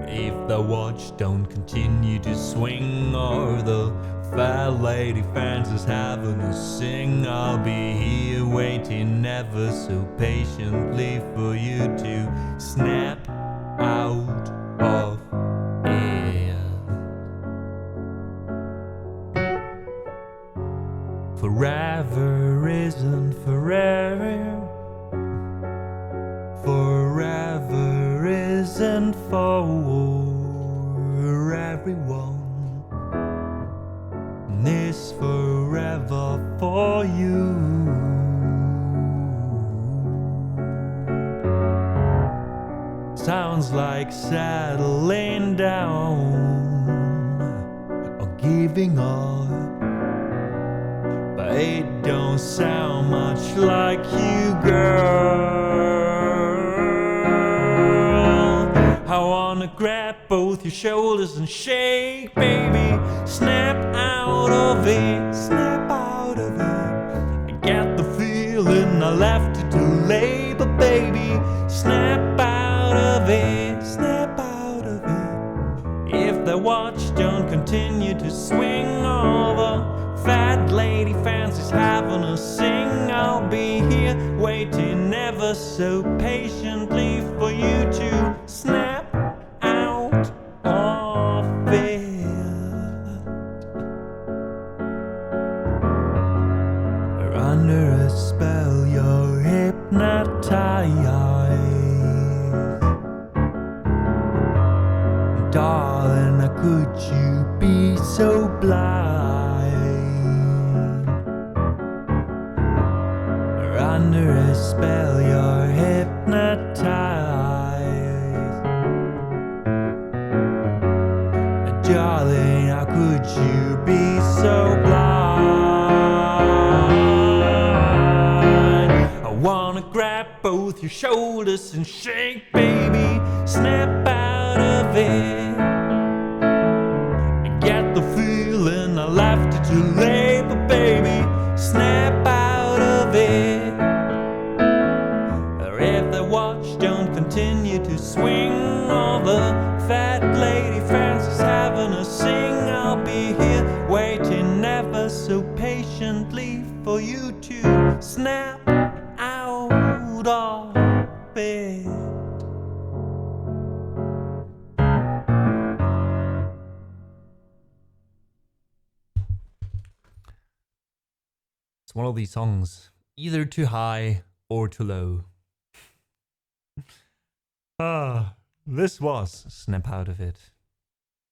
If the watch don't continue to swing, or the fat lady fans is having a sing, I'll be here waiting ever so patiently for you to snap out of it. Forever isn't forever. Forever isn't for everyone. This forever for you. Sounds like settling down or giving up, but it don't sound much like you, girl. I wanna grab both your shoulders and shake, baby. Snap out of it, snap out of it. I get the feeling I left it too late, but baby, snap out of it, snap out of it. If the watch don't continue to swing, all the fat lady fancies having a sing, I'll be here waiting ever so patiently for you to snap out of it. We're under a spell, you're hypnotized. Darling, how could you be so blind? We're under a spell, you're hypnotized. Darling, how could you be so blind? I wanna grab both your shoulders and shake, baby. Snap out of it. I get the feeling I left it too late, but baby, snap out of it. Or if the watch don't continue to swing, all the fat lady fancies having a sing, I'll be here waiting ever so patiently for you to snap out of it. It's one of these songs, either too high or too low. This was Snap Out of It.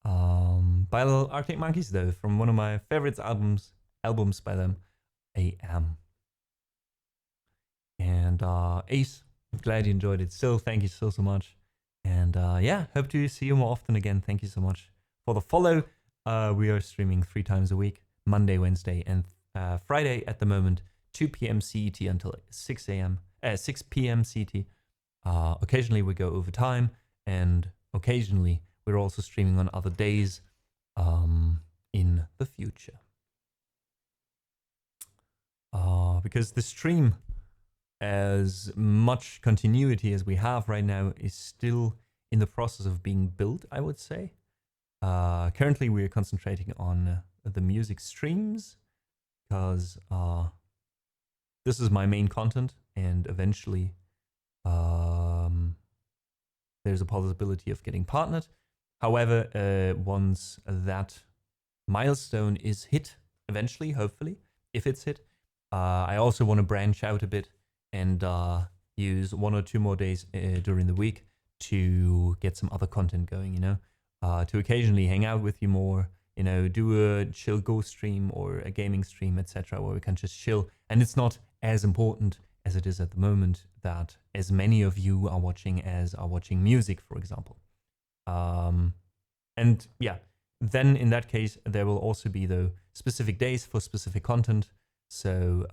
By the Arctic Monkeys, though, from one of my favorite albums by them. a.m. And Ace, glad you enjoyed it. Still, thank you so much. And yeah, hope to see you more often again. Thank you so much for the follow. We are streaming 3 times a week, Monday, Wednesday, and Friday at the moment, 2 p.m. CET until 6 p.m. CET. Occasionally we go over time, and occasionally we're also streaming on other days in the future. Because the stream, as much continuity as we have right now, is still in the process of being built, I would say. Currently we're concentrating on the music streams, because this is my main content, and eventually there's a possibility of getting partnered. However, once that milestone is hit, eventually, hopefully, if it's hit, I also want to branch out a bit and use 1 or 2 more days during the week to get some other content going, you know, to occasionally hang out with you more, you know, do a chill Go stream or a gaming stream, etc., where we can just chill. And it's not as important as it is at the moment that as many of you are watching as are watching music, for example. And yeah, then in that case, there will also be, though, specific days for specific content. So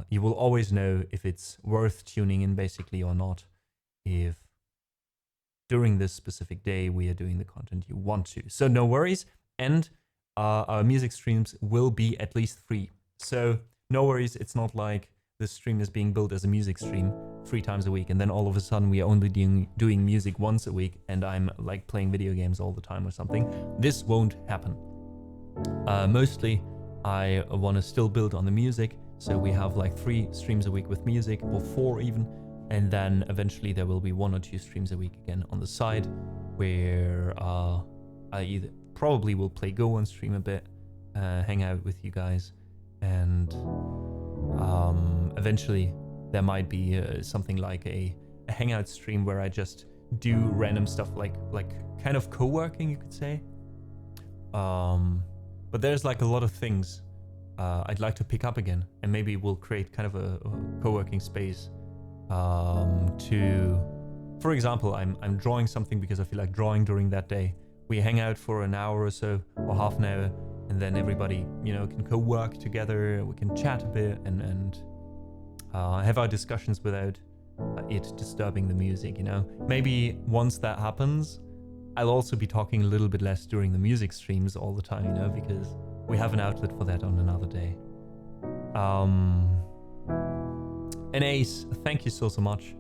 you will always know if it's worth tuning in, basically, or not, if during this specific day we are doing the content you want to. So no worries. And our music streams will be at least 3. So no worries. It's not like this stream is being built as a music stream 3 times a week, and then all of a sudden we are only doing music once a week, and I'm like playing video games all the time or something. This won't happen. Mostly I want to still build on the music, so we have like 3 streams a week with music, or 4 even, and then eventually there will be 1 or 2 streams a week again on the side, where I either probably will play Go on stream a bit, hang out with you guys, and eventually there might be something like a hangout stream where I just do random stuff, like kind of co-working, you could say. But there's like a lot of things I'd like to pick up again, and maybe we'll create kind of a co-working space to, for example, I'm drawing something because I feel like drawing during that day. We hang out for an hour or so, or half an hour, and then everybody, you know, can co-work together, we can chat a bit, and have our discussions without it disturbing the music, you know. Maybe once that happens, I'll also be talking a little bit less during the music streams all the time, you know, because we have an outlet for that on another day. And Ace, thank you so much.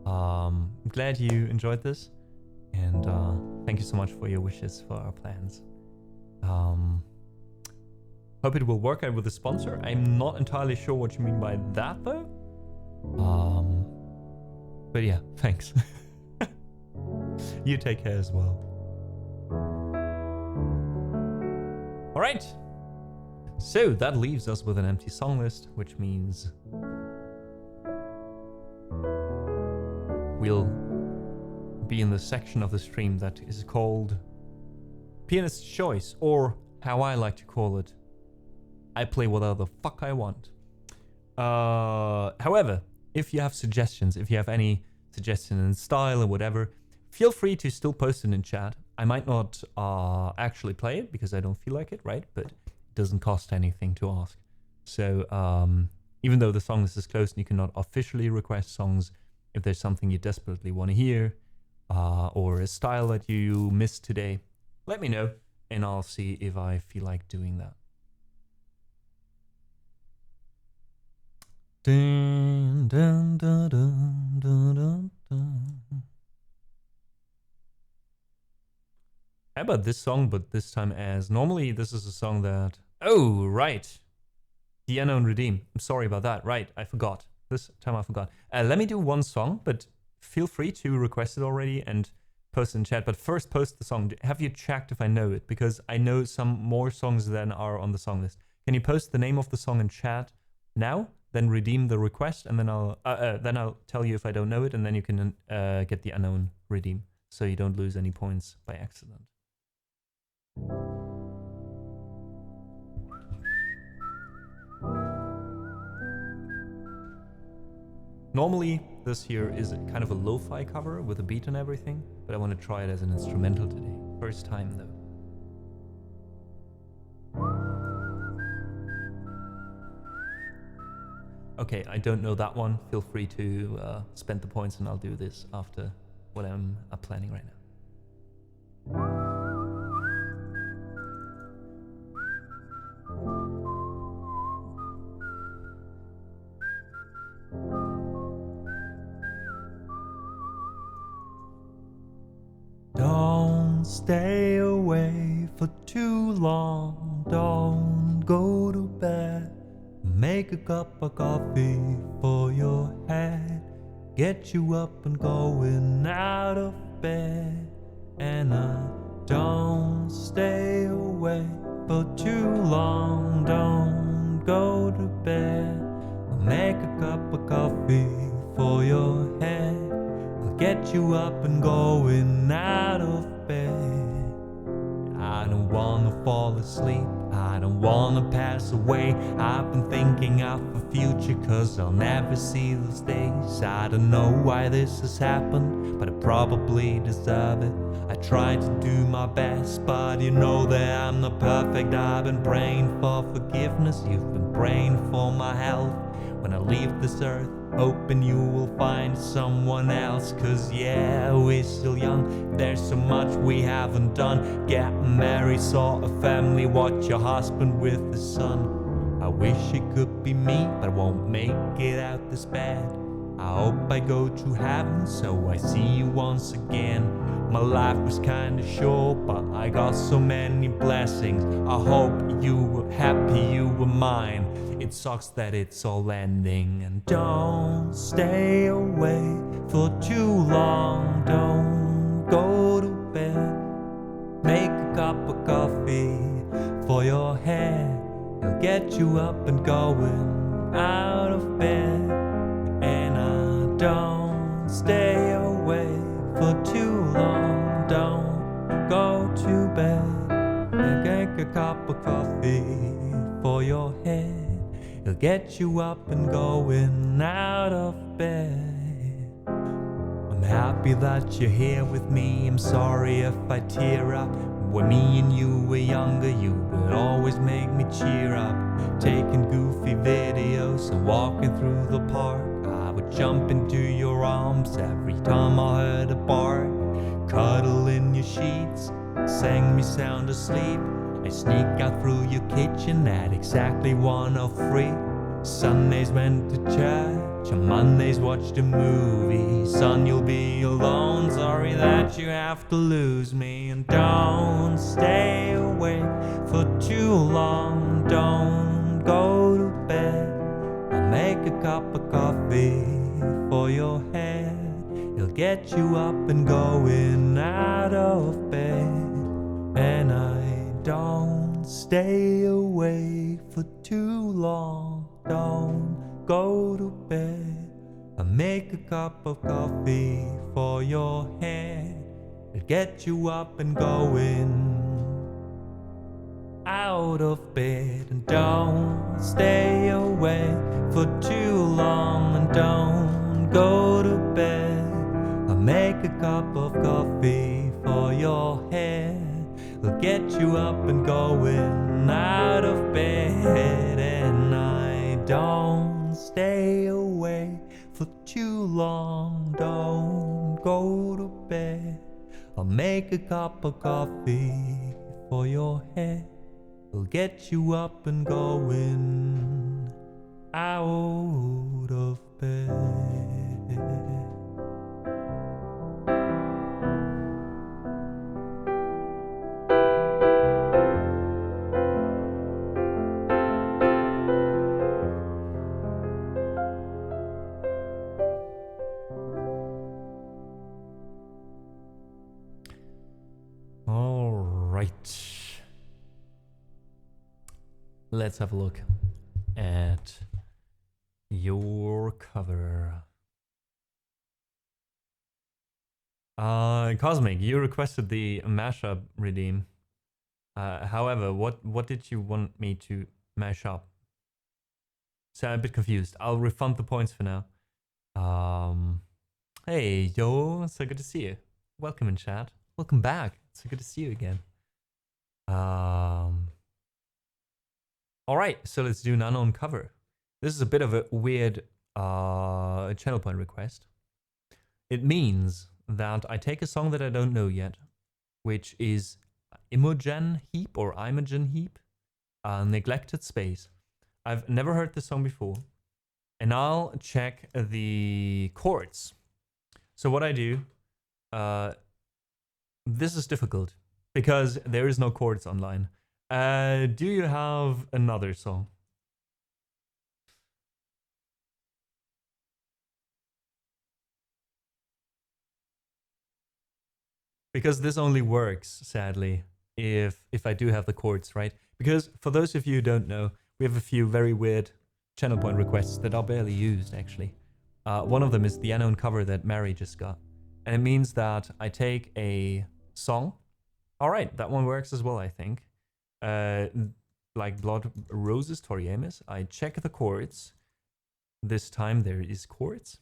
I'm glad you enjoyed this, and thank you so much for your wishes for our plans. Hope it will work out with the sponsor. I'm not entirely sure what you mean by that, though. But yeah, thanks. You take care as well. All right. So that leaves us with an empty song list, which means we'll be in the section of the stream that is called Pianist's Choice, or how I like to call it, I play whatever the fuck I want. However, if you have suggestions, if you have any suggestion in style or whatever, feel free to still post it in chat. I might not actually play it because I don't feel like it, right? But it doesn't cost anything to ask. So even though the song list is closed and you cannot officially request songs, if there's something you desperately want to hear, or a style that you missed today, let me know, and I'll see if I feel like doing that. Dun, dun, dun, dun, dun, dun, dun. How about this song, but this time as... Normally, this is a song that... Oh, right. The Unknown Redeem. I'm sorry about that. Right, I forgot. This time I forgot. Let me do one song, but feel free to request it already and post it in chat. But first, post the song. Have you checked if I know it? Because I know some more songs than are on the song list. Can you post the name of the song in chat now? Then redeem the request, and then I'll tell you if I don't know it, and then you can get the Unknown Redeem, so you don't lose any points by accident. Normally, this here is kind of a lo-fi cover with a beat and everything, but I want to try it as an instrumental today. First time though. Okay, I don't know that one. Feel free to spend the points and I'll do this after what I'm planning right now. Don't stay away for too long. Don't go to bed. Make a cup of coffee for your head. Get you up and going out of bed. And don't stay away for too long. Don't go to bed. Make a cup of coffee for your head. I'll get you up and going out of bed. I don't wanna fall asleep, I don't wanna pass away. I've been thinking of the future, cause I'll never see those days. I don't know why this has happened, but I probably deserve it. I try to do my best, but you know that I'm not perfect. I've been praying for forgiveness, you've been praying for my health. When I leave this earth, hoping you will find someone else. Cause yeah, we're still young, there's so much we haven't done. Get married, start a family, watch your husband with the son. I wish it could be me, but I won't make it out this bad. I hope I go to heaven, so I see you once again. My life was kinda short, but I got so many blessings. I hope you were happy you were mine. It sucks that it's all ending. And don't stay away for too long. Don't go to bed. Make a cup of coffee for your head. It'll get you up and going out of bed. And don't stay away for too long. Don't go to bed. Make a cup of coffee for your head. It'll get you up and going out of bed. I'm happy that you're here with me. I'm sorry if I tear up. When me and you were younger, you would always make me cheer up. Taking goofy videos and walking through the park. I would jump into your arms every time I heard a bark. Cuddle in your sheets, sang me sound asleep. I sneak out through your kitchen at exactly 1:03. Sundays went to church, on Mondays watched a movie. Son, you'll be alone, sorry that you have to lose me. And don't stay away for too long. Don't go to bed. I'll make a cup of coffee for your head. It'll get you up and going out of bed. And don't stay away for too long. Don't go to bed. I'll make a cup of coffee for your head. It'll get you up and going out of bed. And don't stay away for too long. And don't go to bed. I'll make a cup of coffee for your head. It'll get you up and going out of bed. And don't stay away for too long. Don't go to bed. I'll make a cup of coffee for your head. It'll get you up and going out of bed. Let's have a look at your cover. Cosmic, you requested the mashup redeem. However, what did you want me to mash up? So I'm a bit confused. I'll refund the points for now. Hey, yo, so good to see you. Welcome in chat. Welcome back. So good to see you again. All right, so let's do an unknown cover. This is a bit of a weird channel point request. It means that I take a song that I don't know yet, which is Imogen Heap or Imogen Heap, Neglected Space. I've never heard this song before, and I'll check the chords. So what I do, this is difficult because there is no chords online. Do you have another song? Because this only works, sadly, if I do have the chords, right? Because for those of you who don't know, we have a few very weird channel point requests that are barely used, actually. One of them is the unknown cover that Mary just got. And it means that I take a song. All right, that one works as well, I think. Like Blood Roses, Tori Amos. I check the chords. This time there is chords.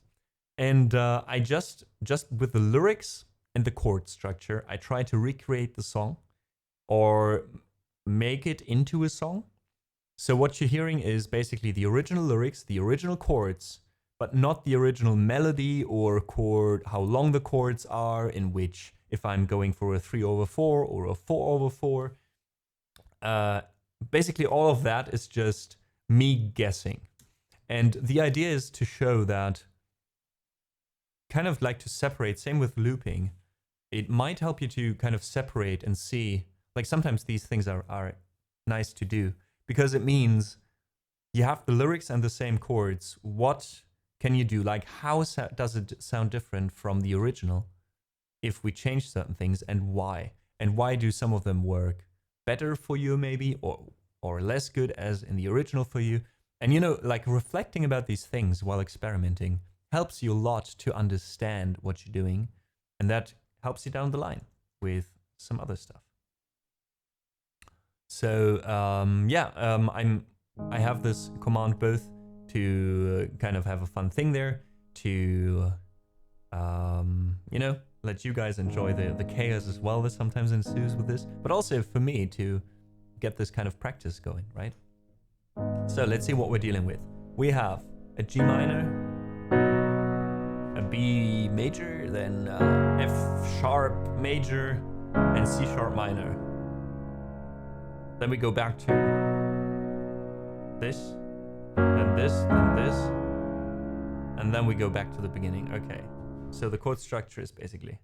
And I just with the lyrics and the chord structure, I try to recreate the song or make it into a song. So what you're hearing is basically the original lyrics, the original chords, but not the original melody or chord, how long the chords are, in which, if I'm going for a 3/4 or a 4/4. Basically all of that is just me guessing. And the idea is to show that, kind of like to separate, same with looping, it might help you to kind of separate and see, like sometimes these things are nice to do, because it means you have the lyrics and the same chords. What can you do? Like how does it sound different from the original if we change certain things, and why? And why do some of them work better for you maybe, or less good as in the original for you? And you know, like reflecting about these things while experimenting helps you a lot to understand what you're doing, and that helps you down the line with some other stuff. So I have this command both to kind of have a fun thing there, to you know, let you guys enjoy the chaos as well that sometimes ensues with this, but also for me to get this kind of practice going, right? So let's see what we're dealing with. We have a G minor, a B major, then F sharp major, and C sharp minor. Then we go back to this, then this, then this, and then we go back to the beginning. Okay, so the chord structure is basically...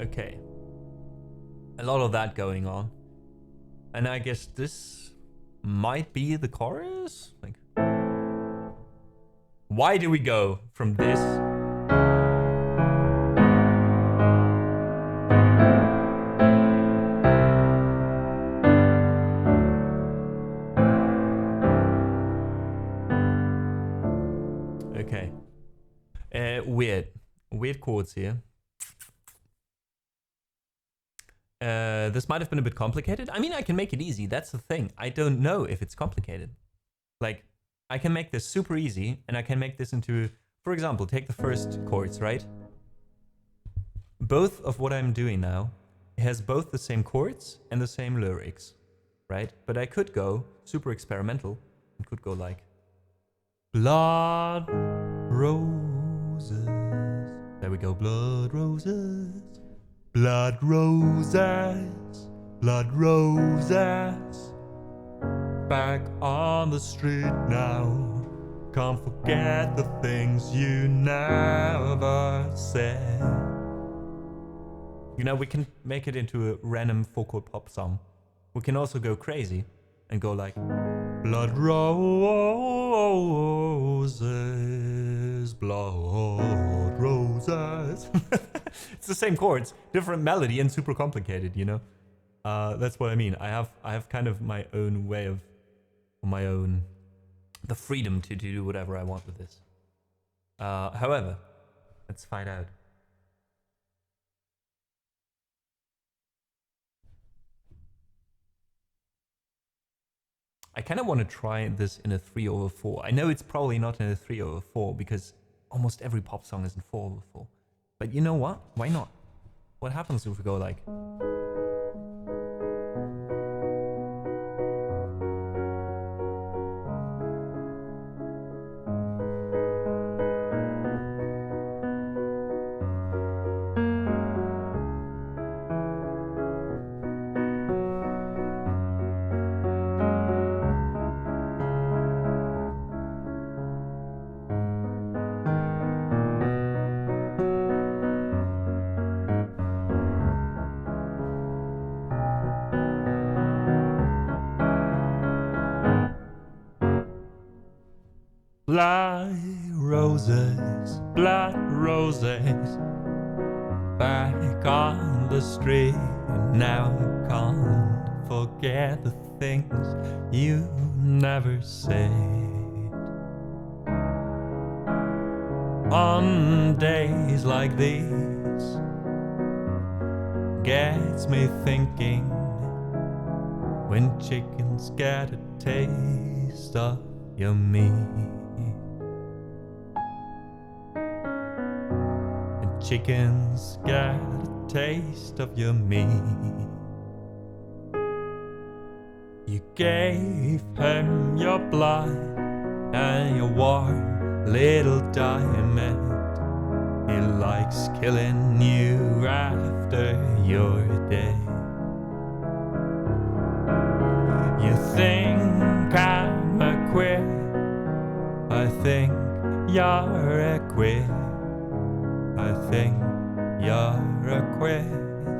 Okay, a lot of that going on, and I guess this might be the chorus. Like, why do we go from this? Okay, weird chords here. This might have been a bit complicated. I mean, I can make it easy. That's the thing. I don't know if it's complicated. Like, I can make this super easy, and I can make this into, for example, take the first chords, right? Both of what I'm doing now has both the same chords and the same lyrics, right? But I could go super experimental and could go like, blood roses. There we go, blood roses. Blood roses, blood roses, back on the street now. Can't forget the things you never said. You know, we can make it into a random folk or pop song. We can also go crazy and go like, blood roses, blood roses. It's the same chords, different melody, and super complicated, you know? That's what I mean. I have kind of my own way of, the freedom to do whatever I want with this. However, let's find out. I kind of want to try this in a 3/4. I know it's probably not in a 3/4 because almost every pop song is in 4/4. But you know what? Why not? What happens if we go like... Blood roses, back on the street. Now you can't forget the things you never said. On days like these, gets me thinking, when chickens get a taste of your meat. Chickens get a taste of your meat. You gave him your blood and your warm little diamond. He likes killing you after you're dead. You think I'm a queer, I think you're a queer. I think you're a queer,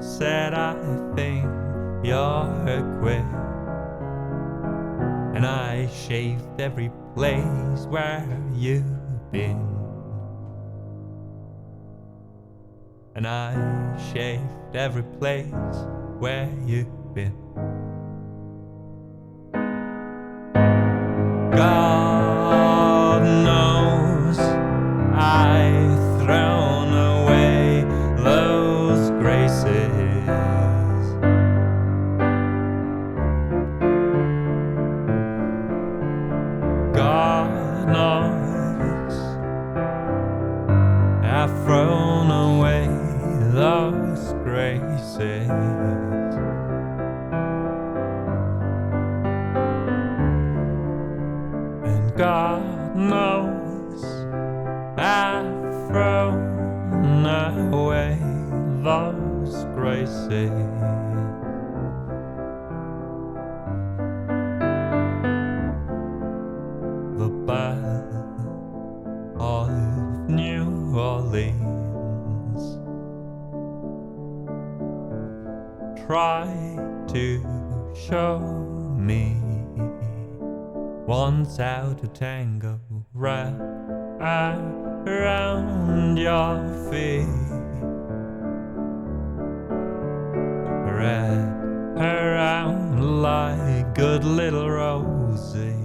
said I think you're a queer. And I shaved every place where you've been. And I shaved every place where you've been. God knows I've thrown away those graces. God knows I've thrown away those graces. And God knows I've thrown away those graces. The Belle of New Orleans tried to show me once how to tango wrap around your feet, wrap around like good little roses.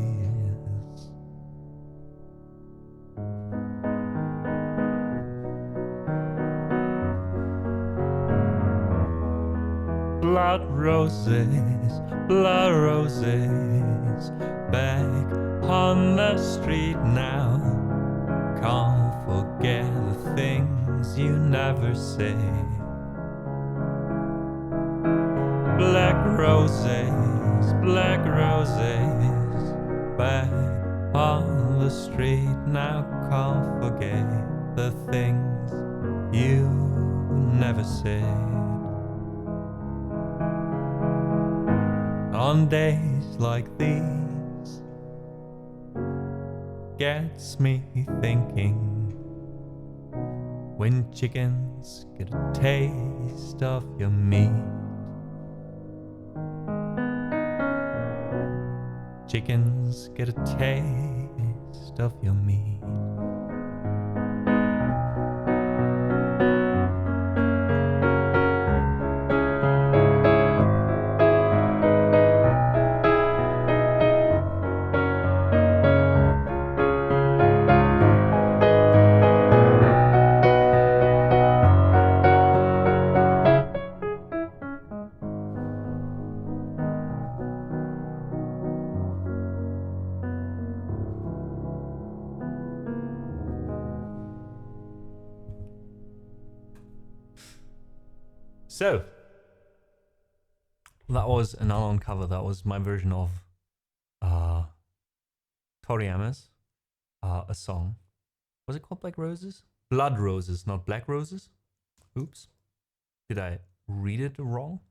Blood roses, back on the street now. Can't forget the things you never said. Black roses, back on the street now. Can't forget the things you never said. On days like these, gets me thinking, when chickens get a taste of your meat. chickens get a taste of your meat. So, that was an unknown cover. That was my version of Toriyama's a song. Was it called Black Roses? Blood Roses, not Black Roses. Oops. Did I read it wrong?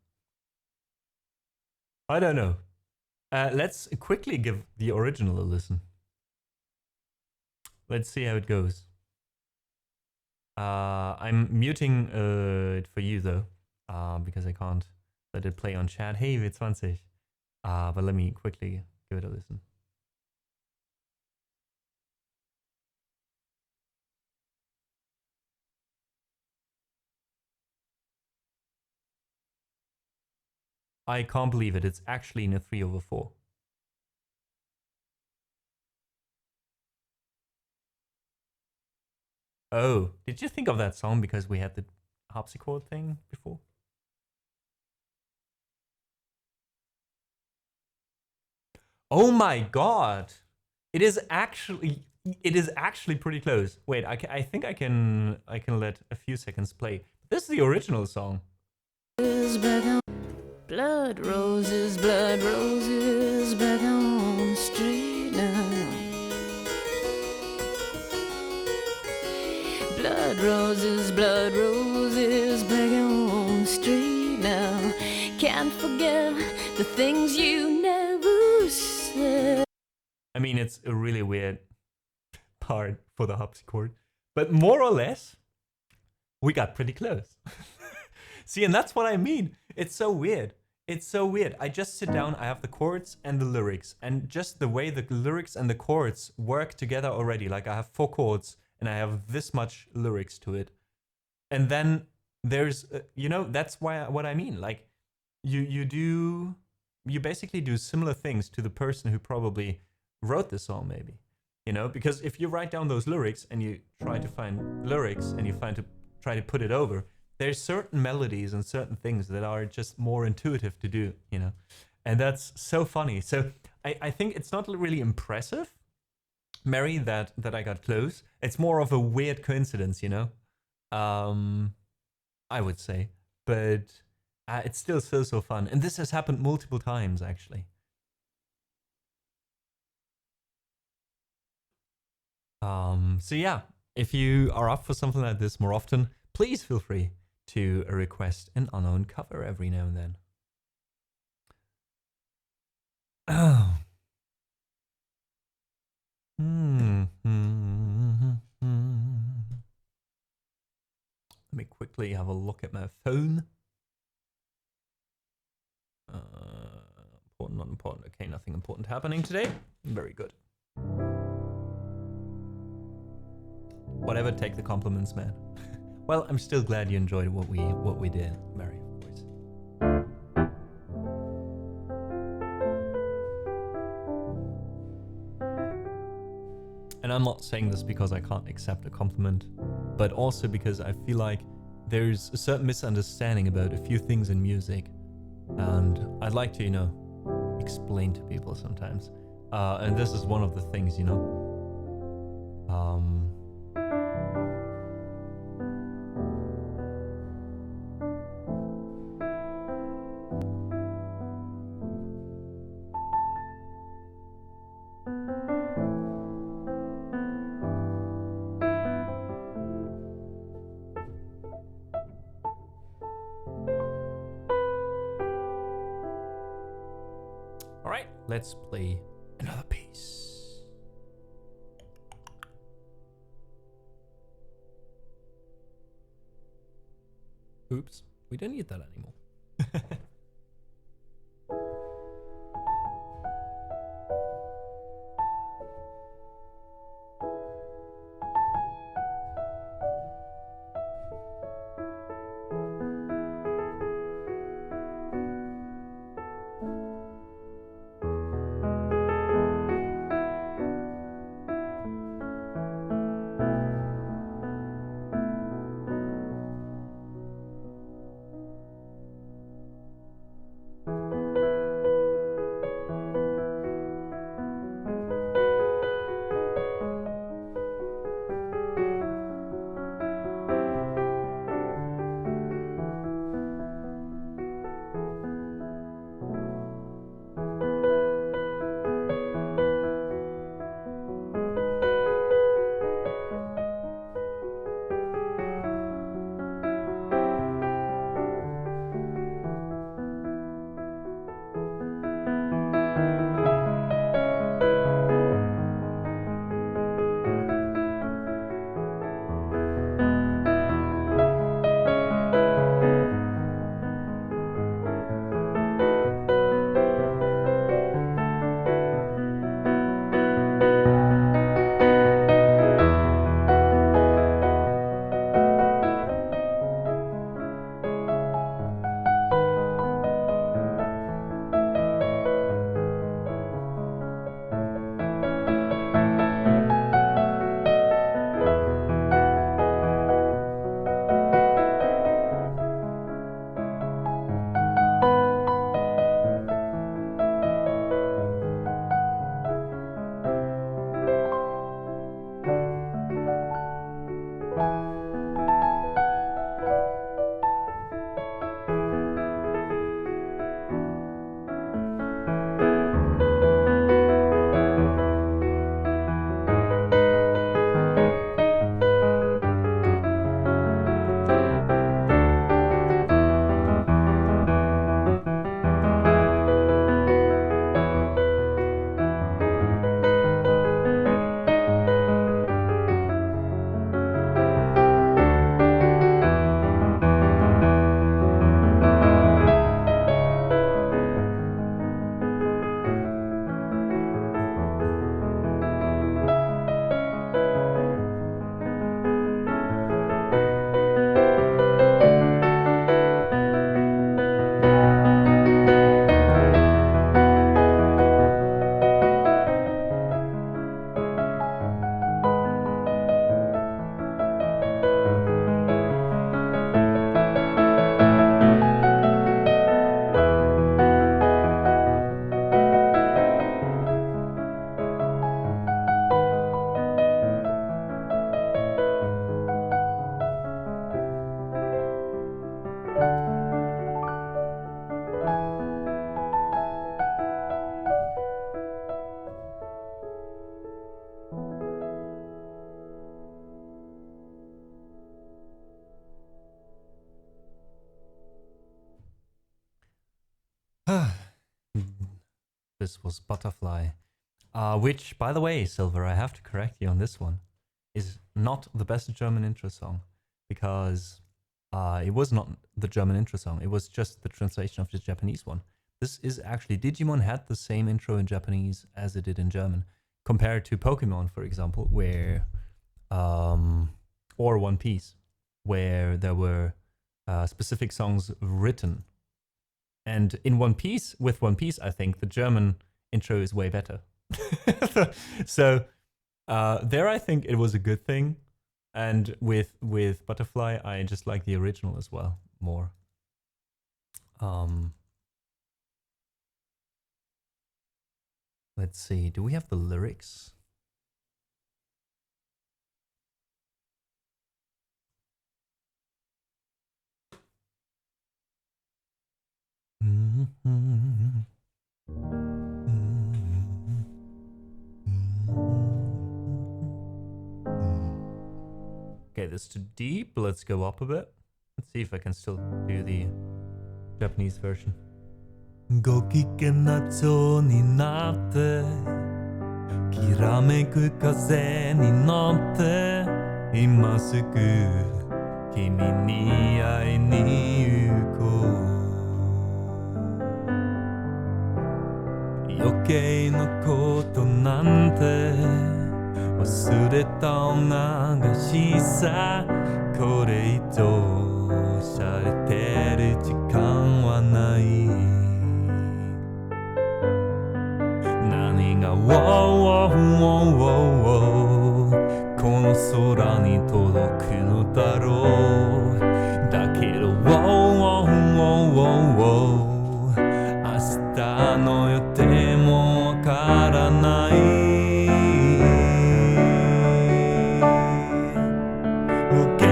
I don't know. Let's quickly give the original a listen. Let's see how it goes. I'm muting it for you though, because I can't let it play on chat. Hey, V20. But let me quickly give it a listen. I can't believe it. It's actually in a 3/4. Oh, did you think of that song because we had the harpsichord thing before? Oh my god! It is actually pretty close. Wait, I think I can let a few seconds play. This is the original song. Blood roses, back on the street now. Blood roses, back on the street now. Can't forget the things you never said. I mean, it's a really weird part for the harpsichord, but more or less, we got pretty close. See, and that's what I mean. It's so weird. It's so weird. I just sit down, I have the chords and the lyrics, and just the way the lyrics and the chords work together already. Like I have 4 chords and I have this much lyrics to it. And then there's, you know, that's what I mean. Like you basically do similar things to the person who probably wrote the song, maybe, you know, because if you write down those lyrics and you try to find lyrics and you try to put it over, there's certain melodies and certain things that are just more intuitive to do, you know, and that's so funny. So I think it's not really impressive, Mary, that I got close. It's more of a weird coincidence, you know, I would say, but it's still so fun. And this has happened multiple times, actually. So yeah, if you are up for something like this more often, please feel free to request an unknown cover every now and then. Oh. Let me quickly have a look at my phone. Important, not important. Okay, nothing important happening today. Very good. Whatever, take the compliments, man. Well, I'm still glad you enjoyed what we did, Mary, of course. And I'm not saying this because I can't accept a compliment, but also because I feel like there's a certain misunderstanding about a few things in music, and I'd like to, you know, explain to people sometimes. And this is one of the things, you know. All right, let's play another piece. Oops, we don't need that anymore. this was Butterfly. Which, by the way, Silver, I have to correct you on this one, is not the best German intro song, because it was not the German intro song, it was just the translation of the Japanese one. This is actually, Digimon had the same intro in Japanese as it did in German, compared to Pokemon, for example, where, or One Piece, where there were specific songs written. And in One Piece, with One Piece, I think the German intro is way better. So there I think it was a good thing. And with Butterfly, I just like the original as well more. Let's see, do we have the lyrics? Okay, this is too deep. Let's go up a bit. Let's see if I can still do the Japanese version. ご機嫌な蝶になってきらめく風に乗って今すぐ君に会いに行こう余計なことなんて忘れたお流しさこれ以上しゃれてる時間はない何がウォーウォーウォーウォーこの空に届くのだろうだけどウォーウォーウォーウォーウォー明日の予定もわからない無限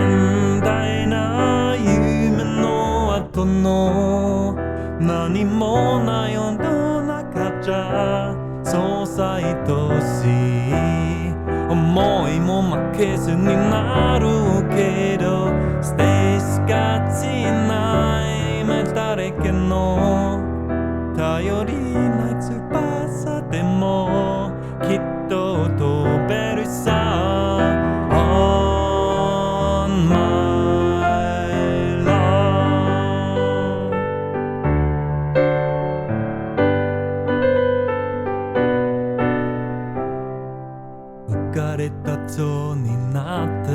大な夢の後の何もない世の中じゃそうさ愛しい思いも負けずになるけど捨てしがちな夢だらけの頼りない翼でもきっと飛べるさ On my love 浮かれた蝶になって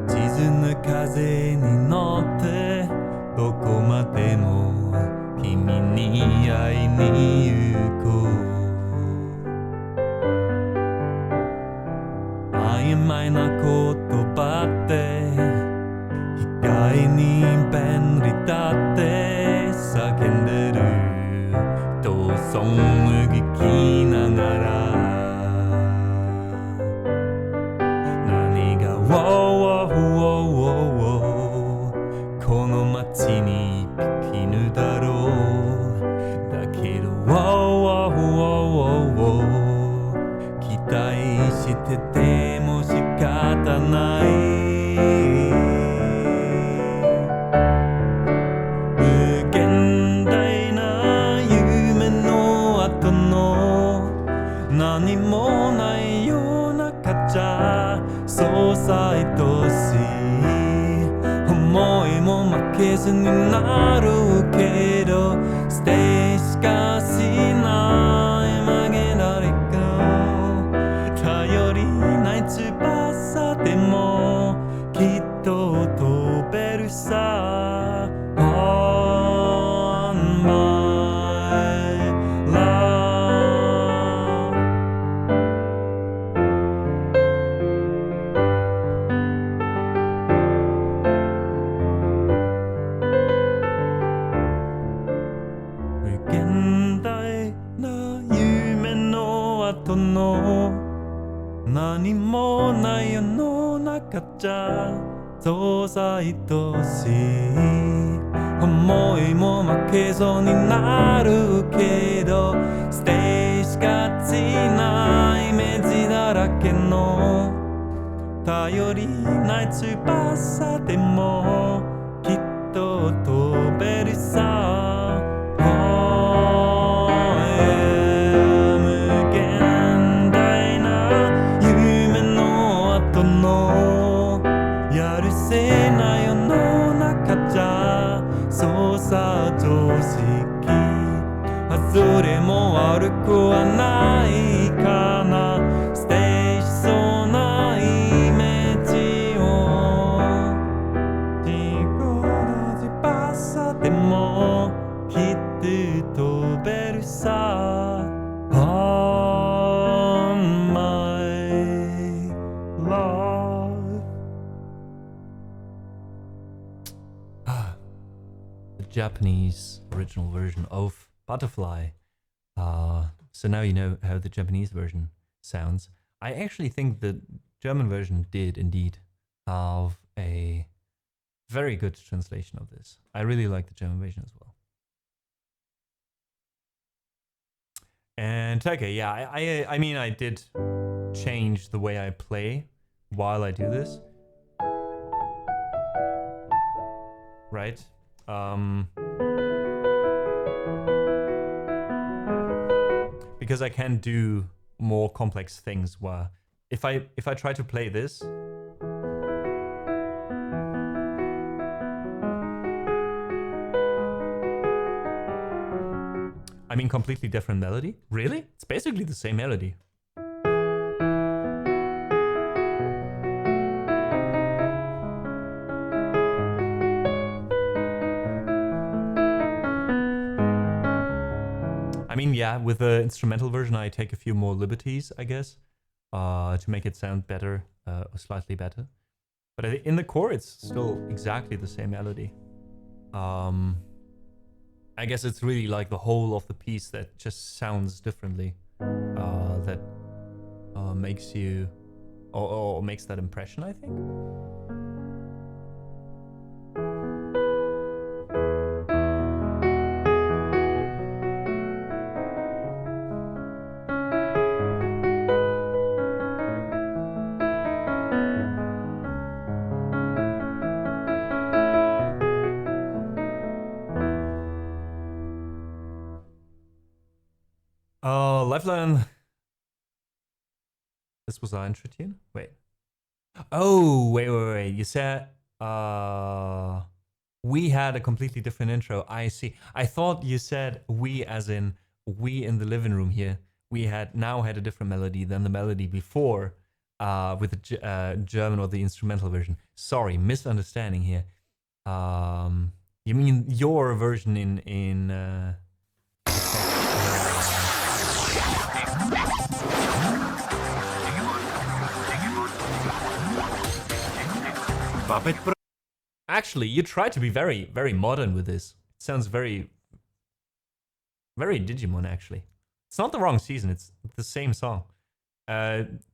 沈む風に乗ってどこまでも君に会いに行こう曖昧な言葉って意外に便利だって叫んでる人をそぎきながら何がウォーウォーウォーウォーこの街に一匹犬だろうだけどウォーウォーウォーウォー期待してても仕方ない無限大な夢の後の何もない世の中じゃそうさ愛しい思いも負けずになるけど捨てしかしない曲げられか頼りない翼でもきっと飛べるさ On my love 無限大な夢の後の何もない世の中じゃそうさ愛しい思いも負けそうになるけど捨てしがちなイメージだらけの頼りない翼でもきっと飛べるさ Oh も悪くはないかなステージそうなイメージを自分の翼でもきっと飛べるさ On my love The Japanese original version of Butterfly. So now you know how the Japanese version sounds. I actually think the German version did indeed have a very good translation of this. I really like the German version as well. And okay, yeah, I mean I did change the way I play while I do this. Right? Because I can do more complex things where if I try to play this, I mean completely different melody. Really? It's basically the same melody. I mean, yeah, with the instrumental version, I take a few more liberties, I guess, to make it sound better, or slightly better. But in the core, it's still exactly the same melody. I guess it's really like the whole of the piece that just sounds differently, that makes you, or makes that impression, I think. Lifeline. This was our intro tune? Wait. Oh, wait. You said we had a completely different intro. I see. I thought you said we as in we in the living room here. We had a different melody than the melody before with the German or the instrumental version. Sorry, misunderstanding here. You mean your version in Actually, you try to be very, very modern with this. It sounds very, very Digimon, actually. It's not the wrong season, it's the same song.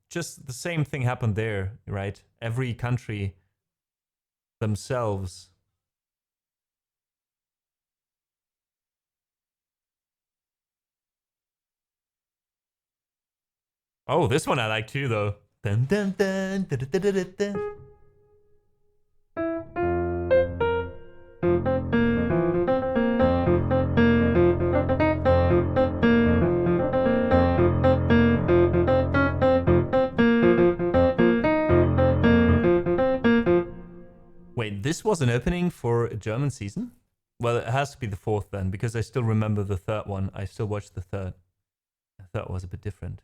Just the same thing happened there, right? Every country themselves. Oh, this one I like too, though. Dun, dun, dun, dun, dun, dun, dun, dun. Wait, this was an opening for a German season? Well, it has to be the fourth then, because I still remember the third one. I still watched the third. The third was a bit different.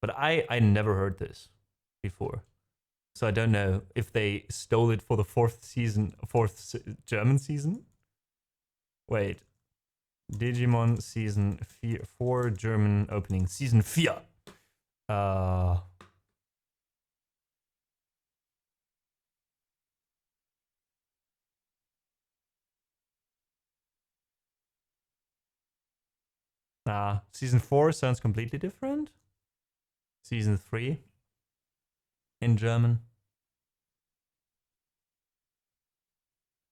But I never heard this before. So I don't know if they stole it for the fourth German season. Wait. Digimon season 4 German opening. Season 4. Season 4 sounds completely different. Season 3 in German.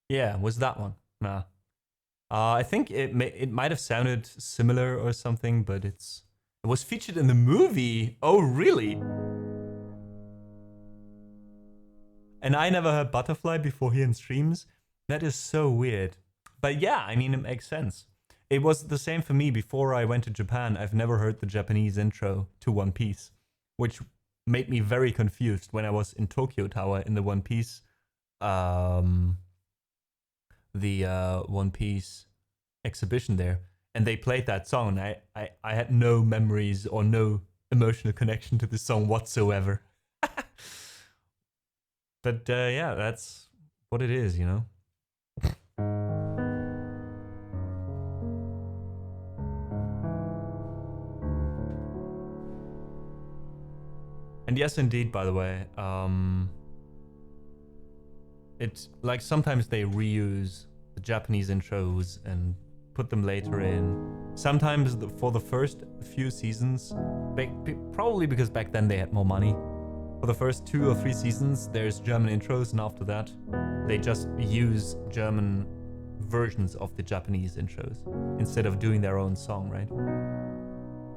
Yeah, was that one? Nah. I think it might have sounded similar or something, but it was featured in the movie. Oh, really? And I never heard Butterfly before here in streams. That is so weird. But yeah, I mean, it makes sense. It was the same for me before I went to Japan. I've never heard the Japanese intro to One Piece, which made me very confused when I was in Tokyo Tower in the One Piece, One Piece exhibition there. and they played that song, and I had no memories or no emotional connection to the song whatsoever. But yeah, that's what it is, you know? And yes, indeed, by the way, it's like sometimes they reuse the Japanese intros and put them later in. Sometimes for the first few seasons, probably because back then they had more money. For the first 2 or 3 seasons, there's German intros, and after that, they just use German versions of the Japanese intros instead of doing their own song, right?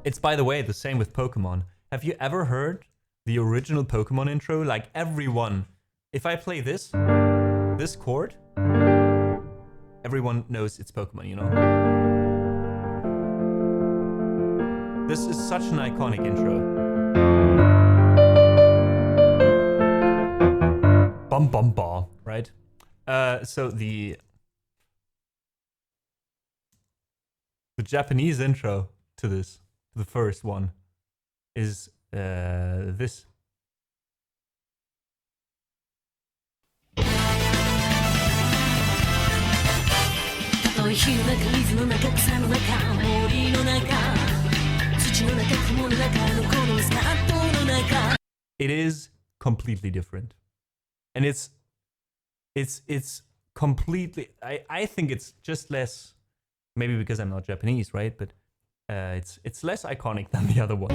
It's, by the way, the same with Pokemon. Have you ever heard the original Pokemon intro? Like everyone, if I play this chord, everyone knows it's Pokemon, you know? This is such an iconic intro. Bum bum ba, right? So the Japanese intro to this, the first one, is this. It is completely different. And it's completely, I think it's just less, maybe because I'm not Japanese, right? But it's less iconic than the other one.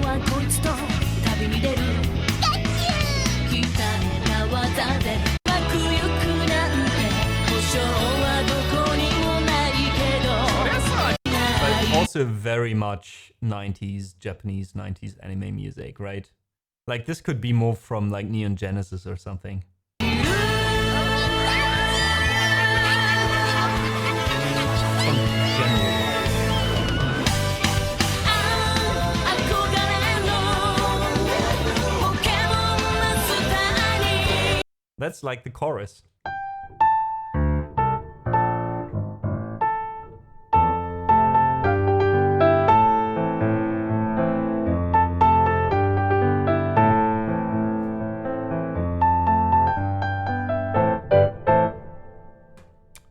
But also very much 90s, Japanese 90s anime music, right? Like this could be more from like Neon Genesis or something. That's like the chorus.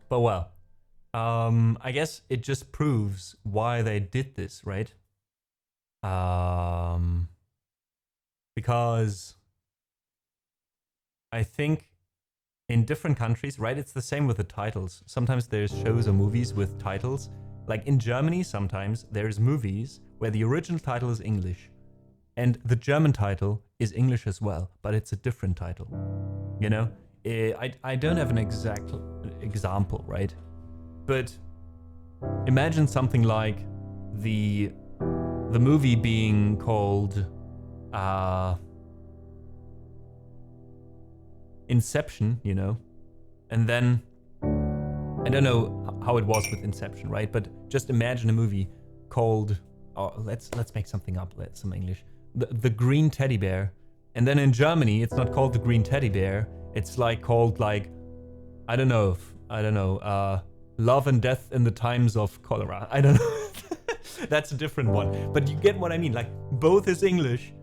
But well, I guess it just proves why they did this, right? Because I think in different countries, right, it's the same with the titles. Sometimes there's shows or movies with titles. Like in Germany, sometimes there's movies where the original title is English and the German title is English as well, but it's a different title, you know? I don't have an exact example, right? But imagine something like the movie being called Inception, you know, and then I don't know how it was with Inception, right? But just imagine a movie called, let's make something up, some English, the Green Teddy Bear, and then in Germany it's not called the Green Teddy Bear, it's like called like I don't know, Love and Death in the Times of Cholera. I don't know. That's a different one, but you get what I mean. Like both is English,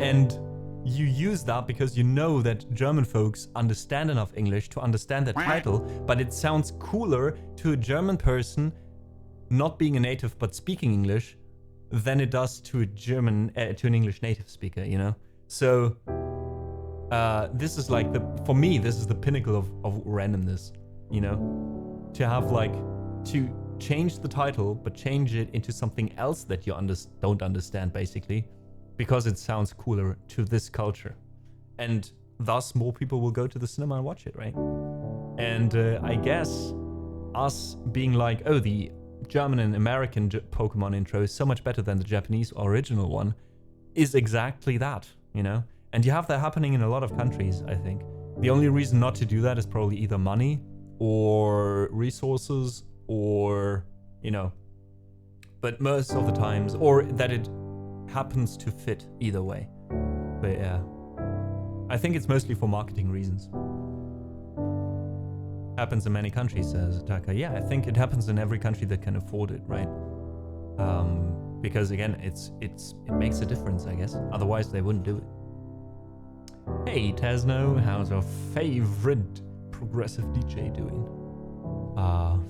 and you use that because you know that German folks understand enough English to understand that title, but it sounds cooler to a German person not being a native but speaking English than it does to a German, to an English native speaker, you know? So this is like for me, this is the pinnacle of randomness, you know? To have like, to change the title, but change it into something else that you don't understand, basically, because it sounds cooler to this culture. And thus more people will go to the cinema and watch it, right? And I guess us being like, oh, the German and American Pokemon intro is so much better than the Japanese original one, is exactly that, you know? And you have that happening in a lot of countries, I think. The only reason not to do that is probably either money or resources or, you know, but most of the times, or that it happens to fit either way. But yeah, I think it's mostly for marketing reasons. Happens in many countries, says Taka. Yeah, I think it happens in every country that can afford it, right? Because again, it makes a difference, I guess. Otherwise, they wouldn't do it. Hey, Tesno, how's your favorite progressive DJ doing?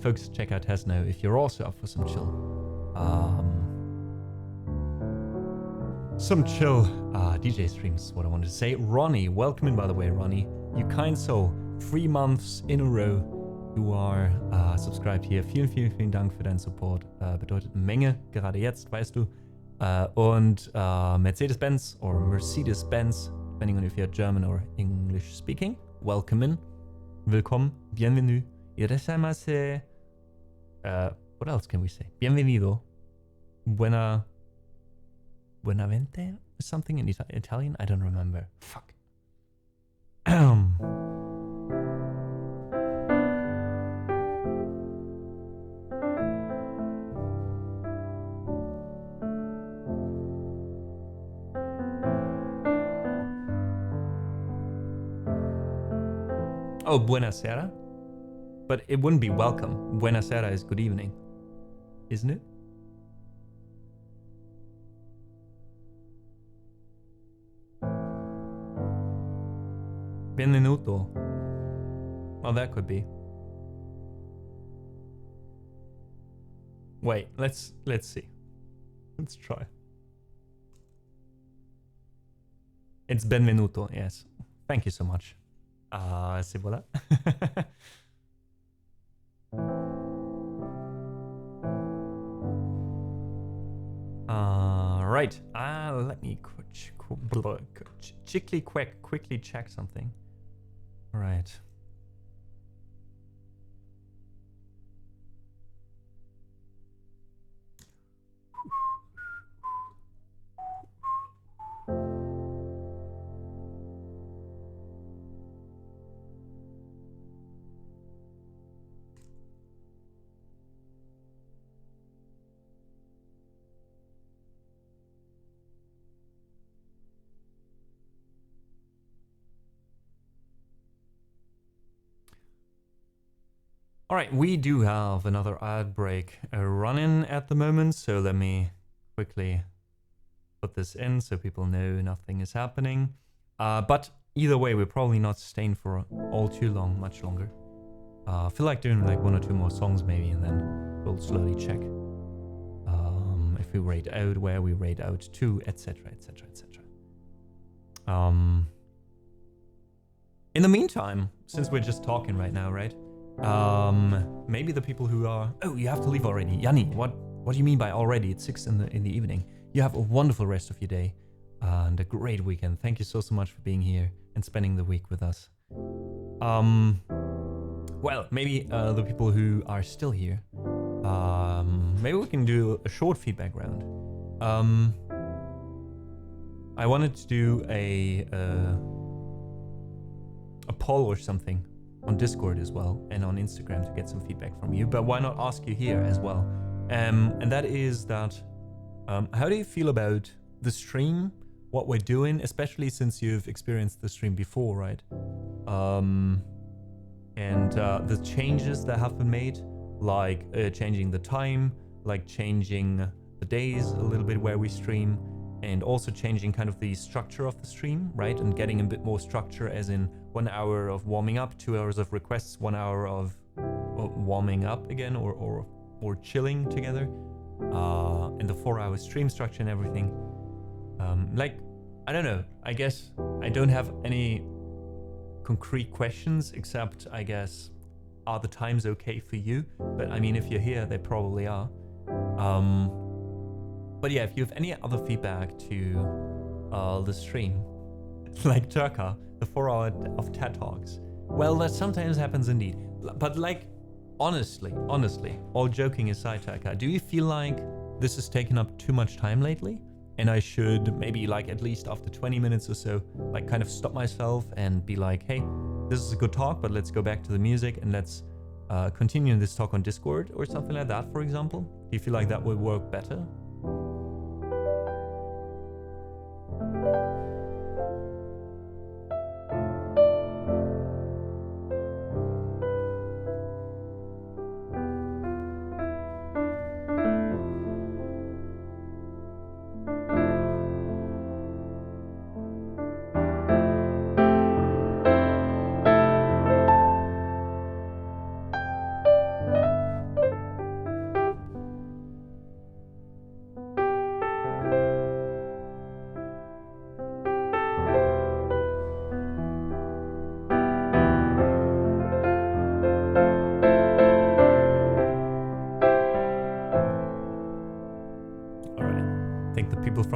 Folks, check out Tesno if you're also up for some chill. Some chill DJ streams, what I wanted to say. Ronnie, welcome in, by the way, Ronnie. You kind soul, 3 months in a row. Du are subscribed hier. Vielen, vielen, vielen Dank für deinen Support. Bedeutet eine Menge, gerade jetzt, weißt du. Und Mercedes-Benz or Mercedes-Benz, depending on if you're German or English speaking. Welcome in. Willkommen. Bienvenue. Irasamase. What else can we say? Bienvenido. Buenavente? Something in Italian? I don't remember. Fuck. Oh, buonasera? But it wouldn't be welcome. Buonasera is good evening. Isn't it? Benvenuto. Well, that could be. Wait, let's see. Let's try. It's benvenuto, yes. Thank you so much. C'est voilà. Right. Let me quickly check something. All right. All right, we do have another ad break running at the moment, so let me quickly put this in so people know nothing is happening. But either way, we're probably not staying for all too long, much longer. I feel like doing like 1 or 2 more songs maybe, and then we'll slowly check if we raid out, where we raid out to, etc, etc, etc. In the meantime, since we're just talking right now, right? Maybe the people who are... Oh, you have to leave already. Yanni, what do you mean by already? It's 6 in the evening. You have a wonderful rest of your day and a great weekend. Thank you so much for being here and spending the week with us. Well, maybe the people who are still here, maybe we can do a short feedback round. I wanted to do a poll or something on Discord as well and on Instagram to get some feedback from you, but why not ask you here as well? And that is that, how do you feel about the stream, what we're doing, especially since you've experienced the stream before, right? And the changes that have been made, like changing the time, like changing the days a little bit where we stream, and also changing kind of the structure of the stream, right? And getting a bit more structure, as in 1 hour of warming up, 2 hours of requests, 1 hour of warming up again, or chilling together, and the 4-hour stream structure and everything. Like, I don't know, I guess I don't have any concrete questions, except, I guess, are the times okay for you? But I mean, if you're here, they probably are. But yeah, if you have any other feedback to the stream, like Turka, the 4 hour of TED Talks, well, that sometimes happens indeed. But like, honestly, all joking aside, Turka, do you feel like this has taken up too much time lately? And I should maybe, like, at least after 20 minutes or so, like, kind of stop myself and be like, hey, this is a good talk, but let's go back to the music and let's continue this talk on Discord or something like that, for example? Do you feel like that would work better?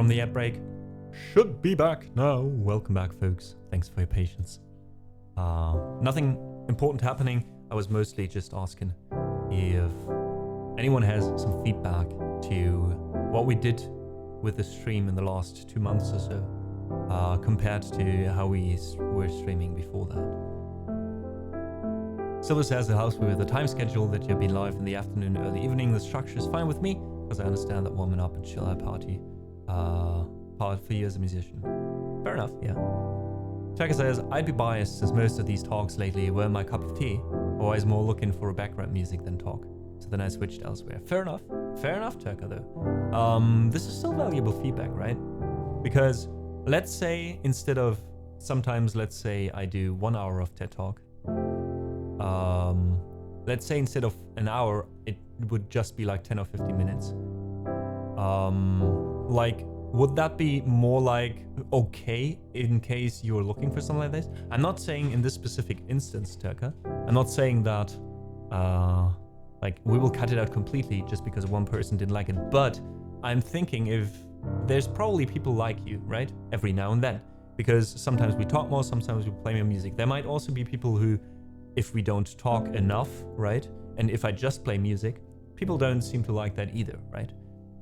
the ad break. Should be back now. Welcome back, folks. Thanks for your patience. Nothing important happening. I was mostly just asking if anyone has some feedback to what we did with the stream in the last 2 months or so, compared to how we were streaming before that. Silver says the house with the time schedule that you've been live in the afternoon, early evening. The structure is fine with me because I understand that warming up and chill out party part for you as a musician. Fair enough, yeah. Checker says, I'd be biased as most of these talks lately were my cup of tea, always more looking for a background music than talk. So then I switched elsewhere. Fair enough, Turka though. This is still valuable feedback, right? Because let's say instead of, sometimes let's say I do 1 hour of TED Talk. Let's say instead of an hour, it would just be like 10 or 15 minutes. Like, would that be more like okay in case you're looking for something like this? I'm not saying in this specific instance, Turka. I'm not saying that, like, we will cut it out completely just because one person didn't like it. But I'm thinking if there's probably people like you, right? Every now and then. Because sometimes we talk more, sometimes we play more music. There might also be people who, if we don't talk enough, right? And if I just play music, people don't seem to like that either, right?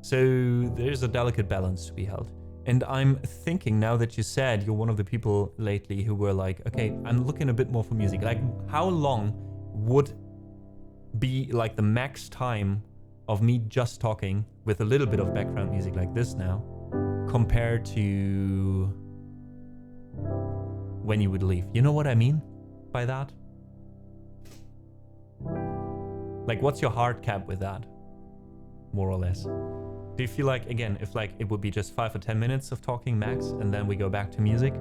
So there's a delicate balance to be held. And I'm thinking now that you said you're one of the people lately who were like, okay, I'm looking a bit more for music. Like, how long would be like the max time of me just talking with a little bit of background music like this now compared to when you would leave? You know what I mean by that? Like, what's your hard cap with that? More or less. Do you feel like, again, if like it would be just 5 or 10 minutes of talking max and then we go back to music,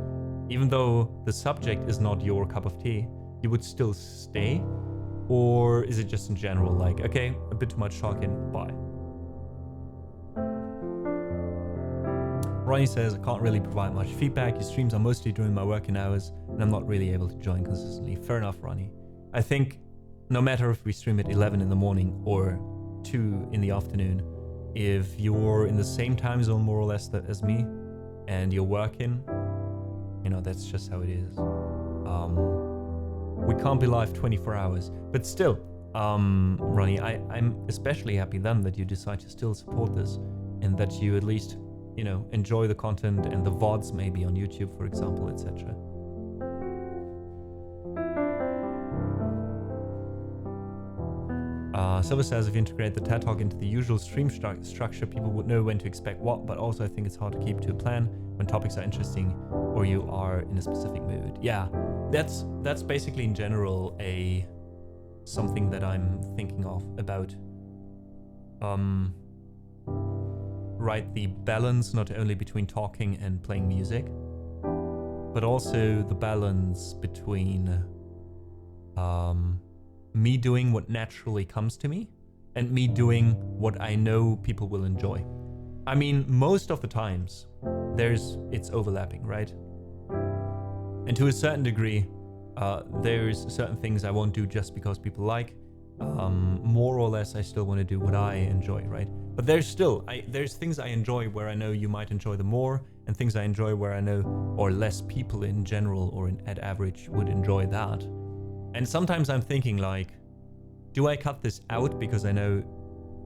even though the subject is not your cup of tea, you would still stay? Or is it just in general like, okay, a bit too much talking, bye? Ronnie says, I can't really provide much feedback. Your streams are mostly during my working hours and I'm not really able to join consistently. Fair enough, Ronnie. I think no matter if we stream at 11 in the morning or 2 in the afternoon, if you're in the same time zone more or less as me and you're working, you know, that's just how it is. We can't be live 24 hours, but still, Ronnie, I'm especially happy then that you decide to still support this and that you at least, you know, enjoy the content and the VODs maybe on YouTube, for example, etc. Silver says if you integrate the TED Talk into the usual stream structure, people would know when to expect what, but also I think it's hard to keep to a plan when topics are interesting or you are in a specific mood. Yeah, that's basically in general something that I'm thinking of about. Right, the balance not only between talking and playing music, but also the balance between me doing what naturally comes to me and me doing what I know people will enjoy. I mean, most of the times it's overlapping, right? And to a certain degree, there's certain things I won't do just because people like. More or less, I still want to do what I enjoy, right? But there's things I enjoy where I know you might enjoy them more, and things I enjoy where I know, or less people in general or at average would enjoy that. And sometimes I'm thinking like, do I cut this out because I know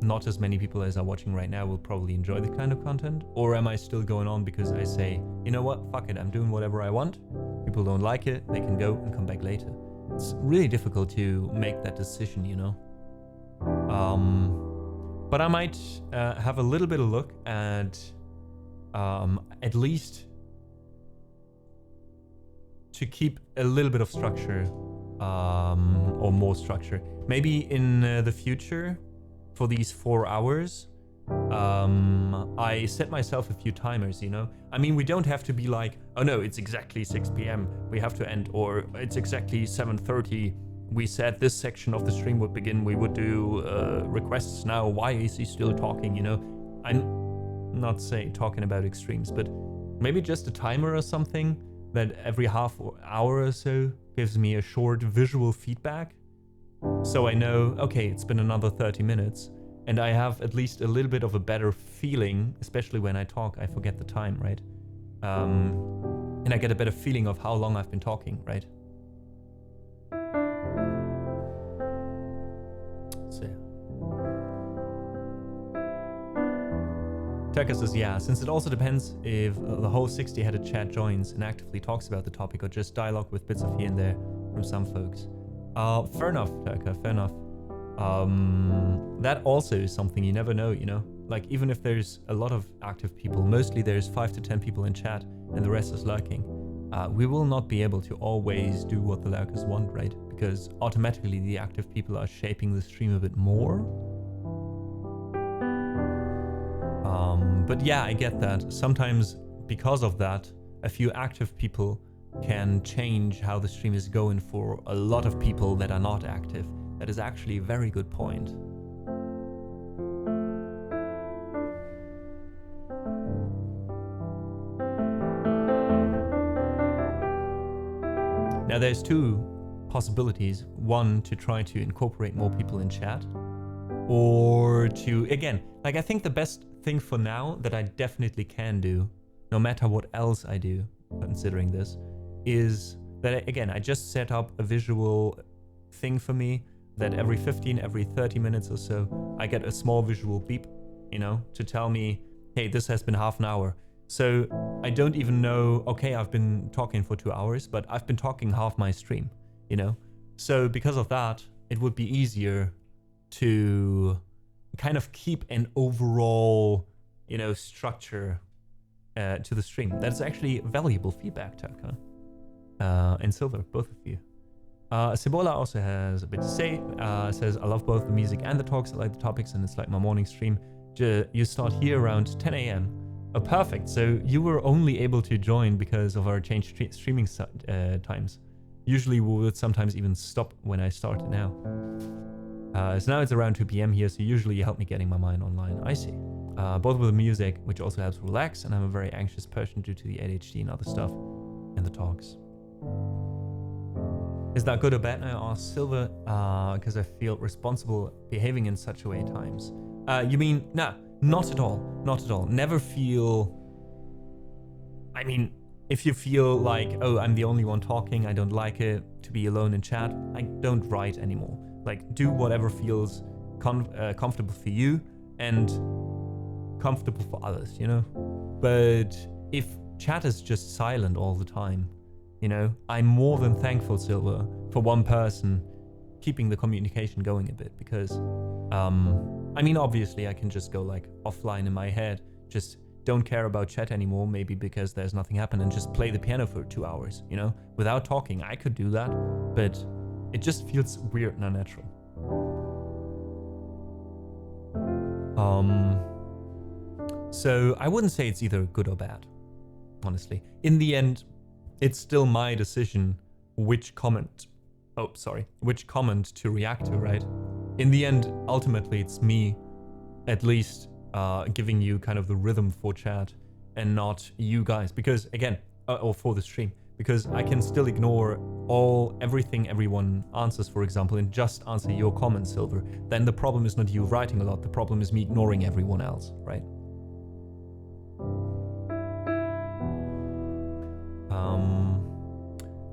not as many people as are watching right now will probably enjoy this kind of content? Or am I still going on because I say, you know what, fuck it, I'm doing whatever I want. People don't like it, they can go and come back later. It's really difficult to make that decision, you know? But I might have a little bit of look at least to keep a little bit of structure or more structure. Maybe in the future, for these 4 hours, I set myself a few timers, you know? I mean, we don't have to be like, oh no, it's exactly 6 p.m. we have to end, or it's exactly 7:30. We said this section of the stream would begin. We would do requests now. Why is he still talking, you know? I'm not talking about extremes, but maybe just a timer or something that every half hour or so gives me a short visual feedback. So I know, okay, it's been another 30 minutes And I have at least a little bit of a better feeling, especially when I talk, I forget the time, right? And I get a better feeling of how long I've been talking, right? So yeah. Tucker says, yeah, since it also depends if the whole 60-headed chat joins and actively talks about the topic or just dialogue with bits of here and there from some folks. Fair enough, Tucker, fair enough. That also is something you never know, you know? Like, even if there's a lot of active people, mostly there's 5 to 10 people in chat and the rest is lurking, we will not be able to always do what the lurkers want, right? Because automatically the active people are shaping the stream a bit more. But yeah, I get that. Sometimes because of that, a few active people can change how the stream is going for a lot of people that are not active. That is actually a very good point. Now there's 2 possibilities. One, to try to incorporate more people in chat, or to, again, like I think the best thing for now that I definitely can do, no matter what else I do, considering this, is that, again, I just set up a visual thing for me that every 15, every 30 minutes or so, I get a small visual beep, you know, to tell me, hey, this has been half an hour. So I don't even know, okay, I've been talking for 2 hours, but I've been talking half my stream, you know? So because of that, it would be easier to kind of keep an overall, you know, structure to the stream. That's actually valuable feedback, Tucker. And Silver, both of you. Cibola also has a bit to say. Says, I love both the music and the talks. I like the topics, and it's like my morning stream. You start here around 10 a.m. Oh, perfect. So you were only able to join because of our changed streaming times. Usually we would sometimes even stop when I start now. So now it's around 2 p.m. here, so usually you help me getting my mind online. I see. Both with the music, which also helps relax, and I'm a very anxious person due to the ADHD and other stuff, and the talks. Is that good or bad now? Asked Silver, because I feel responsible behaving in such a way at times. You mean, nah, not at all. Not at all. Never feel... I mean, if you feel like, oh, I'm the only one talking, I don't like it to be alone in chat, I don't write anymore. Like, do whatever feels comfortable for you and comfortable for others, you know? But if chat is just silent all the time, you know, I'm more than thankful, Silver, for one person keeping the communication going a bit, because, I mean, obviously I can just go like offline in my head, just don't care about chat anymore, maybe because there's nothing happened, and just play the piano for 2 hours, you know? Without talking, I could do that, but it just feels weird and unnatural. So I wouldn't say it's either good or bad, honestly. In the end, it's still my decision which comment to react to, right? In the end, ultimately, it's me, at least, giving you kind of the rhythm for chat and not you guys, because again, or for the stream, because I can still ignore everything everyone answers, for example, and just answer your comments, Silver. Then the problem is not you writing a lot, the problem is me ignoring everyone else, right?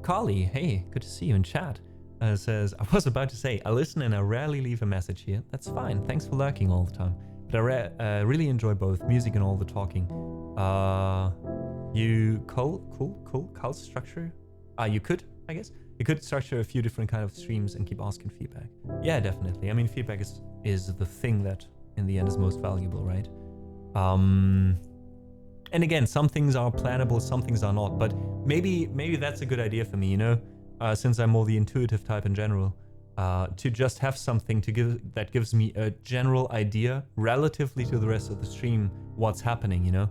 Carly, hey, good to see you in chat. Says, I was about to say, I listen and I rarely leave a message here. That's fine, thanks for lurking all the time. But I really enjoy both music and all the talking. Cool structure? You could, I guess. You could structure a few different kind of streams and keep asking feedback. Yeah, definitely. I mean, feedback is the thing that in the end is most valuable, right? And again, some things are plannable, some things are not, but maybe that's a good idea for me, you know, since I'm more the intuitive type in general, to just have something that gives me a general idea relatively to the rest of the stream what's happening, you know,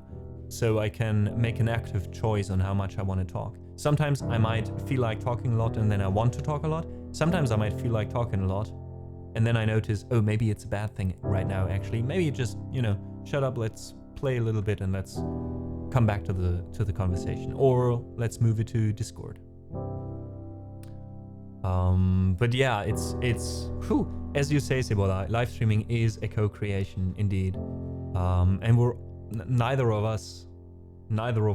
so I can make an active choice on how much I want to talk. Sometimes I might feel like talking a lot and then I want to talk a lot. Sometimes I might feel like talking a lot and then I notice, oh, maybe it's a bad thing right now, actually. Maybe just, you know, shut up, let's play a little bit and let's come back to the conversation, or let's move it to Discord. But yeah, it's whew, as you say, Sebola, live streaming is a co-creation indeed. And we're neither of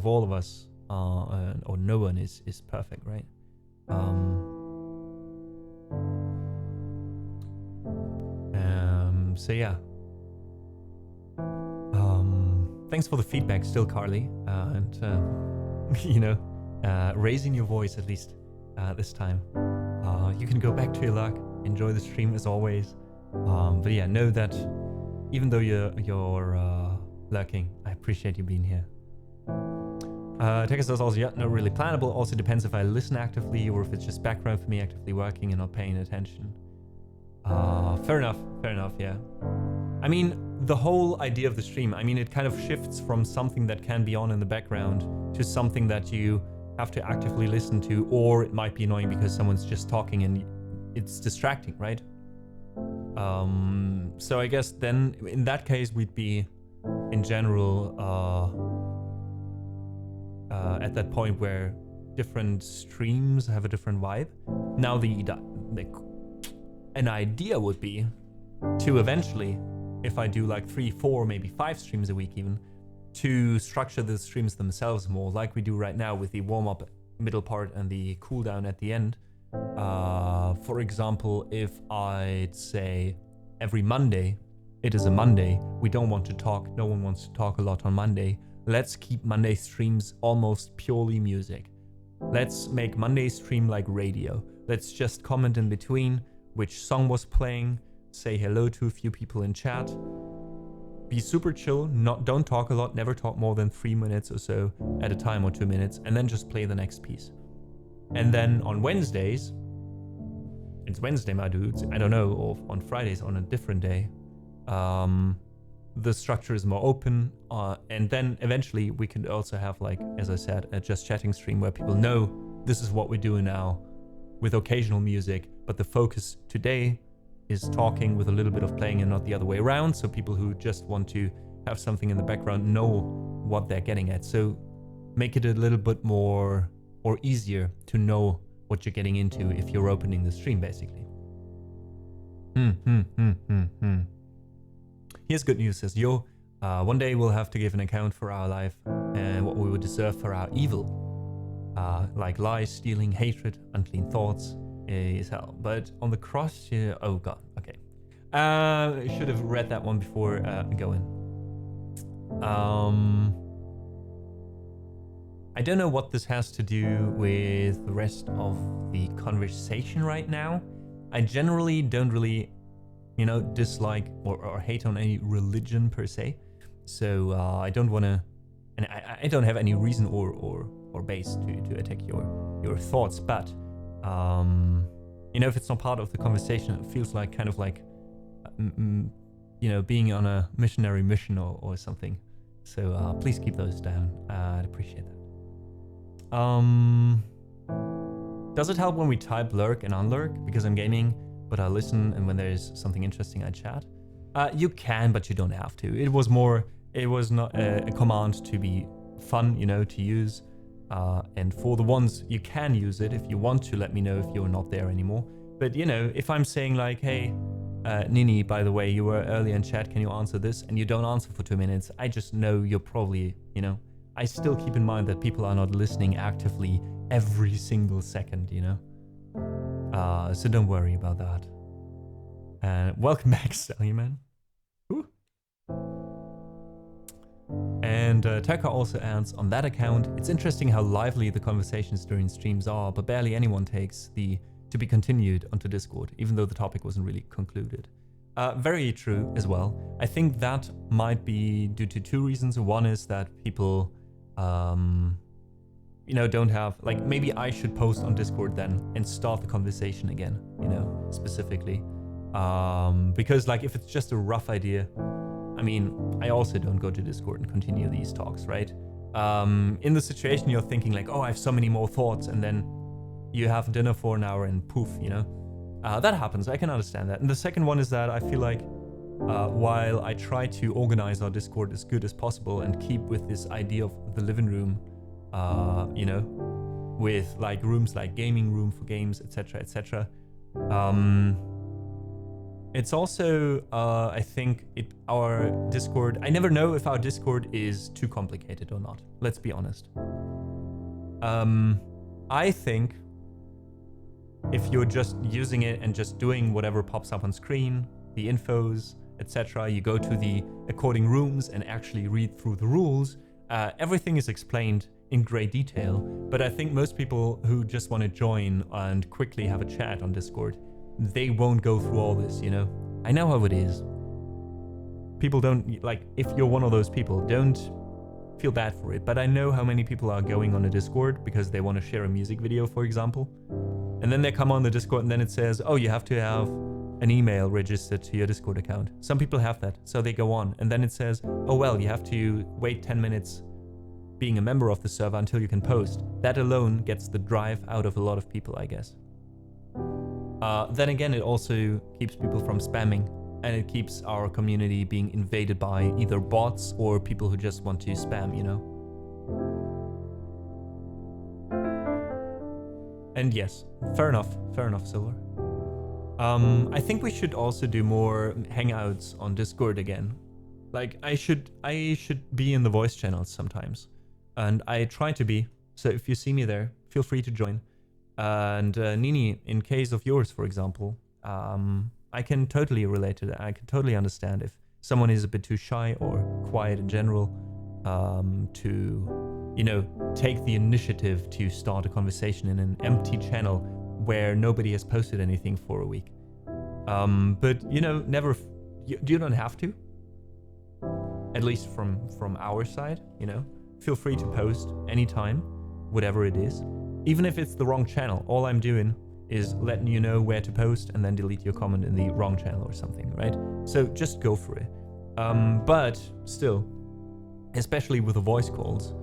all of us, or no one is perfect, right? So yeah. Thanks for the feedback still, Carly, and you know, raising your voice at least this time. You can go back to your luck, enjoy the stream as always. But yeah, know that even though you're lurking, I appreciate you being here. Tekka says also, yeah, not really plannable. Also depends if I listen actively or if it's just background for me actively working and not paying attention. Fair enough, yeah. I mean, the whole idea of the stream, I mean, it kind of shifts from something that can be on in the background to something that you have to actively listen to, or it might be annoying because someone's just talking and it's distracting, right? So I guess then in that case, we'd be in general at that point where different streams have a different vibe. Now an idea would be to eventually, if I do like 3, 4, maybe 5 streams a week even, to structure the streams themselves more like we do right now with the warm-up middle part and the cooldown at the end. For example, if I'd say every Monday, it is a Monday, we don't want to talk, no one wants to talk a lot on Monday, let's keep Monday streams almost purely music. Let's make Monday stream like radio. Let's just comment in between which song was playing, say hello to a few people in chat, be super chill, don't talk a lot, never talk more than 3 minutes or so at a time or 2 minutes, and then just play the next piece. And then on Wednesdays, it's Wednesday, my dudes, I don't know, or on Fridays on a different day, the structure is more open, and then eventually we can also have, like, as I said, a just chatting stream where people know this is what we're doing now with occasional music, but the focus today is talking with a little bit of playing and not the other way around, so people who just want to have something in the background know what they're getting at. So make it a little bit more or easier to know what you're getting into if you're opening the stream, basically. Here's good news, says Yo. One day we'll have to give an account for our life and what we would deserve for our evil. Like lies, stealing, hatred, unclean thoughts is hell. But on the cross, oh god, okay. I should have read that one before going. I don't know what this has to do with the rest of the conversation right now. I generally don't really, you know, dislike or hate on any religion per se. So I don't want to, and I don't have any reason or base to attack your thoughts. But you know, if it's not part of the conversation, it feels like kind of like, you know, being on a missionary mission or something. So please keep those down. I'd appreciate that. Does it help when we type lurk and unlurk? Because I'm gaming, but I listen, and when there's something interesting, I chat. You can, but you don't have to. It was not a command to be fun, you know, to use. And for the ones you can use it, if you want to, let me know if you're not there anymore. But, you know, if I'm saying like, hey, Nini, by the way, you were earlier in chat, can you answer this? And you don't answer for 2 minutes, I just know you're probably, you know, I still keep in mind that people are not listening actively every single second, you know? So don't worry about that. Welcome back, Sally, man. Ooh. And Tekka also adds, on that account, it's interesting how lively the conversations during streams are, but barely anyone takes the to be continued onto Discord, even though the topic wasn't really concluded. Very true as well. I think that might be due to 2 reasons. One is that people, you know, don't have, like, maybe I should post on Discord then and start the conversation again, you know, specifically. Because, like, if it's just a rough idea, I mean, I also don't go to Discord and continue these talks, right? In the situation you're thinking like, oh, I have so many more thoughts, and then you have dinner for an hour and poof, you know? That happens, I can understand that. And the second one is that I feel like while I try to organize our Discord as good as possible and keep with this idea of the living room, you know, with like rooms like gaming room for games, etc., etc. It's also, I think, our Discord... I never know if our Discord is too complicated or not. Let's be honest. I think if you're just using it and just doing whatever pops up on screen, the infos, etc., you go to the according rooms and actually read through the rules, everything is explained in great detail. But I think most people who just want to join and quickly have a chat on Discord, they won't go through all this, you know? I know how it is. People don't, like, if you're one of those people, don't feel bad for it. But I know how many people are going on a Discord because they want to share a music video, for example. And then they come on the Discord and then it says, oh, you have to have an email registered to your Discord account. Some people have that, so they go on. And then it says, oh, well, you have to wait 10 minutes being a member of the server until you can post. That alone gets the drive out of a lot of people, I guess. Then again, it also keeps people from spamming, and it keeps our community being invaded by either bots or people who just want to spam, you know? And yes, fair enough, Silver. I think we should also do more hangouts on Discord again. Like, I should be in the voice channels sometimes. And I try to be, so if you see me there, feel free to join. And Nini, in case of yours, for example, I can totally relate to that. I can totally understand if someone is a bit too shy or quiet in general to, you know, take the initiative to start a conversation in an empty channel where nobody has posted anything for a week. But, you know, you don't have to. At least from our side, you know. Feel free to post anytime, whatever it is. Even if it's the wrong channel, all I'm doing is letting you know where to post and then delete your comment in the wrong channel or something, right? So just go for it. But still, especially with the voice calls,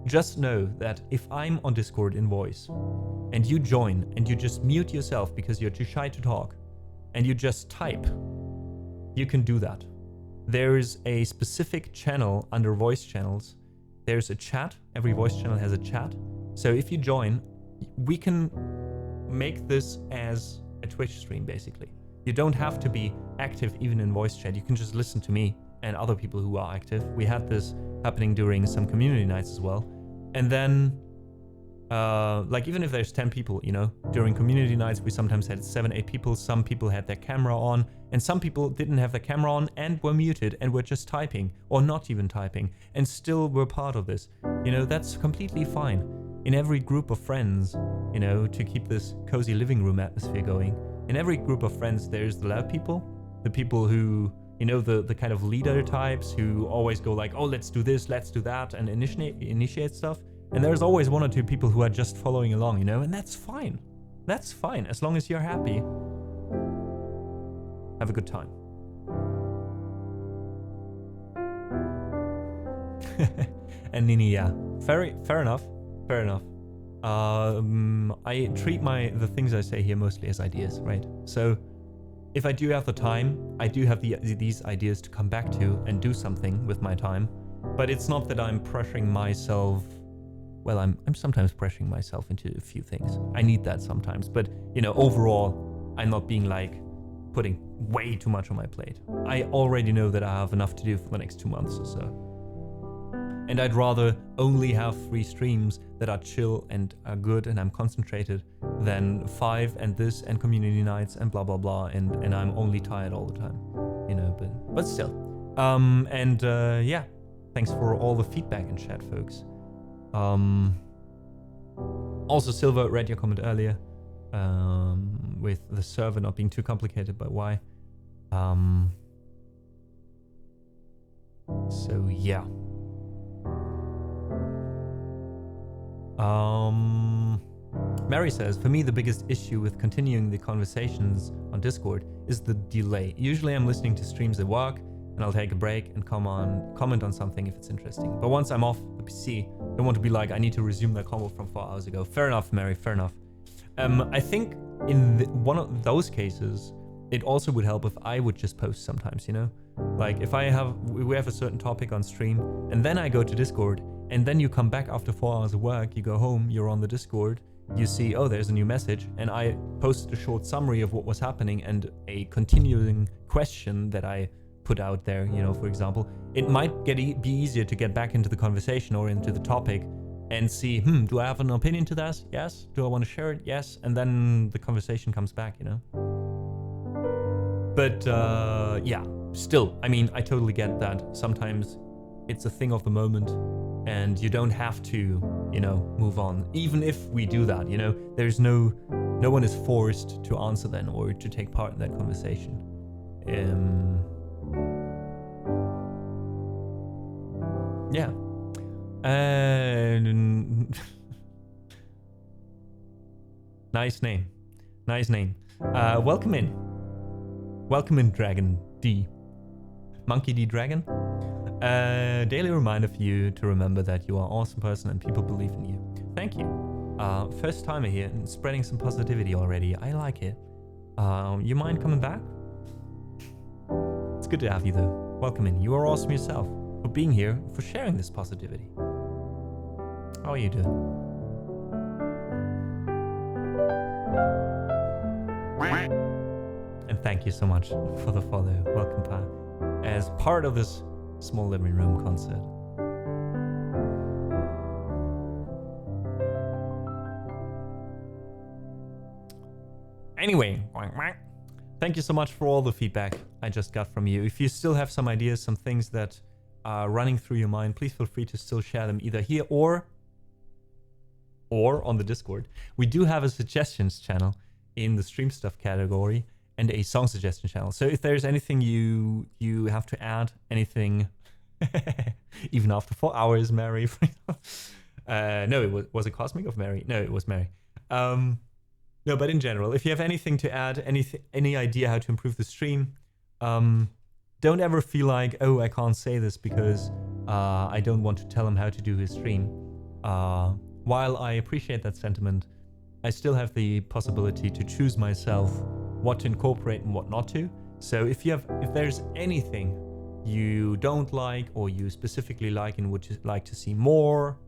just know that if I'm on Discord in voice and you join and you just mute yourself because you're too shy to talk and you just type, you can do that. There's a specific channel under voice channels. There's a chat. Every voice channel has a chat. So if you join, we can make this as a Twitch stream, basically. You don't have to be active even in voice chat. You can just listen to me and other people who are active. We had this happening during some community nights as well. And then, like, even if there's 10 people, you know, during community nights, we sometimes had 7, 8 people. Some people had their camera on, and some people didn't have their camera on and were muted and were just typing or not even typing and still were part of this. You know, that's completely fine. In every group of friends, you know, to keep this cozy living room atmosphere going, in every group of friends, there's the loud people, the people who, you know, the kind of leader types who always go like, oh, let's do this, let's do that, and initiate stuff. And there's always 1 or 2 people who are just following along, you know, and that's fine. That's fine, as long as you're happy. Have a good time. And Nini, yeah, fair enough. I treat the things I say here mostly as ideas, right? So if I do have the time, I do have these ideas to come back to and do something with my time. But it's not that I'm pressuring myself. Well, I'm sometimes pressuring myself into a few things. I need that sometimes. But, you know, overall, I'm not being like putting way too much on my plate. I already know that I have enough to do for the next 2 months or so. And I'd rather only have 3 streams that are chill and are good and I'm concentrated than 5 and this and community nights and blah, blah, blah. And I'm only tired all the time, you know, but still. Yeah, thanks for all the feedback in chat, folks. Also, Silver, read your comment earlier with the server not being too complicated, but why? So yeah. Mary says, for me, the biggest issue with continuing the conversations on Discord is the delay. Usually I'm listening to streams at work and I'll take a break and comment on something if it's interesting. But once I'm off the PC, I don't want to be like, I need to resume that convo from 4 hours ago. Fair enough, Mary, fair enough. I think in one of those cases, it also would help if I would just post sometimes, you know? Like if we have a certain topic on stream and then I go to Discord and then you come back after 4 hours of work, you go home, you're on the Discord, you see, oh, there's a new message, and I posted a short summary of what was happening and a continuing question that I put out there, you know, for example, it might be easier to get back into the conversation or into the topic and see, do I have an opinion to that? Yes. Do I want to share it? Yes. And then the conversation comes back, you know. But yeah, still, I mean, I totally get that. Sometimes it's a thing of the moment and you don't have to, you know, move on. Even if we do that, you know, there's no one is forced to answer then or to take part in that conversation. Yeah. And nice name. Nice name. Welcome in. Welcome in, Dragon D. Monkey D Dragon. Daily reminder for you to remember that you are an awesome person and people believe in you. Thank you. First timer here and spreading some positivity already. I like it. You mind coming back? It's good to have you though. Welcome in. You are awesome yourself. For being here, for sharing this positivity. How are you doing? And thank you so much for the follow. Welcome back. As part of this small living room concert. Anyway, thank you so much for all the feedback I just got from you. If you still have some ideas, some things that are running through your mind, please feel free to still share them either here or on the Discord. We do have a suggestions channel in the stream stuff category and a song suggestion channel. So if there's anything you have to add, anything, even after 4 hours, Mary. No, it was a Cosmic of Mary. No, it was Mary. No, but in general, if you have anything to add, any idea how to improve the stream, don't ever feel like, oh, I can't say this because I don't want to tell him how to do his stream. While I appreciate that sentiment, I still have the possibility to choose myself what to incorporate and what not to. So if there's anything you don't like or you specifically like and would like to see more,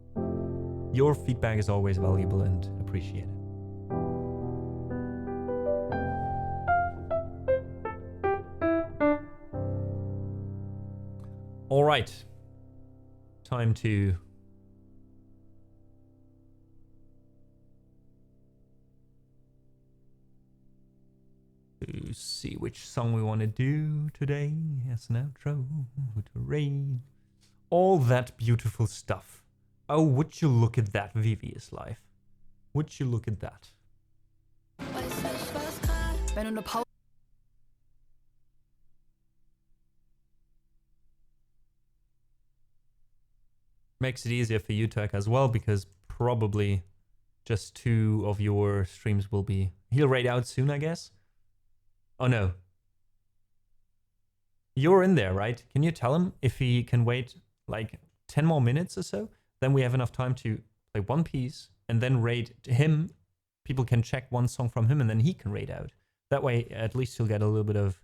your feedback is always valuable and appreciated. All right, time to see which song we want to do today as an outro to rain. All that beautiful stuff. Oh, would you look at that, VV's life? Would you look at that? Makes it easier for you, Turk, as well, because probably just 2 of your streams will be... He'll raid out soon, I guess? Oh, no. You're in there, right? Can you tell him if he can wait, like, 10 more minutes or so? Then we have enough time to play one piece and then raid him. People can check one song from him and then he can raid out. That way, at least he'll get a little bit of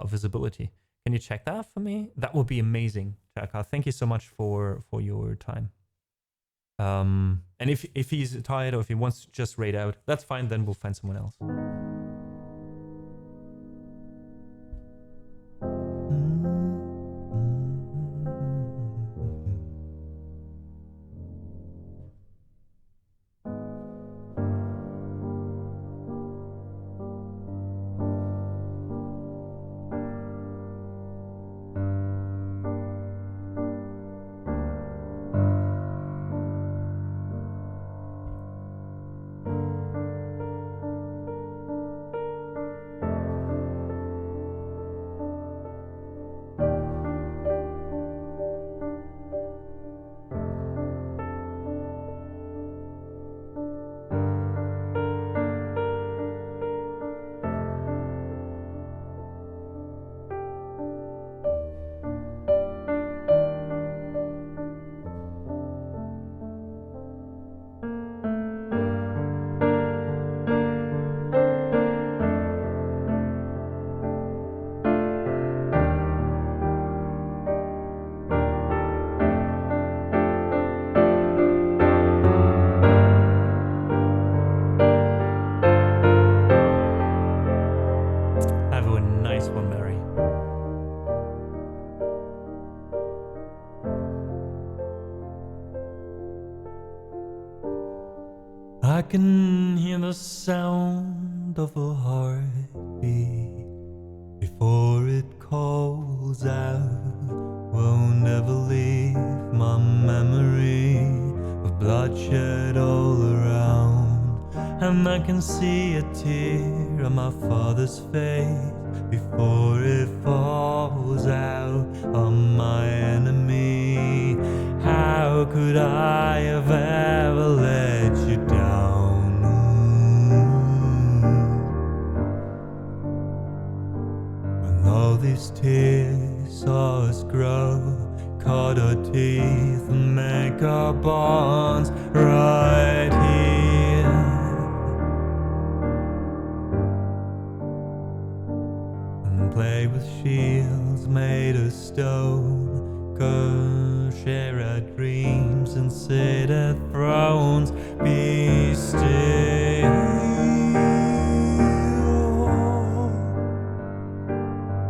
visibility. Can you check that for me? That would be amazing, Chaka. Thank you so much for your time. And if he's tired or if he wants to just raid out, that's fine. Then we'll find someone else. I can hear the sound of a heartbeat before it calls out. Won't ever leave my memory of bloodshed all around. And I can see a tear on my father's face before it falls out on my enemy. How could I have ever let you down? When all these tears saw us grow, cut our teeth and make our bonds right here. And play with shields made of stone, go share our dreams and sit at thrones. Be still,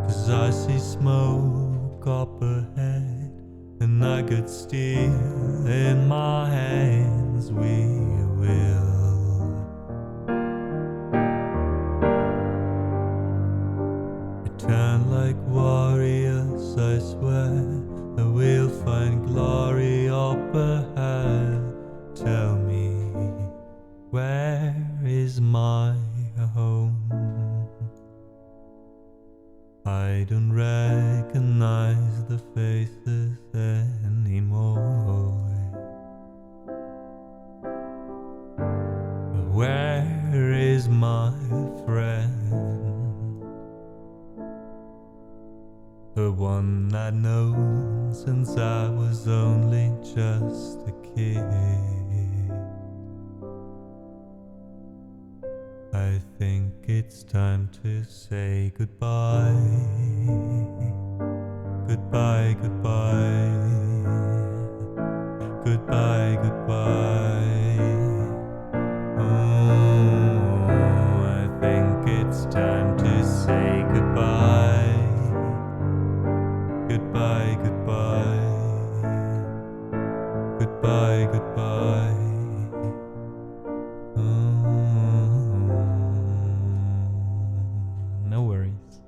'cause I see smoke up ahead, and I could steal in my hands. We will return like warriors, I swear, that we'll find glory up ahead. Tell me, where is my home? I don't recognize the faces anymore. But where is my friend? The one I'd known since I was only just a kid. I think it's time to say goodbye. Goodbye, goodbye. Goodbye, goodbye. Oh, I think it's time to say goodbye. Goodbye, goodbye. Goodbye, goodbye. No worries.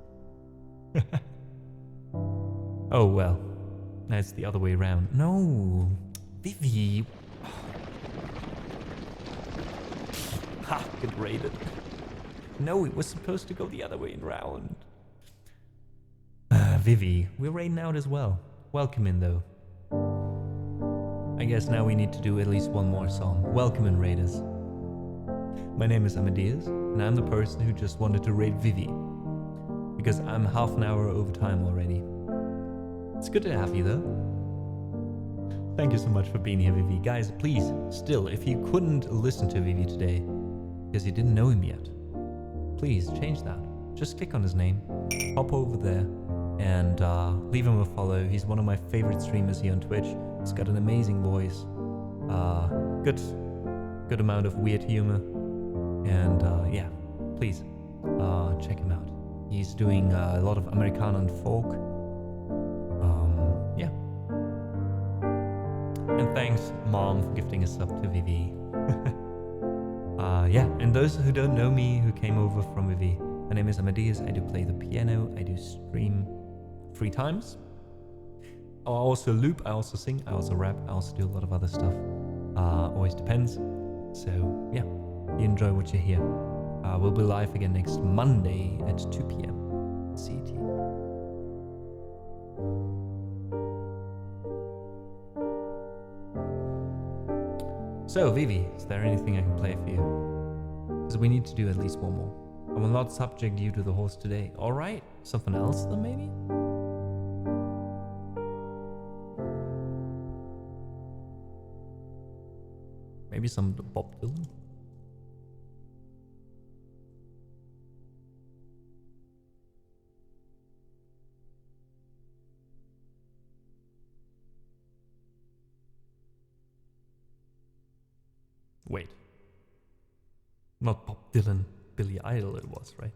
Oh well, that's the other way around. No, Vivi. Ha, get raided. No, it was supposed to go the other way around. Vivi, we're raiding out as well. Welcome in though. I guess now we need to do at least one more song. Welcome in, raiders. My name is Amadeus, and I'm the person who just wanted to raid Vivi, because I'm half an hour over time already. It's good to have you though. Thank you so much for being here, Vivi. Guys, please, still, if you couldn't listen to Vivi today because you didn't know him yet, please change that. Just click on his name, hop over there, and leave him a follow. He's one of my favorite streamers here on Twitch. He's got an amazing voice, good amount of weird humor, and yeah, please check him out. He's doing a lot of Americana and folk. Yeah. And thanks, Mom, for gifting us up to Vivi. Yeah, and those who don't know me, who came over from Vivi, my name is Amadeus. I do play the piano. I do stream 3 times. I also loop, I also sing, I also rap, I also do a lot of other stuff. Always depends. So yeah, you enjoy what you hear. We'll be live again next Monday at 2 p.m. CET. So Vivi, is there anything I can play for you? Because we need to do at least one more. I will not subject you to the horse today. Alright, something else then maybe? Maybe some Bob Dylan? Wait. Not Bob Dylan, Billy Idol it was, right?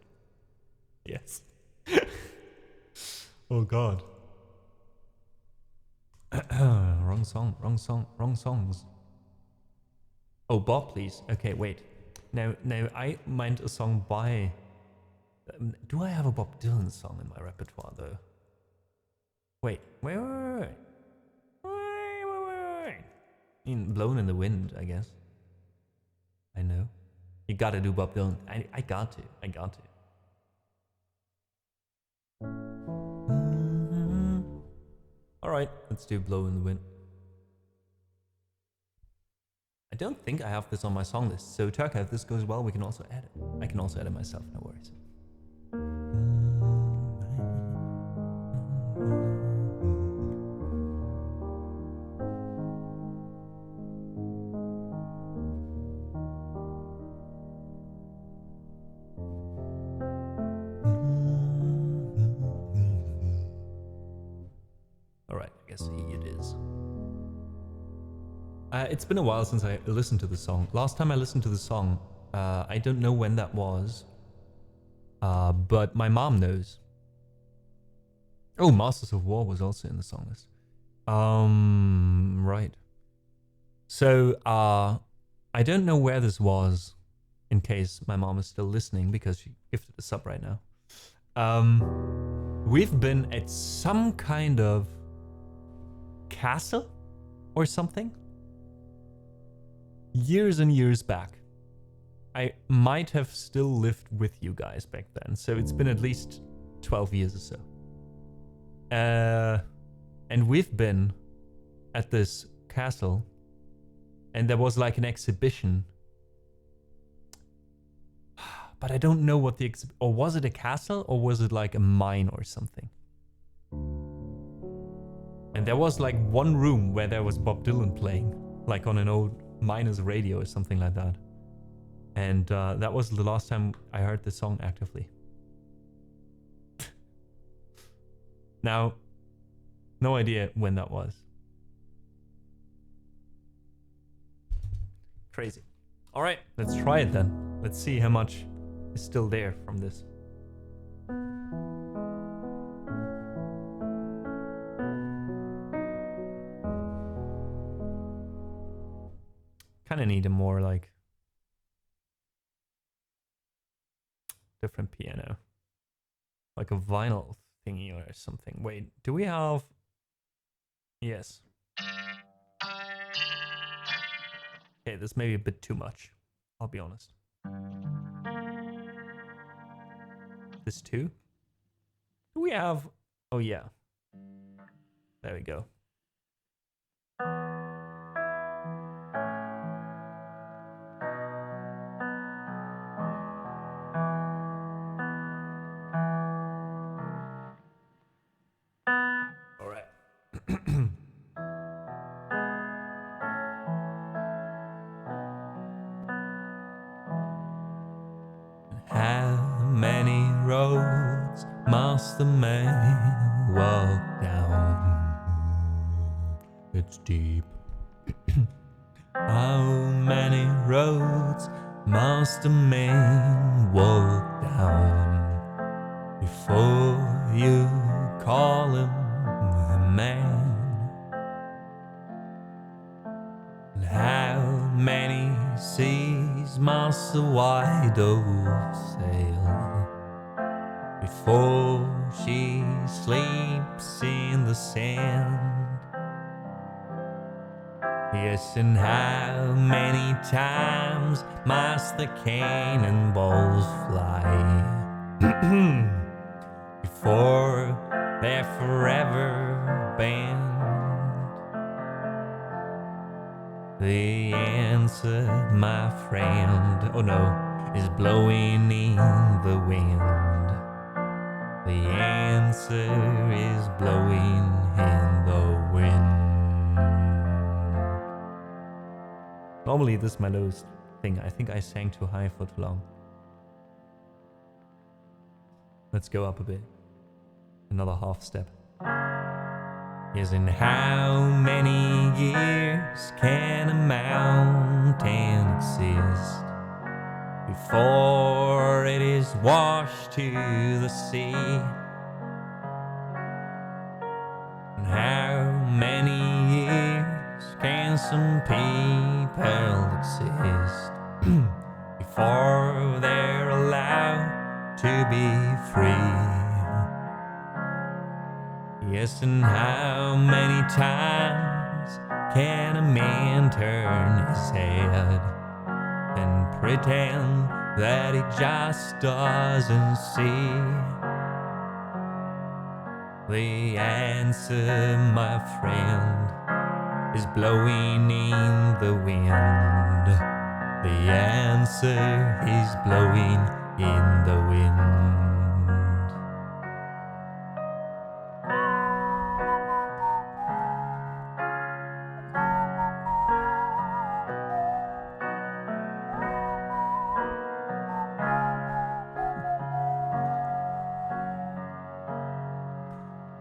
Yes. Oh god. Wrong song, wrong songs. Oh, Bob, please. Okay, wait. Now, I meant a song by... do I have a Bob Dylan song in my repertoire, though? Wait. Blown in the Wind, I guess. I know. You gotta do Bob Dylan. I got to. Alright, let's do Blow in the Wind. I don't think I have this on my song list, so Turka, if this goes well, we can also add it. I can also add it myself, no worries. Alright, I guess it is. It's been a while since I listened to the song. Last time I listened to the song, I don't know when that was, but my mom knows. Oh, Masters of War was also in the song list. Right. So, I don't know where this was, in case my mom is still listening, because she gifted a sub right now. We've been at some kind of castle or something years and years back. I might have still lived with you guys back then, so it's been at least 12 years or so. And we've been at this castle, and there was like an exhibition, but I don't know what the or was it a castle or was it like a mine or something? And there was like one room where there was Bob Dylan playing, like on an old miner's radio or something like that. And that was the last time I heard the song actively. Now, no idea when that was. Crazy. All right, let's try it then. Let's see how much is still there from this. Kind of need a more like different piano, like a vinyl thingy or something. Wait, do we have? Yes. Okay, this may be a bit too much, I'll be honest. This too? Do we have? Oh yeah. There we go. All right. How many roads must the man walk down? It's deep. How many roads must a man walk down before you call him a man? And how many seas must the white dove sail before she sleeps in the sand? Yes, and how many times must the cannonballs fly before they're forever banned? The answer, my friend, oh no, is blowing in the wind. The answer is blowing in the wind. Normally this is my lowest thing. I think I sang too high for too long. Let's go up a bit. Another half step. Yes, in how many years can a mountain exist before it is washed to the sea? And how many years can some compelled exist before they're allowed to be free. Yes, and how many times can a man turn his head and pretend that he just doesn't see? The answer, my friend, is blowing in the wind. The answer is blowing in the wind.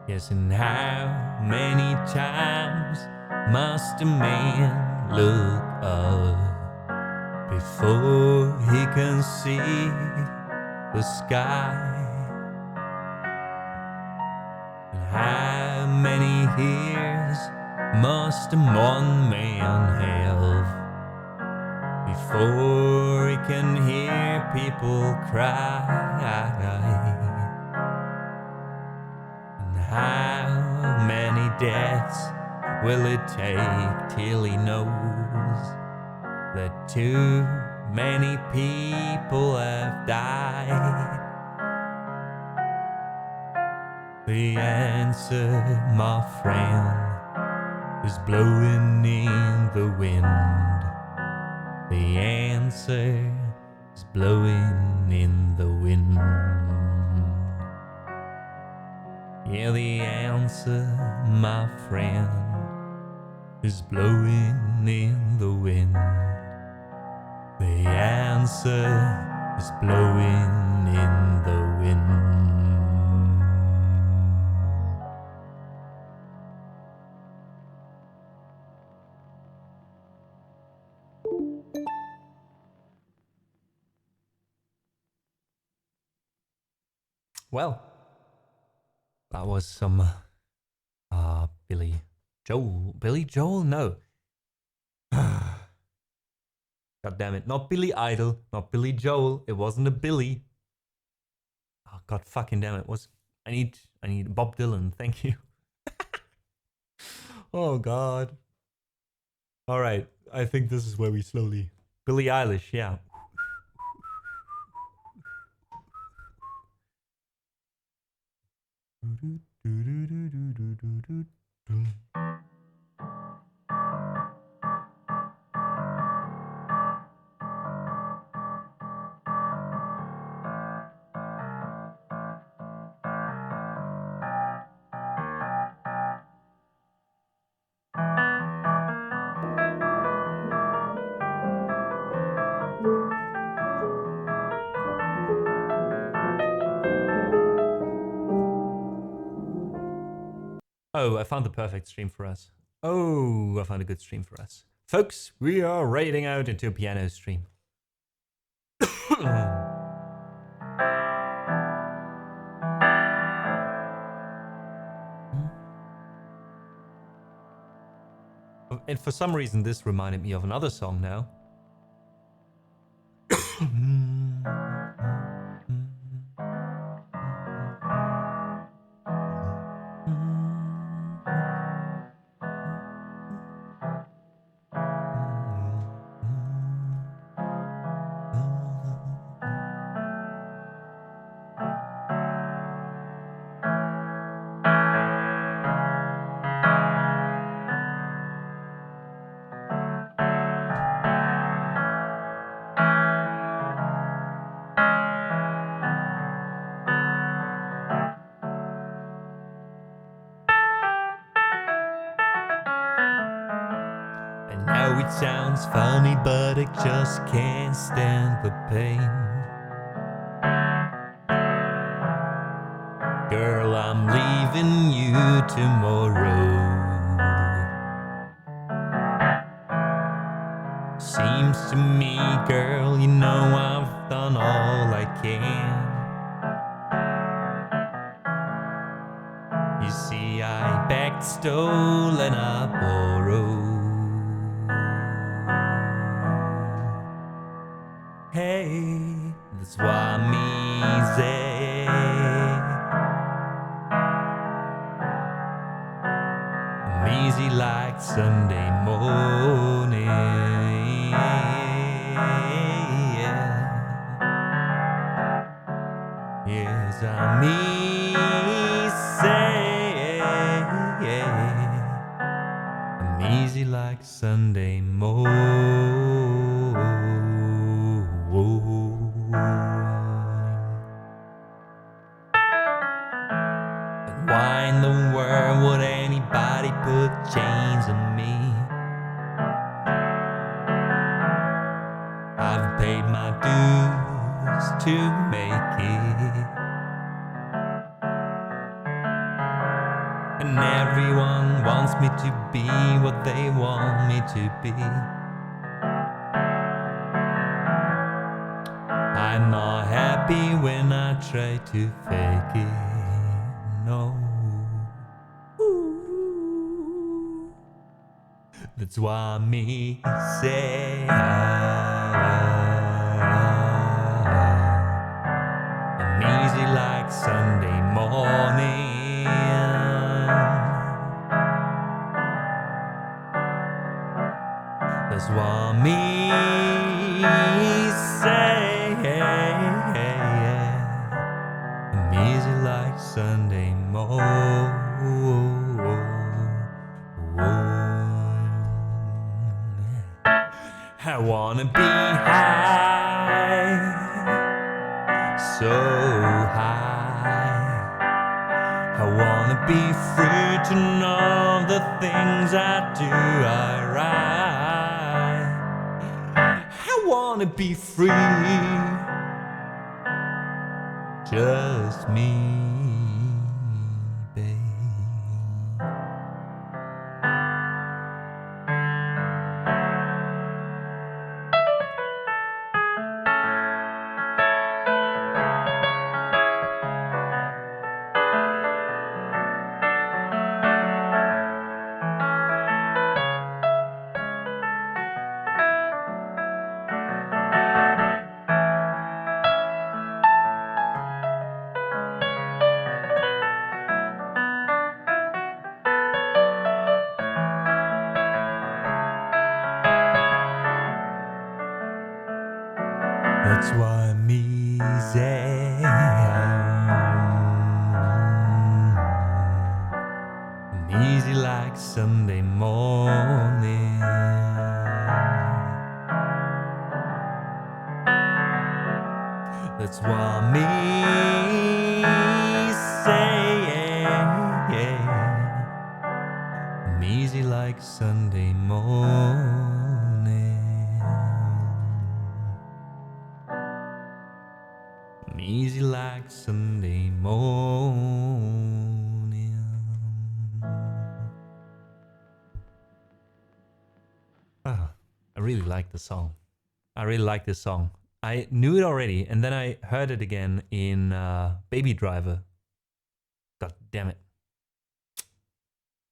Yes, and how many times must a man look up before he can see the sky? And how many years must one man have before he can hear people cry? How many deaths will it take till he knows that too many people have died? The answer, my friend, is blowing in the wind. The answer is blowing in the wind. Yeah, the answer, my friend, is blowing in the wind. The answer is blowing in the wind. Well, that was some Billy Joel? No. God damn it. Not Billy Idol, not Billy Joel. It wasn't a Billy. Oh, God fucking damn it. I need Bob Dylan. Thank you. Oh, God. All right. I think this is where we slowly... Billie Eilish, yeah. Oh, I found the perfect stream for us. Oh, I found a good stream for us. Folks, we are raiding out into a piano stream. And for some reason, this reminded me of another song now. Now it sounds funny, but I just can't stand the pain. Girl, I'm leaving you tomorrow. Seems to me, girl, you know I've done all I can. You see, I begged, stole, and I borrowed. Hey, that's why I'm easy. I'm easy like Sunday morning. Yeah. Yes, I'm easy. I'm easy like Sunday morning. And why in the world would anybody put chains on me? I've paid my dues to make it, and everyone wants me to be what they want me to be. I'm not happy when I try to fake it, no. Ooh. That's why me say I'm easy like Sunday morning. That's why me say I'm easy like Sunday morning. I wanna be high, so high. I wanna be free to know the things I do are right. I wanna be free, just me, babe. That's why I'm easy. I'm easy like Sunday morning. That's why I'm easy. I'm easy like Sunday morning. I'm easy like Sunday morning. Ah, I really like the song. I really like this song. I knew it already, and then I heard it again in Baby Driver. God damn it.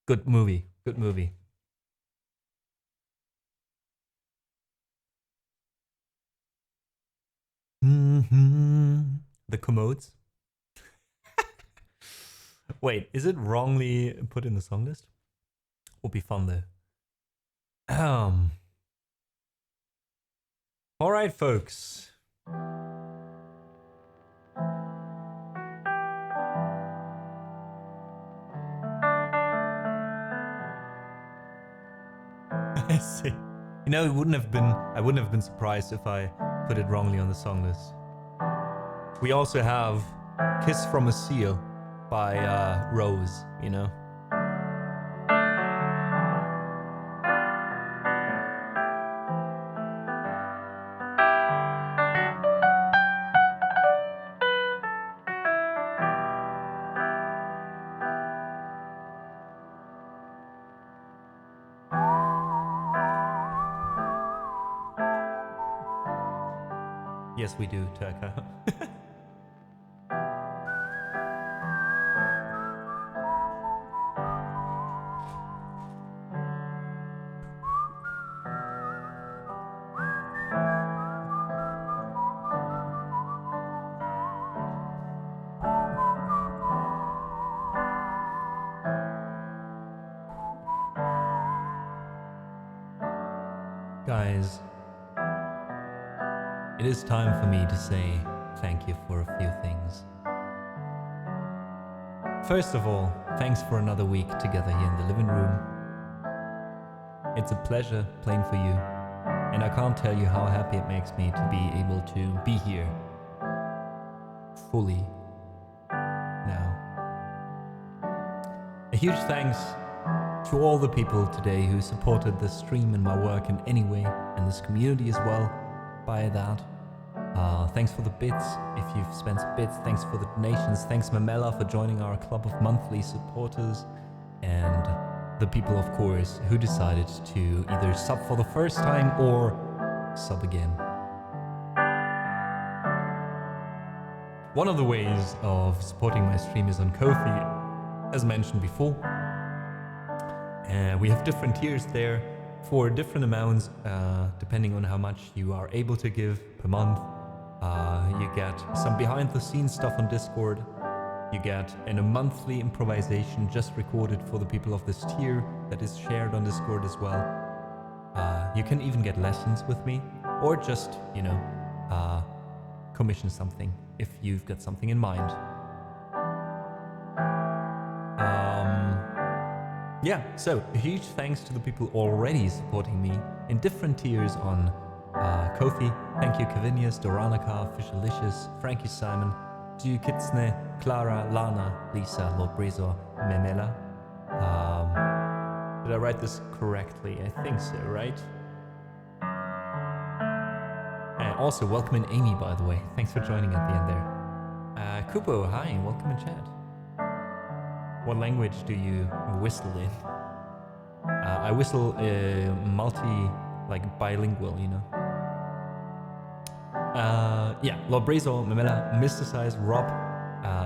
Good movie. Good movie. The commodes. Wait, is it wrongly put in the song list? Would be fun though. All right, folks. I see. You know, I wouldn't have been surprised if I put it wrongly on the song list. We also have Kiss from a Seal by Rose, you know. Yes, we do, Turka. Guys, it is time for me to say thank you for a few things. First of all, thanks for another week together here in the living room. It's a pleasure playing for you, and I can't tell you how happy it makes me to be able to be here fully now. A huge thanks to all the people today who supported the stream and my work in any way, and this community as well by that. Thanks for the bits, if you've spent some bits. Thanks for the donations. Thanks Mamela for joining our club of monthly supporters, and the people, of course, who decided to either sub for the first time or sub again. One of the ways of supporting my stream is on Ko-fi, as mentioned before. We have different tiers there for different amounts, depending on how much you are able to give per month. You get some behind the scenes stuff on Discord. You get a monthly improvisation just recorded for the people of this tier that is shared on Discord as well. You can even get lessons with me, or just, commission something if you've got something in mind. Yeah, so a huge thanks to the people already supporting me in different tiers on Ko-fi. Thank you Kavinius, Doranica, Fishalicious, Frankie Simon, Ju Kitsne, Clara, Lana, Lisa, Lord Brizor, Memela. Did I write this correctly? I think so, right? Also, welcome in Amy, by the way. Thanks for joining at the end there. Kupo, hi, welcome in chat. What language do you whistle in? I whistle bilingual, Yeah, Lord Brazil, Mamela, Mr. Size, Rob,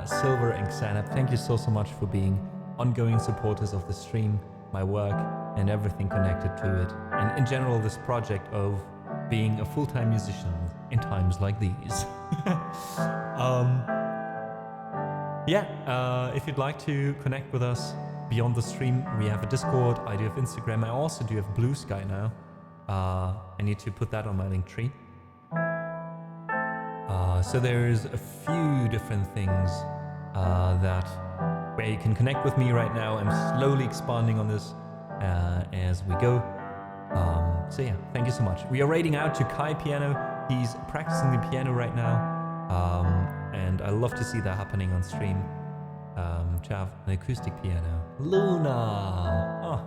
Silver, and Xanap, thank you so much for being ongoing supporters of the stream, my work, and everything connected to it. And in general, this project of being a full-time musician in times like these. If you'd like to connect with us beyond the stream, we have a Discord, I do have Instagram, I also do have Blue Sky now. I need to put that on my Linktree. So there's a few different things where you can connect with me right now. I'm slowly expanding on this as we go. So yeah, thank you so much. We are raiding out to Kai Piano. He's practicing the piano right now. And I love to see that happening on stream. To have an acoustic piano. Luna! Oh,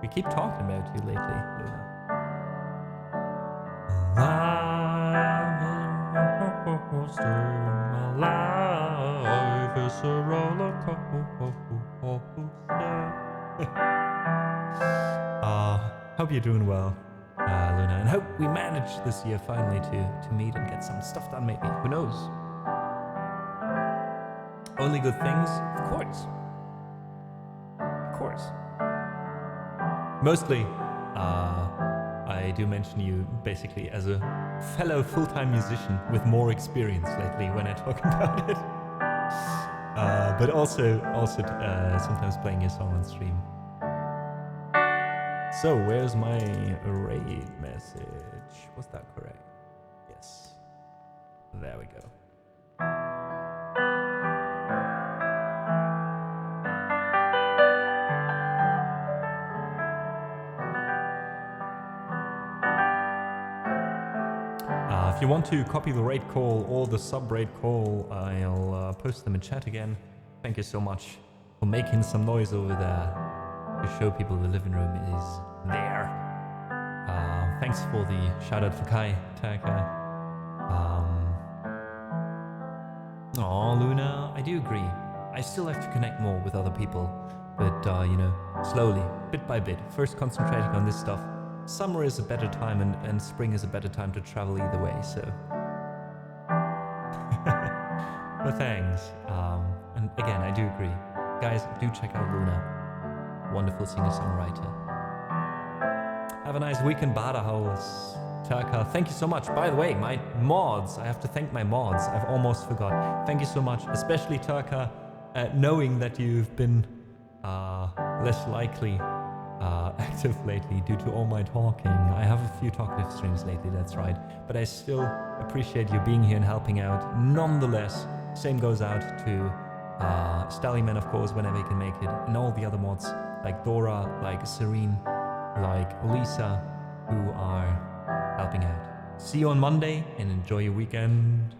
we keep talking about you lately, Luna. My life is a roller coaster. Hope you're doing well, Luna, and hope we manage this year finally to meet and get some stuff done, maybe. Who knows? Only good things? Of course. Of course. Mostly, I do mention you basically as a fellow full-time musician with more experience lately when I talk about it. But also sometimes playing your song on stream. So, where's my raid message? Was that correct? Yes. There we go. If you want to copy the raid call or the sub-raid call, I'll post them in chat again. Thank you so much for making some noise over there to show people the living room is there. Thanks for the shout out for Kai, Taka. Aw, Luna, I do agree. I still have to connect more with other people, but slowly, bit by bit. First concentrating on this stuff. Summer is a better time and spring is a better time to travel either way, so. But thanks. And again, I do agree. Guys, do check out Luna. Wonderful singer-songwriter. Have a nice weekend, Bada House. Turka, thank you so much. By the way, my mods, I have to thank my mods. I've almost forgot. Thank you so much, especially Turka, knowing that you've been less likely active lately due to all my talking. I have a few talkative streams lately, that's right. But I still appreciate you being here and helping out. Nonetheless, same goes out to Stallyman, of course, whenever he can make it, and all the other mods like Dora, like Serene, like Lisa, who are helping out. See you on Monday and enjoy your weekend.